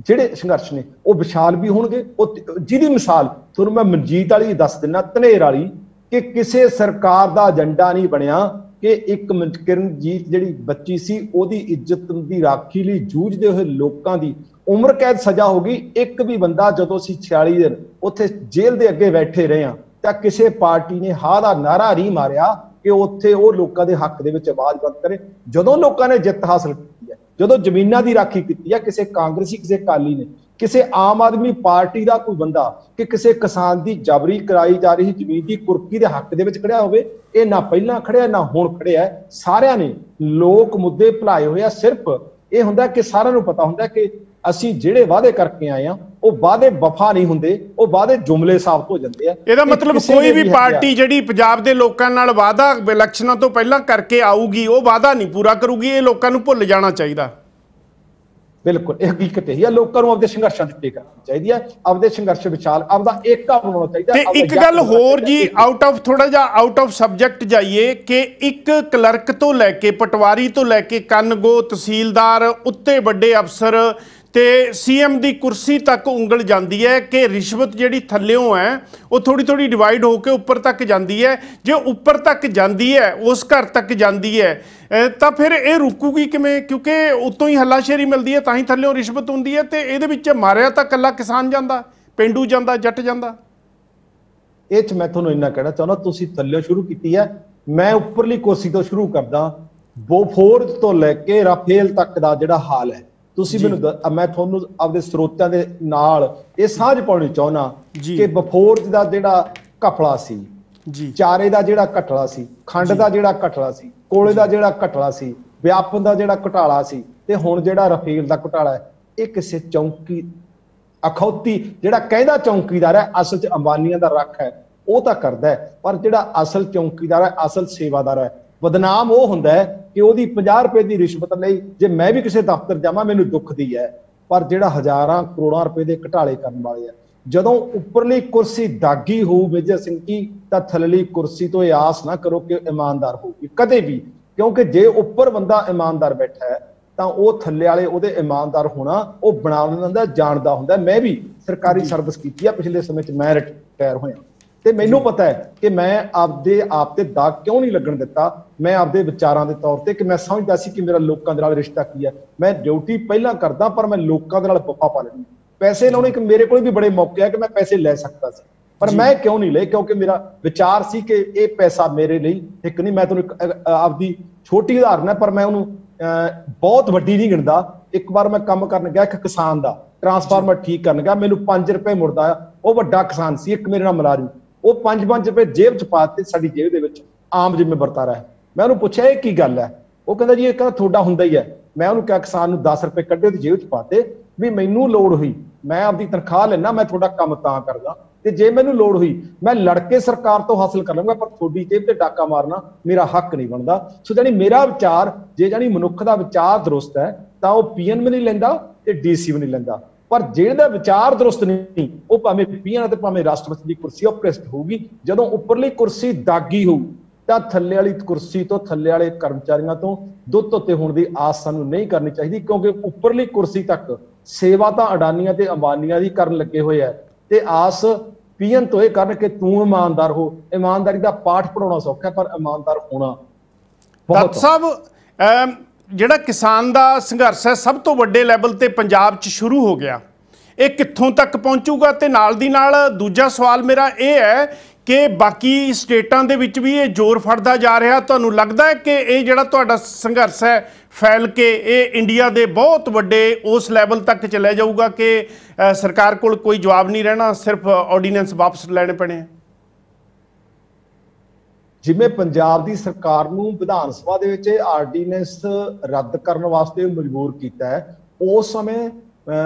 ਜਿਹੜੇ ਸੰਘਰਸ਼ ਨੇ ਉਹ ਵਿਸ਼ਾਲ ਵੀ ਹੋਣਗੇ। ਉਹ ਜਿਹਦੀ ਮਿਸਾਲ ਤੁਹਾਨੂੰ ਮੈਂ ਮਨਜੀਤ ਵਾਲੀ ਦੱਸ ਦਿੰਦਾ, ਧਨੇਰ ਵਾਲੀ, ਕਿ ਕਿਸੇ ਸਰਕਾਰ ਦਾ ਏਜੰਡਾ ਨਹੀਂ ਬਣਿਆ ਕਿ ਇੱਕ ਕਿਰਨਜੀਤ ਜਿਹੜੀ ਬੱਚੀ ਸੀ, ਉਹਦੀ ਇੱਜ਼ਤ ਦੀ ਰਾਖੀ ਲਈ ਜੂਝਦੇ ਹੋਏ ਲੋਕਾਂ ਦੀ ਉਮਰ ਕੈਦ ਸਜ਼ਾ ਹੋ ਗਈ। ਇੱਕ ਵੀ ਬੰਦਾ, ਜਦੋਂ ਅਸੀਂ 46 ਦਿਨ ਉੱਥੇ ਜੇਲ੍ਹ ਦੇ ਅੱਗੇ ਬੈਠੇ ਰਹੇ ਹਾਂ, ਤਾਂ ਕਿਸੇ ਪਾਰਟੀ ਨੇ ਹਾਂ ਦਾ ਨਾਰਾ ਨਹੀਂ ਮਾਰਿਆ ਕਿ ਉੱਥੇ ਉਹ ਲੋਕਾਂ ਦੇ ਹੱਕ ਦੇ ਵਿੱਚ ਆਵਾਜ਼ ਬੁਲੰਦ ਕਰੇ। ਜਦੋਂ ਲੋਕਾਂ ਨੇ ਜਿੱਤ ਹਾਸਲ ਕੀਤੀ ਹੈ, ਜਦੋਂ ਜ਼ਮੀਨਾਂ ਦੀ ਰਾਖੀ ਕੀਤੀ ਹੈ, ਕਿਸੇ ਕਾਂਗਰਸੀ, ਕਿਸੇ ਅਕਾਲੀ ਨੇ, ਕਿਸੇ ਆਮ ਆਦਮੀ ਪਾਰਟੀ ਦਾ ਕੋਈ ਬੰਦਾ ਕਿ ਕਿਸੇ ਕਿਸਾਨ ਦੀ ਜਬਰੀ ਕਰਾਈ ਜਾ ਰਹੀ ਜ਼ਮੀਨ ਦੀ ਕੁਰਕੀ ਦੇ ਹੱਕ ਦੇ ਵਿੱਚ ਖੜਿਆ ਹੋਵੇ, ਇਹ ਨਾ ਪਹਿਲਾਂ ਖੜਿਆ ਨਾ ਹੁਣ ਖੜਿਆ। ਸਾਰਿਆਂ ਨੇ ਲੋਕ ਮੁੱਦੇ ਭੁਲਾਏ ਹੋਏ ਆ। ਸਿਰਫ ਇਹ ਹੁੰਦਾ ਕਿ ਸਾਰਿਆਂ ਨੂੰ ਪਤਾ ਹੁੰਦਾ ਕਿ ਅਸੀਂ ਜਿਹੜੇ ਵਾਅਦੇ ਕਰਕੇ ਆਏ ਆ ਉਹ ਵਾਅਦੇ ਵਫਾ ਨਹੀਂ ਹੁੰਦੇ, ਉਹ ਵਾਅਦੇ ਜੁਮਲੇ ਸਾਬਤ ਹੋ ਜਾਂਦੇ ਆ। ਇਹਦਾ ਮਤਲਬ ਕੋਈ ਵੀ ਪਾਰਟੀ ਜਿਹੜੀ ਪੰਜਾਬ ਦੇ ਲੋਕਾਂ ਨਾਲ ਵਾਅਦਾ ਇਲੈਕਸ਼ਨਾਂ ਤੋਂ ਪਹਿਲਾਂ ਕਰਕੇ ਆਊਗੀ, ਉਹ ਵਾਅਦਾ ਨਹੀਂ ਪੂਰਾ ਕਰੂਗੀ। ਇਹ ਲੋਕਾਂ ਨੂੰ ਭੁੱਲ ਜਾਣਾ ਚਾਹੀਦਾ। ਬਿਲਕੁਲ, ਇਹ ਹਕੀਕਤ ਹੈ। ਲੋਕਾਂ ਨੂੰ ਆਪਦੇ ਸੰਘਰਸ਼ਾਂ ਤੇ ਟਿਕ ਕਰਨੀ ਚਾਹੀਦੀ ਹੈ, ਆਪਦੇ ਸੰਘਰਸ਼ ਵਿਚਾਲ ਆਪਦਾ ਏਕਾ ਬਣਾਉਣਾ ਚਾਹੀਦਾ। ਤੇ ਇੱਕ ਗੱਲ ਹੋਰ ਜੀ, ਥੋੜਾ ਜਿਹਾ ਆਊਟ ਆਫ ਸਬਜੈਕਟ ਜਾਈਏ, ਕਿ ਇੱਕ ਕਲਰਕ ਤੋਂ ਲੈ ਕੇ ਪਟਵਾਰੀ ਤੋਂ ਲੈ ਕੇ ਕਨਗੋ ਤਹਿਸੀਲਦਾਰ ਉੱਤੇ ਵੱਡੇ ਅਫਸਰ ਤੇ ਸੀਐਮ ਦੀ ਕੁਰਸੀ ਤੱਕ ਉਂਗਲ ਜਾਂਦੀ ਹੈ ਕਿ ਰਿਸ਼ਵਤ ਜਿਹੜੀ ਥੱਲਿਓਂ ਹੈ ਉਹ ਥੋੜੀ ਥੋੜੀ ਡਿਵਾਈਡ ਹੋ ਕੇ ਉੱਪਰ ਤੱਕ ਜਾਂਦੀ ਹੈ। ਜੇ ਉੱਪਰ ਤੱਕ ਜਾਂਦੀ ਹੈ, ਉਸ ਘਰ ਤੱਕ ਜਾਂਦੀ ਹੈ, ਤਾਂ ਫਿਰ ਇਹ ਰੁਕੂਗੀ ਕਿਵੇਂ? ਕਿਉਂਕਿ ਉਤੋਂ ਹੀ ਹੱਲਾਸ਼ੇਰੀ ਮਿਲਦੀ ਹੈ, ਤਾਂ ਹੀ ਥੱਲਿਓਂ ਰਿਸ਼ਵਤ ਹੁੰਦੀ ਹੈ। ਤੇ ਇਹਦੇ ਵਿੱਚ ਮਾਰਿਆ ਤਾਂ ਇਕੱਲਾ ਕਿਸਾਨ ਜਾਂਦਾ, ਪੇਂਡੂ ਜਾਂਦਾ, ਜੱਟ ਜਾਂਦਾ। ਇਹ 'ਚ ਮੈਂ ਤੁਹਾਨੂੰ ਇੰਨਾ ਕਹਿਣਾ ਚਾਹੁੰਦਾ, ਤੁਸੀਂ ਥੱਲਿਓਂ ਸ਼ੁਰੂ ਕੀਤੀ ਹੈ, ਮੈਂ ਉੱਪਰਲੀ ਕੁਰਸੀ ਤੋਂ ਸ਼ੁਰੂ ਕਰਦਾ। ਬੋਫੋਰਜ ਤੋਂ ਲੈ ਕੇ ਰਾਫੇਲ ਤੱਕ ਦਾ ਜਿਹੜਾ ਹਾਲ ਹੈ, ਤੁਸੀਂ ਮੈਨੂੰ ਮੈਂ ਤੁਹਾਨੂੰ ਆਪਦੇ ਸਰੋਤਾਂ ਦੇ ਨਾਲ ਇਹ ਸਾਂਝ ਪਾਉਣੀ ਚਾਹੁੰਦਾ ਕਿ ਬਫੋਰਜ ਦਾ ਜਿਹੜਾ ਘਪਲਾ ਸੀ, ਚਾਰੇ ਦਾ ਜਿਹੜਾ ਘਟਲਾ ਸੀ, ਖੰਡ ਦਾ ਜਿਹੜਾ ਘਟਲਾ ਸੀ, ਕੋਲੇ ਦਾ ਜਿਹੜਾ ਘਟਲਾ ਸੀ, ਵਿਆਪਨ ਦਾ ਜਿਹੜਾ ਘੁਟਾਲਾ ਸੀ, ਤੇ ਹੁਣ ਜਿਹੜਾ ਰਾਫੇਲ ਦਾ ਘੁਟਾਲਾ ਹੈ, ਇਹ ਕਿਸੇ ਚੌਂਕੀ ਅਖੌਤੀ ਜਿਹੜਾ ਕਹਿੰਦਾ ਚੌਂਕੀਦਾਰ ਹੈ, ਅਸਲ 'ਚ ਅੰਬਾਨੀਆਂ ਦਾ ਰੱਖ ਹੈ, ਉਹ ਤਾਂ ਕਰਦਾ ਹੈ। ਪਰ ਜਿਹੜਾ ਅਸਲ ਚੌਂਕੀਦਾਰ ਹੈ, ਅਸਲ ਸੇਵਾਦਾਰ ਹੈ, ਬਦਨਾਮ ਉਹ ਹੁੰਦਾ ਹੈ ਕਿ ਉਹਦੀ 50 ਰੁਪਏ ਦੀ ਰਿਸ਼ਵਤ ਲਈ ਜੇ ਮੈਂ ਵੀ ਕਿਸੇ ਦਫ਼ਤਰ ਜਾਵਾਂ ਮੈਨੂੰ ਦੁੱਖ ਦੀ ਹੈ। ਪਰ ਜਿਹੜਾ ਹਜ਼ਾਰਾਂ ਕਰੋੜਾਂ ਰੁਪਏ ਦੇ ਘਟਾਲੇ ਕਰਨ ਵਾਲੇ ਆ, ਜਦੋਂ ਉੱਪਰਲੀ ਕੁਰਸੀ ਦਾਗੀ ਹੋਊ ਮੇਜਰ ਸਿੰਘ ਜੀ, ਤਾਂ ਥੱਲੇਲੀ ਕੁਰਸੀ ਤੋਂ ਇਹ ਆਸ ਨਾ ਕਰੋ ਕਿ ਇਮਾਨਦਾਰ ਹੋਊਗੀ ਕਦੇ ਵੀ। ਕਿਉਂਕਿ ਜੇ ਉੱਪਰ ਬੰਦਾ ਇਮਾਨਦਾਰ ਬੈਠਾ ਹੈ ਤਾਂ ਉਹ ਥੱਲੇ ਵਾਲੇ ਉਹਦੇ ਇਮਾਨਦਾਰ ਹੋਣਾ ਉਹ ਬਣਾ ਲੈਂਦਾ, ਜਾਣਦਾ ਹੁੰਦਾ। ਮੈਂ ਵੀ ਸਰਕਾਰੀ ਸਰਵਿਸ ਕੀਤੀ ਆ ਪਿਛਲੇ ਸਮੇਂ 'ਚ, ਮੈਂ ਰਿਟਾਇਰ ਹੋਇਆ ਤੇ ਮੈਨੂੰ ਪਤਾ ਹੈ ਕਿ ਮੈਂ ਆਪਦੇ ਆਪ ਤੇ ਦਾਗ ਕਿਉਂ ਨਹੀਂ ਲੱਗਣ ਦਿੱਤਾ। ਮੈਂ ਆਪਦੇ ਵਿਚਾਰਾਂ ਦੇ ਤੌਰ ਤੇ ਕਿ ਮੈਂ ਸਮਝਦਾ ਸੀ ਕਿ ਮੇਰਾ ਲੋਕਾਂ ਦੇ ਨਾਲ ਰਿਸ਼ਤਾ ਕੀ ਹੈ, ਮੈਂ ਡਿਊਟੀ ਪਹਿਲਾਂ ਕਰਦਾ ਪਰ ਮੈਂ ਲੋਕਾਂ ਦੇ ਨਾਲ ਵਫਾ ਪਾ ਲੈਣੀ। ਪੈਸੇ ਲਾਉਣੇ ਕਿ ਮੇਰੇ ਕੋਲ ਵੀ ਬੜੇ ਮੌਕੇ ਆ ਕਿ ਮੈਂ ਪੈਸੇ ਲੈ ਸਕਦਾ ਸੀ, ਪਰ ਮੈਂ ਕਿਉਂ ਨਹੀਂ ਲਏ? ਕਿਉਂਕਿ ਮੇਰਾ ਵਿਚਾਰ ਸੀ ਕਿ ਇਹ ਪੈਸਾ ਮੇਰੇ ਲਈ ਇੱਕ ਨਹੀਂ। ਮੈਂ ਤੁਹਾਨੂੰ ਆਪਦੀ ਛੋਟੀ ਉਦਾਹਰਨ ਹੈ ਪਰ ਮੈਂ ਉਹਨੂੰ ਬਹੁਤ ਵੱਡੀ ਨਹੀਂ ਗਿਣਦਾ। ਇੱਕ ਵਾਰ ਮੈਂ ਕੰਮ ਕਰਨ ਗਿਆ, ਇੱਕ ਕਿਸਾਨ ਦਾ ਟਰਾਂਸਫਾਰਮਰ ਠੀਕ ਕਰਨ ਗਿਆ, ਮੈਨੂੰ 5 ਰੁਪਏ ਮੁੜਦਾ ਆ। ਉਹ ਵੱਡਾ ਕਿਸਾਨ ਸੀ, ਇੱਕ ਮੇਰੇ ਨਾਲ ਮੁਲਾਜ਼ਮ, ਉਹ 5 ਰੁਪਏ ਜੇਬ 'ਚ ਪਾ ਦਿੱਤੇ ਸਾਡੀ ਜੇਬ ਦੇ ਵਿੱਚ, ਆਮ ਜਿਵੇਂ ਵਰਤਾਰਾ ਹੈ। ਮੈਂ ਉਹਨੂੰ ਪੁੱਛਿਆ ਇਹ ਕੀ ਗੱਲ ਹੈ? ਉਹ ਕਹਿੰਦਾ ਜੀ ਇਹ ਕਹਿੰਦਾ ਤੁਹਾਡਾ ਹੁੰਦਾ ਹੀ ਹੈ। ਮੈਂ ਉਹਨੂੰ ਕਿਹਾ ਕਿਸਾਨ ਨੂੰ 10 ਰੁਪਏ ਕੱਢੇ ਉਹਦੀ ਜੇਬ 'ਚ ਪਾਤੇ ਵੀ ਮੈਨੂੰ ਲੋੜ ਹੋਈ, ਮੈਂ ਆਪਦੀ ਤਨਖਾਹ ਲੈਣਾ, ਮੈਂ ਤੁਹਾਡਾ ਕੰਮ ਤਾਂ ਕਰਦਾ, ਤੇ ਜੇ ਮੈਨੂੰ ਲੋੜ ਹੋਈ ਮੈਂ ਲੜਕੇ ਸਰਕਾਰ ਤੋਂ ਹਾਸਲ ਕਰ ਲਵਾਂਗਾ, ਪਰ ਤੁਹਾਡੀ ਜੇਬ ਤੇ ਡਾਕਾ ਮਾਰਨਾ ਮੇਰਾ ਹੱਕ ਨਹੀਂ ਬਣਦਾ। ਸੋ ਜਾਨੀ ਮੇਰਾ ਵਿਚਾਰ, ਜੇ ਜਾਨੀ ਮਨੁੱਖ ਦਾ ਵਿਚਾਰ ਦਰੁਸਤ ਹੈ ਤਾਂ ਉਹ ਪੀਐਨ ਵੀ ਨਹੀਂ ਲੈਂਦਾ ਤੇ ਡੀਸੀ ਵੀ ਨਹੀਂ ਲੈਂਦਾ। ਪਰ ਜਿਹੜਾ ਵਿਚਾਰ ਦਰੁਸਤ ਨਹੀਂ, ਉਹ ਭਾਵੇਂ ਪੀਐਨ ਤੇ ਭਾਵੇਂ ਰਾਸ਼ਟਰਪਤੀ ਦੀ ਕੁਰਸੀ ਉਹ ਭ੍ਰਿਸ਼ਟ ਹੋਊਗੀ। ਜਦੋਂ ਉੱਪਰਲੀ ਕੁਰਸੀ ਦਾਗੀ ਹੋਊ ਤਾਂ ਥੱਲੇ ਵਾਲੀ ਕੁਰਸੀ ਤੋਂ, ਥੱਲੇ ਵਾਲੇ ਕਰਮਚਾਰੀਆਂ ਤੋਂ ਦੁੱਧ ਉੱਤੇ ਹੋਣ ਦੀ ਆਸ ਸਾਨੂੰ ਨਹੀਂ ਕਰਨੀ ਚਾਹੀਦੀ। ਕਿਉਂਕਿ ਉੱਪਰਲੀ ਕੁਰਸੀ ਤੱਕ ਸੇਵਾ ਤਾਂ ਅਡਾਨੀਆਂ ਤੇ ਅੰਬਾਨੀਆਂ ਦੀ ਕਰਨ ਲੱਗੇ ਹੋਏ ਆ, ਤੇ ਆਸ ਪੀਐਨ ਤੋਂ ਇਹ ਕਰਨ ਕਿ ਤੂੰ ਇਮਾਨਦਾਰ ਹੋ। ਇਮਾਨਦਾਰੀ ਦਾ ਪਾਠ ਪੜਾਉਣਾ ਸੌਖਾ, ਪਰ ਇਮਾਨਦਾਰ ਹੋਣਾ ਬਹੁਤ। ਸਾਹਿਬ, ਜਿਹੜਾ ਕਿਸਾਨ ਦਾ ਸੰਘਰਸ਼ ਹੈ ਸਭ ਤੋਂ ਵੱਡੇ ਲੈਵਲ ਤੇ ਪੰਜਾਬ 'ਚ ਸ਼ੁਰੂ ਹੋ ਗਿਆ, ਇਹ ਕਿੱਥੋਂ ਤੱਕ ਪਹੁੰਚੂਗਾ? ਤੇ ਨਾਲ ਦੀ ਨਾਲ ਦੂਜਾ ਸਵਾਲ ਮੇਰਾ ਇਹ ਹੈ ਕਿ ਬਾਕੀ ਸਟੇਟਾਂ ਦੇ ਵਿੱਚ ਵੀ ਇਹ ਜ਼ੋਰ ਫੜਦਾ ਜਾ ਰਿਹਾ। ਤੁਹਾਨੂੰ ਲੱਗਦਾ ਹੈ ਕਿ ਇਹ ਜਿਹੜਾ ਤੁਹਾਡਾ ਸੰਘਰਸ਼ ਹੈ ਫੈਲ ਕੇ ਇਹ ਇੰਡੀਆ ਦੇ ਬਹੁਤ ਵੱਡੇ ਉਸ ਲੈਵਲ ਤੱਕ ਚਲੇ ਜਾਊਗਾ ਕਿ ਸਰਕਾਰ ਕੋਲ ਕੋਈ ਜਵਾਬ ਨਹੀਂ ਰਹਿਣਾ, ਸਿਰਫ ਆਰਡੀਨੈਂਸ ਵਾਪਸ ਲੈਣੇ ਪੈਣੇ? ਜਿਵੇਂ ਪੰਜਾਬ ਦੀ ਸਰਕਾਰ ਨੂੰ ਵਿਧਾਨ ਸਭਾ ਦੇ ਵਿੱਚ ਇਹ ਆਰਡੀਨੈਂਸ ਰੱਦ ਕਰਨ ਵਾਸਤੇ ਮਜਬੂਰ ਕੀਤਾ ਹੈ, ਉਸ ਸਮੇਂ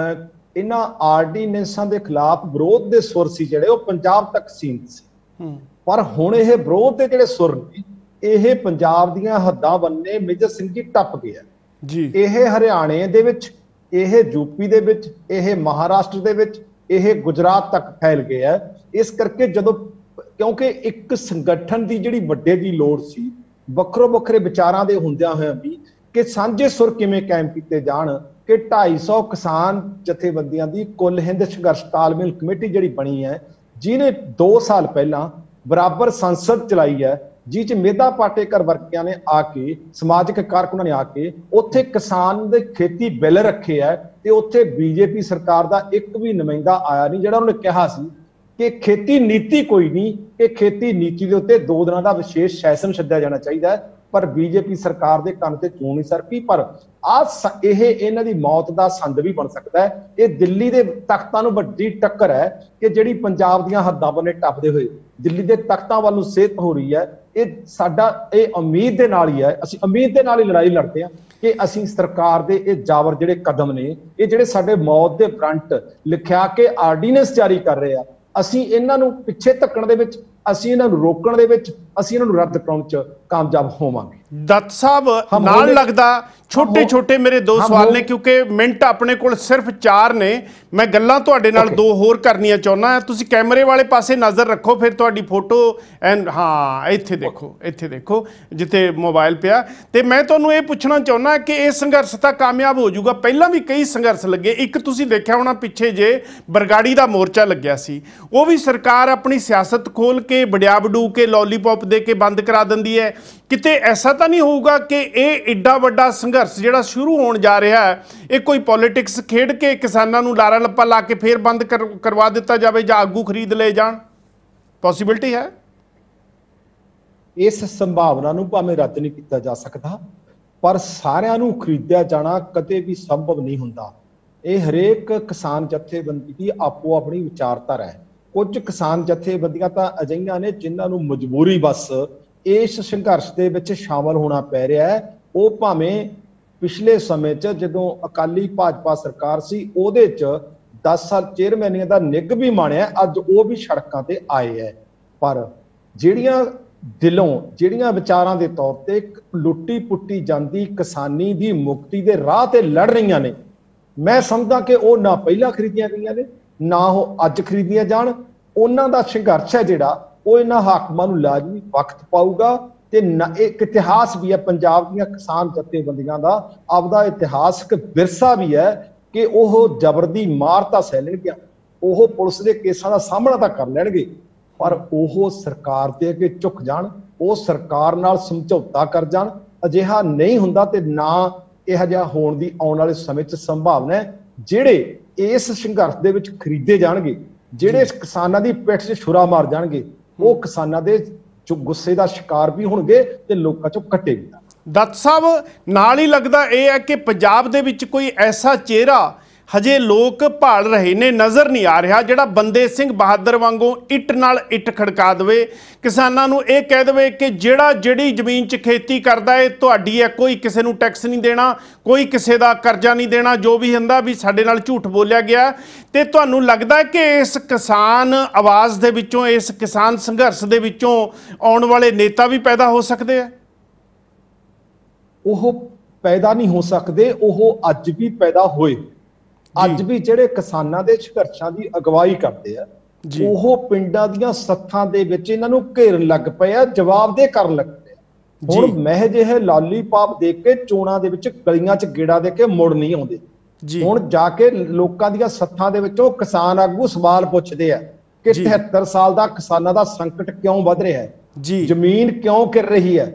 ਇਹਨਾਂ ਆਰਡੀਨੈਂਸਾਂ ਦੇ ਖਿਲਾਫ ਵਿਰੋਧ ਦੇ ਸੁਰ ਸੀ ਜਿਹੜੇ ਉਹ ਪੰਜਾਬ ਤੱਕ ਸੀਮਿਤ ਸੀ। ਪਰ ਹੁਣ ਇਹ ਵਿਰੋਧ ਦੇ ਜਿਹੜੇ ਸੁਰ ਨੇ ਇਹ ਪੰਜਾਬ ਦੀਆਂ ਹੱਦਾਂ ਬੰਨੇ ਮੇਜਰ ਸਿੰਘ ਜੀ ਟੱਪ ਗਿਆ ਜੀ। ਇਹ ਹਰਿਆਣੇ ਦੇ ਵਿੱਚ, ਇਹ ਯੂਪੀ ਦੇ ਵਿੱਚ, ਇਹ ਮਹਾਰਾਸ਼ਟਰ ਦੇ ਵਿੱਚ, ਇਹ ਗੁਜਰਾਤ ਤੱਕ ਫੈਲ ਗਿਆ। ਇਸ ਕਰਕੇ ਜਦੋਂ, ਕਿਉਂਕਿ ਇੱਕ ਸੰਗਠਨ ਦੀ ਜਿਹੜੀ ਵੱਡੇ ਦੀ ਲੋੜ ਸੀ, ਵੱਖਰੋ ਵੱਖਰੇ ਵਿਚਾਰਾਂ ਦੇ ਹੁੰਦਿਆਂ ਹੋਇਆਂ ਵੀ ਕਿ ਸਾਂਝੇ ਸੁਰ ਕਿਵੇਂ ਕਾਇਮ ਕੀਤੇ ਜਾਣ, ਕਿ 250 ਕਿਸਾਨ ਜਥੇਬੰਦੀਆਂ ਦੀ ਕੁੱਲ ਹਿੰਦ ਸੰਘਰਸ਼ ਤਾਲਮੇਲ ਕਮੇਟੀ ਜਿਹੜੀ ਬਣੀ ਹੈ, ਜਿਹਨੇ 2 ਸਾਲ ਪਹਿਲਾਂ ਬਰਾਬਰ ਸੰਸਦ ਚਲਾਈ ਹੈ, ਜਿਹ 'ਚ ਮੇਧਾ ਪਾਟੇਕਰ ਵਰਗਿਆਂ ਨੇ ਆ ਕੇ, ਸਮਾਜਿਕ ਕਾਰਕੁਨਾਂ ਨੇ ਆ ਕੇ ਉੱਥੇ ਕਿਸਾਨ ਦੇ ਖੇਤੀ ਬਿੱਲ ਰੱਖੇ ਹੈ, ਤੇ ਉੱਥੇ ਬੀਜੇਪੀ ਸਰਕਾਰ ਦਾ ਇੱਕ ਵੀ ਨੁਮਾਇੰਦਾ ਆਇਆ ਨਹੀਂ ਜਿਹੜਾ ਉਹਨੇ ਕਿਹਾ ਸੀ ਕਿ ਖੇਤੀ ਨੀਤੀ ਕੋਈ ਨਹੀਂ, ਕਿ ਖੇਤੀ ਨੀਤੀ ਦੇ ਉੱਤੇ 2 ਦਿਨਾਂ ਦਾ ਵਿਸ਼ੇਸ਼ ਸੈਸ਼ਨ ਛੱਡਿਆ ਜਾਣਾ ਚਾਹੀਦਾ ਹੈ। ਪਰ ਬੀਜੇਪੀ ਸਰਕਾਰ ਦੇ ਕੰਨ ਤੇ ਚੂੰ ਨਹੀਂ ਸਰਕੀ। ਪਰ ਇਹ ਇਹਨਾਂ ਦੀ ਮੌਤ ਦਾ ਸੰਦ ਵੀ ਬਣ ਸਕਦਾ ਹੈ। ਇਹ ਦਿੱਲੀ ਦੇ ਤਖਤਾਂ ਨੂੰ ਵੱਡੀ ਟੱਕਰ ਹੈ ਕਿ ਜਿਹੜੀ ਪੰਜਾਬ ਦੀਆਂ ਹੱਦਾਂ ਬੰਨੇ ਟੱਪਦੇ ਹੋਏ ਦਿੱਲੀ ਦੇ ਤਖਤਾਂ ਵੱਲ ਨੂੰ ਸੇਧ ਹੋ ਰਹੀ ਹੈ। ਇਹ ਸਾਡਾ ਇਹ ਉਮੀਦ ਦੇ ਨਾਲ ਹੀ ਹੈ, ਅਸੀਂ ਉਮੀਦ ਦੇ ਨਾਲ ਹੀ ਲੜਾਈ ਲੜਦੇ ਹਾਂ ਕਿ ਅਸੀਂ ਸਰਕਾਰ ਦੇ ਇਹ ਜਾਬਰ ਜਿਹੜੇ ਕਦਮ ਨੇ, ਇਹ ਜਿਹੜੇ ਸਾਡੇ ਮੌਤ ਦੇ ਫਰੰਟ ਲਿਖਿਆ ਕੇ ਆਰਡੀਨੈਂਸ ਜਾਰੀ ਕਰ ਰਹੇ ਆ, ਅਸੀਂ ਇਹਨਾਂ ਨੂੰ ਪਿੱਛੇ ਧੱਕਣ ਦੇ ਵਿੱਚ, ਅਸੀਂ ਇਹਨਾਂ ਨੂੰ ਰੋਕਣ ਦੇ ਵਿੱਚ, ਅਸੀਂ ਇਹਨਾਂ ਨੂੰ ਰੱਦ ਕਰਾਉਣ 'ਚ ਕਾਮਯਾਬ ਹੋਵਾਂਗੇ। ਦੱਤ ਸਾਹਿਬ, ਨਾਲ ਲੱਗਦਾ छोटे छोटे मेरे दो सवाल ने, क्योंकि मिनट अपने को सिर्फ 4 ने। मैं गल्लां तुहाडे नाल दो होर करनियां चाहुंदा। तुसीं कैमरे वाले पासे नज़र रखो, फिर तुहाडी फोटो एंड हाँ इत्थे देखो जिथे मोबाइल पिया। ते मैं तुहानूं ये पुछना चाहुंदा कि ये संघर्ष तां कामयाब हो जाऊगा। पहलां भी कई संघर्ष लगे। एक तुसीं देखिया होना पिछे जे बरगाड़ी दा मोर्चा लग्या सी, वो भी सरकार अपनी सियासत खोल के बड़िया बडू के लॉलीपॉप दे के बंद करा दिंदी है। किते ऐसा तो नहीं होऊगा कि ये एडा वड्डा संघर्ष जिहड़ा शुरू होण जा रहा है, ये कोई पॉलिटिक्स खेड के किसानां नूं लारा लप्पा ला के फिर बंद करवा दिता जाए जां आगू खरीद ले जाण? पॉसिबिलिटी है? इस संभावना नूं भावें रद्द नहीं किया जा सकता, पर सारिਆਂ ਨੂੰ खरीदिया जाना कदे भी संभव नहीं हुंदा। ये हरेक किसान जथेबंदी की आपो अपनी विचारधारा है। कुछ किसान जथेबंदियां तां अजिहियां ने जिन्हां नूं मजबूरी बस इस संघर्ष दे विच शामिल होना पै रहा है। वो भावें पिछले समय च जदों अकाली भाजपा सरकार सी उहदे च 10 साल चेयरमैनियां दा निग भी माणिया, अज वो भी सड़कों ते आए है। पर जिहड़ियां दिलों जिहड़ियां विचारां दे तौर ते लुट्टी पुट्टी जांदी किसानी दी मुक्ति दे राह ते लड़ रहीआं ने, मैं समझदा कि वो ना पहला खरीदियां गईआं ने ना वो अज खरीदियां जाण। उन्हां दा संघर्ष है जिहड़ा वो इन्हां हाकमां नूं लाजमी वक्त पाऊगा। ते एक इतिहास भी है पंजाब दीआं किसान जथेबंदियां दा, आपदा इतिहासक विरसा भी है कि वह जबर दी मार तां सह लैणगे, वह पुलिस दे केसां दा सामना तां कर लैणगे, पर वह सरकार दे अगे झुक जाण, वो सरकार नाल समझौता कर जाण। अजिहा नहीं हुंदा ते ना इहो जिहा होण दी आउण वाले समय च संभावना है। जिहड़े इस संघर्ष दे विच खरीदे जाणगे, जिहड़े किसानां दी पिੱਠ 'ਚ छुरा मार जाणगे, वो किसानां दे जो गुस्से का शिकार भी होणगे ते लोकां चों कट्टे भी। दत्त साहब नाल ही लगदा यह है कि पंजाब दे विच कोई ऐसा चेहरा हजे लोग भाल रहे ने, नज़र नहीं आ रहा, जिहड़ा बंदे सिंह बहादुर वांगू इट नाल इट खड़का देवे, किसानां नूं इह कह देवे कि जिहड़ा जिहड़ी जमीन 'च खेती करदा है तुहाडी है, कोई किसी नूं टैक्स नहीं देना, कोई किसी दा करजा नहीं देना, जो भी हुंदा भी साडे नाल झूठ बोलिया गया। ते तुहानूं लगदा है कि इस किसान आवाज़ दे विचों, इस किसान संघर्ष दे विचों आउण वाले नेता भी पैदा हो सकदे आ? ਉਹ पैदा नहीं हो सकते, ਉਹ अज भी पैदा होए। अज भी ਜਿਹੜੇ किसानां ਦੇ ਸੰਘਰਸ਼ਾਂ ਦੀ ਅਗਵਾਈ ਕਰਦੇ ਆ, ਉਹ ਪਿੰਡਾਂ ਦੀਆਂ ਸੱਥਾਂ ਦੇ ਵਿੱਚ ਇਹਨਾਂ ਨੂੰ ਘੇਰਨ ਲੱਗ ਪਏ ਆ, ਜਵਾਬਦੇਹ ਕਰਨ ਲੱਗ ਪਏ ਆ। ਹੁਣ ਮਹਿਜ ਇਹ ਲਾਲੀਪਾਪ ਦੇ ਕੇ ਚੋਣਾਂ ਦੇ ਵਿੱਚ ਗਲੀਆਂ 'ਚ ਗੇੜਾ ਦੇ ਕੇ ਮੁੜ ਨਹੀਂ ਆਉਂਦੇ। ਹੁਣ ਜਾ ਕੇ ਲੋਕਾਂ ਦੀਆਂ ਸੱਥਾਂ ਦੇ ਵਿੱਚੋਂ ਕਿਸਾਨ ਆਗੂ ਸਵਾਲ ਪੁੱਛਦੇ ਆ ਕਿ 73 ਸਾਲ ਦਾ ਕਿਸਾਨਾਂ ਦਾ ਸੰਕਟ ਕਿਉਂ ਵੱਧ ਰਿਹਾ ਹੈ, ਜ਼ਮੀਨ ਕਿਉਂ ਗਿਰ ਰਹੀ ਹੈ,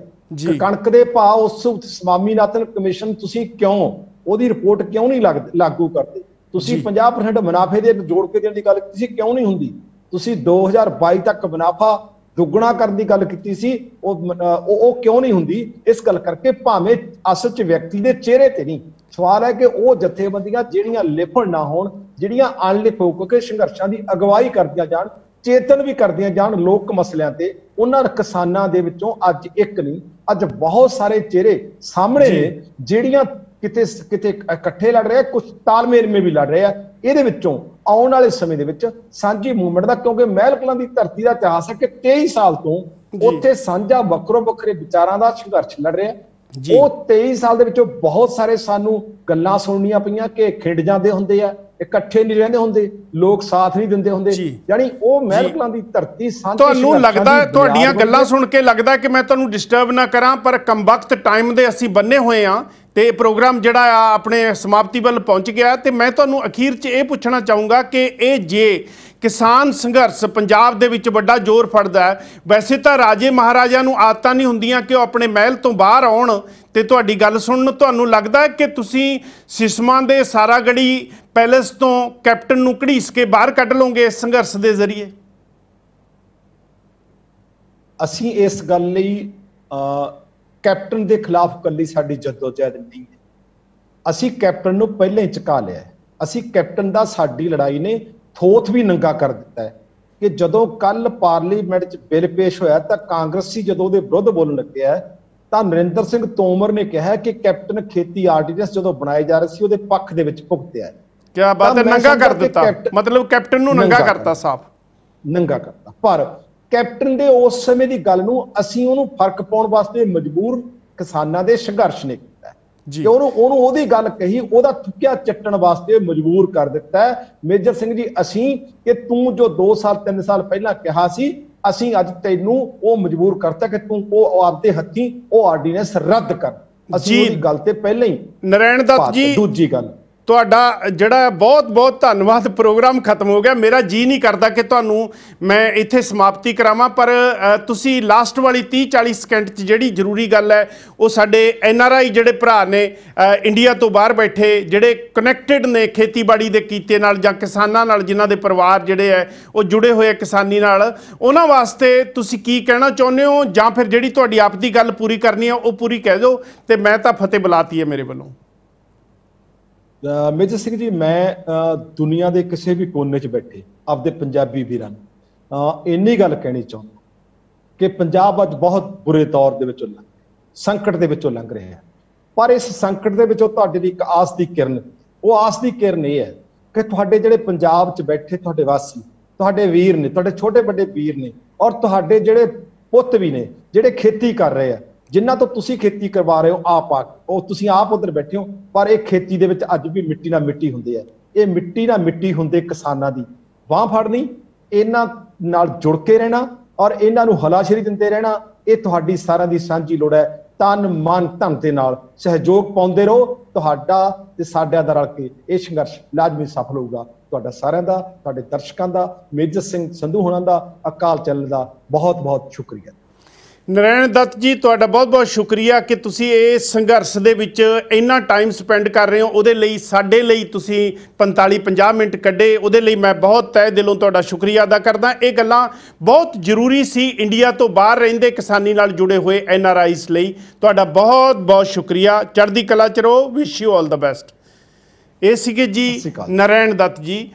ਕਣਕ ਦੇ ਭਾਅ ਉਸ ਸਵਾਮੀਨਾਥਨ ਕਮਿਸ਼ਨ ਤੁਸੀਂ ਕਿਉਂ ਉਹਦੀ ਰਿਪੋਰਟ ਕਿਉਂ ਨਹੀਂ ਲਾਗੂ ਕਰਦੇ, ਤੁਸੀਂ 50% ਮੁਨਾਫੇ ਦੇ ਜੋੜ ਕੇ ਦੇਣ ਦੀ ਗੱਲ ਕੀਤੀ ਸੀ, ਕਿਉਂ ਨਹੀਂ ਹੁੰਦੀ, ਤੁਸੀਂ 2022 ਤੱਕ ਮੁਨਾਫਾ ਦੁੱਗਣਾ ਕਰਨ ਦੀ ਗੱਲ ਕੀਤੀ ਸੀ, ਉਹ ਕਿਉਂ ਨਹੀਂ ਹੁੰਦੀ। ਇਸ ਗੱਲ ਕਰਕੇ ਭਾਵੇਂ ਅਸਲ 'ਚ ਵਿਅਕਤੀ ਦੇ ਚਿਹਰੇ ਤੇ ਨਹੀਂ, ਸਵਾਲ ਹੈ ਕਿ ਉਹ ਜਥੇਬੰਦੀਆਂ ਜਿਹੜੀਆਂ ਲਿਖਣ ਨਾ ਹੋਣ, ਜਿਹੜੀਆਂ ਅਣਲਿਖ ਹੋ ਕੇ ਸੰਘਰਸ਼ਾਂ ਦੀ ਅਗਵਾਈ ਕਰਦੀਆਂ ਜਾਣ, ਚੇਤਨ ਵੀ ਕਰਦੀਆਂ ਜਾਣ ਲੋਕ ਮਸਲਿਆਂ ਤੇ, ਉਹਨਾਂ ਕਿਸਾਨਾਂ ਦੇ ਵਿੱਚੋਂ ਅੱਜ ਇੱਕ ਨਹੀਂ, ਅੱਜ ਬਹੁਤ ਸਾਰੇ ਚਿਹਰੇ ਸਾਹਮਣੇ ਨੇ ਜਿਹੜੀਆਂ ਕਿਤੇ ਕਿਤੇ ਇਕੱਠੇ ਲੜ ਰਹੇ ਆ, ਕੁਝ ਤਾਲਮੇਲ ਮੇ ਵੀ ਲੜ ਰਹੇ ਆ। ਇਹਦੇ ਵਿੱਚੋਂ ਆਉਣ ਵਾਲੇ ਸਮੇਂ ਦੇ ਵਿੱਚ ਸਾਂਝੀ ਮੂਵਮੈਂਟ ਦਾ, ਕਿਉਂਕਿ ਮਹਿਲ ਕਲਾਂ ਦੀ ਧਰਤੀ ਦਾ ਇਤਿਹਾਸ ਹੈ ਕਿ 23 ਸਾਲ ਤੋਂ ਉੱਥੇ ਸਾਂਝਾ ਵੱਖਰੋ ਵੱਖਰੇ ਵਿਚਾਰਾਂ ਦਾ ਸੰਘਰਸ਼ ਲੜ ਰਿਹਾ। ਉਹ 23 ਸਾਲ ਦੇ ਵਿੱਚੋਂ ਬਹੁਤ ਸਾਰੇ ਸਾਨੂੰ ਗੱਲਾਂ ਸੁਣਨੀਆਂ ਪਈਆਂ ਕਿ ਖਿੰਡ ਜਾਂਦੇ ਹੁੰਦੇ ਆ, ਇਕੱਠੇ ਨਹੀਂ ਰਹਿੰਦੇ ਹੁੰਦੇ, ਲੋਕ ਸਾਥ ਨਹੀਂ ਦਿੰਦੇ ਹੁੰਦੇ, ਯਾਨੀ ਉਹ ਮਹਿਲ ਕਲਾਂ ਦੀ ਧਰਤੀ ਸਾਂਝੀ। ਤੁਹਾਨੂੰ ਲੱਗਦਾ ਤੁਹਾਡੀਆਂ ਗੱਲਾਂ ਸੁਣ ਕੇ ਲੱਗਦਾ ਕਿ ਮੈਂ ਤੁਹਾਨੂੰ ਡਿਸਟਰਬ ਨਾ ਕਰਾਂ, ਪਰ ਕਮਬਖਤ ਟਾਈਮ ਦੇ ਅਸੀਂ ਬੰਨੇ ਹੋਏ ਆ ਤੇ ਪ੍ਰੋਗਰਾਮ ਜਿਹੜਾ ਆ ਆਪਣੇ ਸਮਾਪਤੀ ਵੱਲ ਪਹੁੰਚ ਗਿਆ। ਤੇ ਮੈਂ ਤੁਹਾਨੂੰ ਅਖੀਰ 'ਚ ਇਹ ਪੁੱਛਣਾ ਚਾਹੂੰਗਾ ਕਿ ਇਹ ਜੇ ਕਿਸਾਨ ਸੰਘਰਸ਼ ਪੰਜਾਬ ਦੇ ਵਿੱਚ ਵੱਡਾ ਜ਼ੋਰ ਫੜਦਾ ਹੈ, ਵੈਸੇ ਤਾਂ ਰਾਜੇ ਮਹਾਰਾਜਾ ਨੂੰ ਆਦਤਾਂ ਨਹੀਂ ਹੁੰਦੀਆਂ ਕਿ ਉਹ ਆਪਣੇ ਮਹਿਲ ਤੋਂ ਬਾਹਰ ਆਉਣ ਤੇ ਤੁਹਾਡੀ ਗੱਲ ਸੁਣਨ। ਤੁਹਾਨੂੰ ਲੱਗਦਾ ਹੈ ਕਿ ਤੁਸੀਂ ਸਿਸਮਾਂ ਦੇ ਸਾਰਾਗੜੀ ਪੈਲੇਸ ਤੋਂ ਕੈਪਟਨ ਨੂੰ ਘੜੀਸ ਕੇ ਬਾਹਰ ਕੱਢ ਲਓਗੇ ਇਸ ਸੰਘਰਸ਼ ਦੇ ਜ਼ਰੀਏ? ਅਸੀਂ ਇਸ ਗੱਲ ਲਈ ਕੈਪਟਨ ਦੇ ਖਿਲਾਫ ਕੱਲੀ ਸਾਡੀ ਜੱਦੋਜਹਿਦ ਨਹੀਂ ਹੈ, ਅਸੀਂ ਕੈਪਟਨ ਨੂੰ ਪਹਿਲਾਂ ਹੀ ਝੁਕਾ ਲਿਆ। ਅਸੀਂ ਕੈਪਟਨ ਦਾ ਸਾਡੀ ਲੜਾਈ ਨੇ ਥੋਥ ਵੀ ਨੰਗਾ ਕਰ ਦਿੱਤਾ ਹੈ ਕਿ ਜਦੋਂ ਕੱਲ ਪਾਰਲੀਮੈਂਟ 'ਚ ਬਿੱਲ ਪੇਸ਼ ਹੋਇਆ ਤਾਂ ਕਾਂਗਰਸੀ ਜਦੋਂ ਉਹਦੇ ਵਿਰੁੱਧ ਬੋਲਣ ਲੱਗਿਆ ਤਾਂ ਨਰਿੰਦਰ ਸਿੰਘ ਤੋਮਰ ਨੇ ਕਿਹਾ ਕਿ ਕੈਪਟਨ ਖੇਤੀ ਆਰਡੀਨੈਂਸ ਜਦੋਂ ਬਣਾਏ ਜਾ ਰਹੇ ਸੀ ਉਹਦੇ ਪੱਖ ਦੇ ਵਿੱਚ ਭੁਗਤਿਆ। ਕਿਆ ਬਾਤ ਹੈ, ਨੰਗਾ ਕਰ ਦਿੱਤਾ, ਮਤਲਬ ਕੈਪਟਨ ਨੂੰ ਨੰਗਾ ਕਰਤਾ, ਸਾਫ ਨੰਗਾ ਕਰਤਾ। ਪਰ ਕੈਪਟਨ ਦੇ ਉਸ ਸਮੇਂ ਦੀ ਗੱਲ ਨੂੰ ਅਸੀਂ ਉਹਨੂੰ ਫਰਕ ਪਾਉਣ ਵਾਸਤੇ ਮਜਬੂਰ ਕਿਸਾਨਾਂ ਦੇ ਸੰਘਰਸ਼ ਨੇ ਕੀਤਾ। ਕਿ ਉਹਨੂੰ ਉਹਦੀ ਗੱਲ ਕਹੀ, ਉਹਦਾ ਥੁੱਕਿਆ ਚੱਟਣ ਵਾਸਤੇ ਮਜਬੂਰ ਕਰ ਦਿੱਤਾ ਹੈ। ਮੇਜਰ ਸਿੰਘ ਜੀ, ਅਸੀਂ ਕਿ ਤੂੰ ਜੋ 2 ਸਾਲ 3 ਸਾਲ ਪਹਿਲਾਂ ਕਿਹਾ ਸੀ, ਅਸੀਂ ਅੱਜ ਤੈਨੂੰ ਉਹ ਮਜਬੂਰ ਕਰਤਾ ਕਿ ਤੂੰ ਉਹ ਆਪਦੇ ਹੱਥੀਂ ਉਹ ਆਰਡੀਨੈਂਸ ਰੱਦ ਕਰ। ਅਸੀਂ ਉਹਦੀ ਗੱਲ ਤੇ ਪਹਿਲਾਂ ਹੀ ਨਰੈਣ ਦੱਤ ਜੀ, ਦੂਜੀ ਗੱਲ ਤੁਹਾਡਾ ਜਿਹੜਾ ਬਹੁਤ ਧੰਨਵਾਦ। ਪ੍ਰੋਗਰਾਮ ਖਤਮ ਹੋ ਗਿਆ, ਮੇਰਾ ਜੀ ਨਹੀਂ ਕਰਦਾ ਕਿ ਤੁਹਾਨੂੰ ਮੈਂ ਇੱਥੇ ਸਮਾਪਤੀ ਕਰਾਵਾਂ, ਪਰ ਤੁਸੀਂ ਲਾਸਟ ਵਾਲੀ 30-40 ਸਕਿੰਟ 'ਚ ਜਿਹੜੀ ਜ਼ਰੂਰੀ ਗੱਲ ਹੈ ਉਹ ਸਾਡੇ NRI ਜਿਹੜੇ ਭਰਾ ਨੇ ਇੰਡੀਆ ਤੋਂ ਬਾਹਰ ਬੈਠੇ, ਜਿਹੜੇ ਕਨੈਕਟਡ ਨੇ ਖੇਤੀਬਾੜੀ ਦੇ ਕੀਤੇ ਨਾਲ ਜਾਂ ਕਿਸਾਨਾਂ ਨਾਲ, ਜਿਨ੍ਹਾਂ ਦੇ ਪਰਿਵਾਰ ਜਿਹੜੇ ਹੈ ਉਹ ਜੁੜੇ ਹੋਏ ਕਿਸਾਨੀ ਨਾਲ, ਉਹਨਾਂ ਵਾਸਤੇ ਤੁਸੀਂ ਕੀ ਕਹਿਣਾ ਚਾਹੁੰਦੇ ਹੋ? ਜਾਂ ਫਿਰ ਜਿਹੜੀ ਤੁਹਾਡੀ ਆਪ ਦੀ ਗੱਲ ਪੂਰੀ ਕਰਨੀ ਹੈ ਉਹ ਪੂਰੀ ਕਹਿ ਦਿਓ, ਤੇ ਮੈਂ ਤਾਂ ਫਤਿਹ ਬੁਲਾਤੀ ਹੈ ਮੇਰੇ ਵੱਲੋਂ। ਮੇਜਰ ਸਿੰਘ ਜੀ, ਮੈਂ ਦੁਨੀਆ ਦੇ ਕਿਸੇ ਵੀ ਕੋਨੇ 'ਚ ਬੈਠੇ ਆਪਦੇ ਪੰਜਾਬੀ ਵੀਰਾਂ ਨੂੰ ਇੰਨੀ ਗੱਲ ਕਹਿਣੀ ਚਾਹੁੰਦਾ ਕਿ ਪੰਜਾਬ ਅੱਜ ਬਹੁਤ ਬੁਰੇ ਦੌਰ ਦੇ ਵਿੱਚੋਂ ਸੰਕਟ ਦੇ ਵਿੱਚੋਂ ਲੰਘ ਰਿਹਾ ਹੈ। ਪਰ ਇਸ ਸੰਕਟ ਦੇ ਵਿੱਚੋਂ ਤੁਹਾਡੇ ਲਈ ਇੱਕ ਆਸ ਦੀ ਕਿਰਨ, ਉਹ ਆਸ ਦੀ ਕਿਰਨ ਇਹ ਹੈ ਕਿ ਤੁਹਾਡੇ ਜਿਹੜੇ ਪੰਜਾਬ 'ਚ ਬੈਠੇ ਤੁਹਾਡੇ ਵਾਸੀ, ਤੁਹਾਡੇ ਵੀਰ ਨੇ, ਤੁਹਾਡੇ ਛੋਟੇ ਵੱਡੇ ਵੀਰ ਨੇ, ਔਰ ਤੁਹਾਡੇ ਜਿਹੜੇ ਪੁੱਤ ਵੀ ਨੇ ਜਿਹੜੇ ਖੇਤੀ ਕਰ ਰਹੇ ਆ, ਜਿਨ੍ਹਾਂ ਤੋਂ ਤੁਸੀਂ ਖੇਤੀ ਕਰਵਾ ਰਹੇ ਹੋ ਉਹ ਤੁਸੀਂ ਆਪ ਉੱਧਰ ਬੈਠੇ ਹੋ, ਪਰ ਇਹ ਖੇਤੀ ਦੇ ਵਿੱਚ ਅੱਜ ਵੀ ਮਿੱਟੀ ਨਾਲ ਮਿੱਟੀ ਹੁੰਦੇ ਆ। ਇਹ ਮਿੱਟੀ ਨਾਲ ਮਿੱਟੀ ਹੁੰਦੇ ਕਿਸਾਨਾਂ ਦੀ ਬਾਂਹ ਫੜਨੀ, ਇਹਨਾਂ ਨਾਲ ਜੁੜ ਕੇ ਰਹਿਣਾ ਔਰ ਇਹਨਾਂ ਨੂੰ ਹਲਾਸ਼ੇਰੀ ਦਿੰਦੇ ਰਹਿਣਾ, ਇਹ ਤੁਹਾਡੀ ਸਾਰਿਆਂ ਦੀ ਸਾਂਝੀ ਲੋੜ ਹੈ। ਤਨ ਮਨ ਧਨ ਦੇ ਨਾਲ ਸਹਿਯੋਗ ਪਾਉਂਦੇ ਰਹੋ, ਤੁਹਾਡਾ ਤੇ ਸਾਡਿਆਂ ਦਾ ਰਲ ਕੇ ਇਹ ਸੰਘਰਸ਼ ਲਾਜ਼ਮੀ ਸਫਲ ਹੋਊਗਾ। ਤੁਹਾਡਾ ਸਾਰਿਆਂ ਦਾ, ਤੁਹਾਡੇ ਦਰਸ਼ਕਾਂ ਦਾ, ਮੇਜਰ ਸਿੰਘ ਸੰਧੂ ਹੋਣਾ ਦਾ, ਅਕਾਲ ਚੈਨਲ ਦਾ ਬਹੁਤ ਸ਼ੁਕਰੀਆ। ਨਰੈਣ ਦੱਤ ਜੀ, ਤੁਹਾਡਾ ਬਹੁਤ ਸ਼ੁਕਰੀਆ ਕਿ ਤੁਸੀਂ ਇਸ ਸੰਘਰਸ਼ ਦੇ ਵਿੱਚ ਇੰਨਾ ਟਾਈਮ ਸਪੈਂਡ ਕਰ ਰਹੇ ਹੋ। ਉਹਦੇ ਲਈ, ਸਾਡੇ ਲਈ ਤੁਸੀਂ 45-50 ਮਿੰਟ ਕੱਢੇ, ਉਹਦੇ ਲਈ ਮੈਂ ਬਹੁਤ ਤਹਿ ਦਿਲੋਂ ਤੁਹਾਡਾ ਸ਼ੁਕਰੀਆ ਅਦਾ ਕਰਦਾ। ਇਹ ਗੱਲਾਂ ਬਹੁਤ ਜ਼ਰੂਰੀ ਸੀ ਇੰਡੀਆ ਤੋਂ ਬਾਹਰ ਰਹਿੰਦੇ ਕਿਸਾਨੀ ਨਾਲ ਜੁੜੇ ਹੋਏ NRIs ਲਈ। ਤੁਹਾਡਾ ਬਹੁਤ ਸ਼ੁਕਰੀਆ। ਚੜ੍ਹਦੀ ਕਲਾ 'ਚ ਰਹੋ। Wish you all the best. ਇਹ ਸੀਗੇ ਜੀ ਨਰੈਣ ਦੱਤ ਜੀ,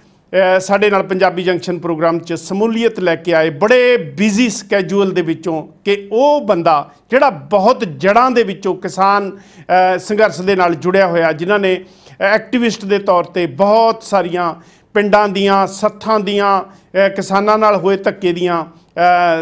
ਸਾਡੇ ਨਾਲ ਪੰਜਾਬੀ ਜੰਕਸ਼ਨ ਪ੍ਰੋਗਰਾਮ 'ਚ ਸਮੂਲੀਅਤ ਲੈ ਕੇ ਆਏ, ਬੜੇ ਬਿਜ਼ੀ ਸਕੈਜੂਅਲ ਦੇ ਵਿੱਚੋਂ, ਕਿ ਉਹ ਬੰਦਾ ਜਿਹੜਾ ਬਹੁਤ ਜੜ੍ਹਾਂ ਦੇ ਵਿੱਚੋਂ ਕਿਸਾਨ ਸੰਘਰਸ਼ ਦੇ ਨਾਲ ਜੁੜਿਆ ਹੋਇਆ, ਜਿਨ੍ਹਾਂ ਨੇ ਐਕਟਿਵਿਸਟ ਦੇ ਤੌਰ ਤੇ ਬਹੁਤ ਸਾਰੀਆਂ ਪਿੰਡਾਂ ਦੀਆਂ, ਸੱਥਾਂ ਦੀਆਂ, ਕਿਸਾਨਾਂ ਨਾਲ ਹੋਏ ਧੱਕੇ ਦੀਆਂ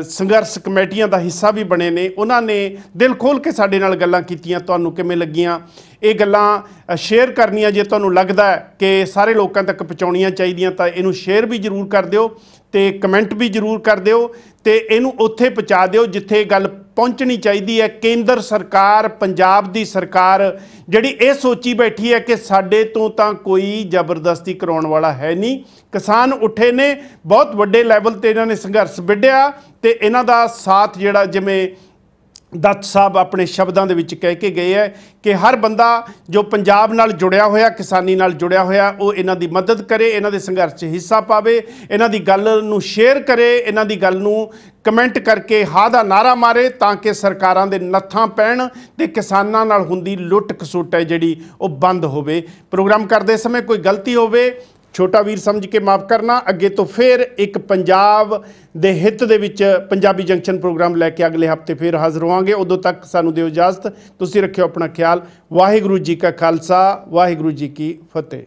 ਸੰਘਰਸ਼ ਕਮੇਟੀਆਂ ਦਾ ਹਿੱਸਾ ਵੀ ਬਣੇ ਨੇ, ਉਹਨਾਂ ਨੇ ਦਿਲ ਖੋਲ੍ਹ ਕੇ ਸਾਡੇ ਨਾਲ ਗੱਲਾਂ ਕੀਤੀਆਂ। ਤੁਹਾਨੂੰ ਕਿਵੇਂ ਲੱਗੀਆਂ ਇਹ ਗੱਲਾਂ? ਸ਼ੇਅਰ ਕਰਨੀਆਂ ਜੇ ਤੁਹਾਨੂੰ ਲੱਗਦਾ ਕਿ ਸਾਰੇ ਲੋਕਾਂ ਤੱਕ ਪਹੁੰਚਾਉਣੀਆਂ ਚਾਹੀਦੀਆਂ ਤਾਂ ਇਹਨੂੰ ਸ਼ੇਅਰ ਵੀ ਜ਼ਰੂਰ ਕਰ ਦਿਓ, ਤੇ ਕਮੈਂਟ ਵੀ ਜ਼ਰੂਰ ਕਰ ਦਿਓ, ਤੇ ਇਹਨੂੰ ਉੱਥੇ ਪਹੁੰਚਾ ਦਿਓ ਜਿੱਥੇ ਗੱਲ ਪਹੁੰਚਣੀ ਚਾਹੀਦੀ ਹੈ। ਕੇਂਦਰ ਸਰਕਾਰ, ਪੰਜਾਬ ਦੀ ਸਰਕਾਰ ਜਿਹੜੀ ਇਹ ਸੋਚੀ ਬੈਠੀ ਹੈ ਕਿ ਸਾਡੇ ਤੋਂ ਤਾਂ ਕੋਈ ਜ਼ਬਰਦਸਤੀ ਕਰਾਉਣ ਵਾਲਾ ਹੈ ਨਹੀਂ। ਕਿਸਾਨ ਉੱਠੇ ਨੇ, ਬਹੁਤ ਵੱਡੇ ਲੈਵਲ 'ਤੇ ਇਹਨਾਂ ਨੇ ਸੰਘਰਸ਼ ਵਿੱਢਿਆ, ਤੇ ਇਹਨਾਂ ਦਾ ਸਾਥ ਜਿਹੜਾ, ਜਿਵੇਂ ਦੱਤ ਸਾਹਿਬ ਆਪਣੇ ਸ਼ਬਦਾਂ ਦੇ ਵਿੱਚ ਕਹਿ ਕੇ ਗਏ ਹੈ ਕਿ ਹਰ ਬੰਦਾ ਜੋ ਪੰਜਾਬ ਨਾਲ ਜੁੜਿਆ ਹੋਇਆ, ਕਿਸਾਨੀ ਨਾਲ ਜੁੜਿਆ ਹੋਇਆ, ਉਹ ਇਹਨਾਂ ਦੀ ਮਦਦ ਕਰੇ, ਇਹਨਾਂ ਦੇ ਸੰਘਰਸ਼ 'ਚ ਹਿੱਸਾ ਪਾਵੇ, ਇਹਨਾਂ ਦੀ ਗੱਲ ਨੂੰ ਸ਼ੇਅਰ ਕਰੇ, ਇਹਨਾਂ ਦੀ ਗੱਲ ਨੂੰ ਕਮੈਂਟ ਕਰਕੇ ਹਾਂ ਦਾ ਨਾਰਾ ਮਾਰੇ, ਤਾਂ ਕਿ ਸਰਕਾਰਾਂ ਦੇ ਨੱਥਾਂ ਪੈਣ ਤੇ ਕਿਸਾਨਾਂ ਨਾਲ ਹੁੰਦੀ ਲੁੱਟ ਖਸੁੱਟ ਹੈ ਜਿਹੜੀ ਉਹ ਬੰਦ ਹੋਵੇ। ਪ੍ਰੋਗਰਾਮ ਕਰਦੇ ਸਮੇਂ ਕੋਈ ਗਲਤੀ ਹੋਵੇ, ਛੋਟਾ ਵੀਰ ਸਮਝ ਕੇ ਮਾफ़ ਕਰਨਾ। ਅੱਗੇ ਤੋਂ ਫਿਰ ਇੱਕ ਪੰਜਾਬ ਦੇ ਹਿੱਤ ਦੇ ਵਿੱਚ ਪੰਜਾਬੀ ਜੰਕਸ਼ਨ ਪ੍ਰੋਗਰਾਮ ਲੈ ਕੇ ਅਗਲੇ ਹਫ਼ਤੇ ਫਿਰ ਹਾਜ਼ਰ ਹੋਵਾਂਗੇ। ਉਦੋਂ ਤੱਕ ਸਾਨੂੰ ਦਿਓ ਇਜਾਜ਼ਤ। ਤੁਸੀਂ ਰੱਖਿਓ ਆਪਣਾ ਖਿਆਲ। ਵਾਹਿਗੁਰੂ ਜੀ ਕਾ ਖਾਲਸਾ, ਵਾਹਿਗੁਰੂ ਜੀ ਕੀ ਫਤਿਹ।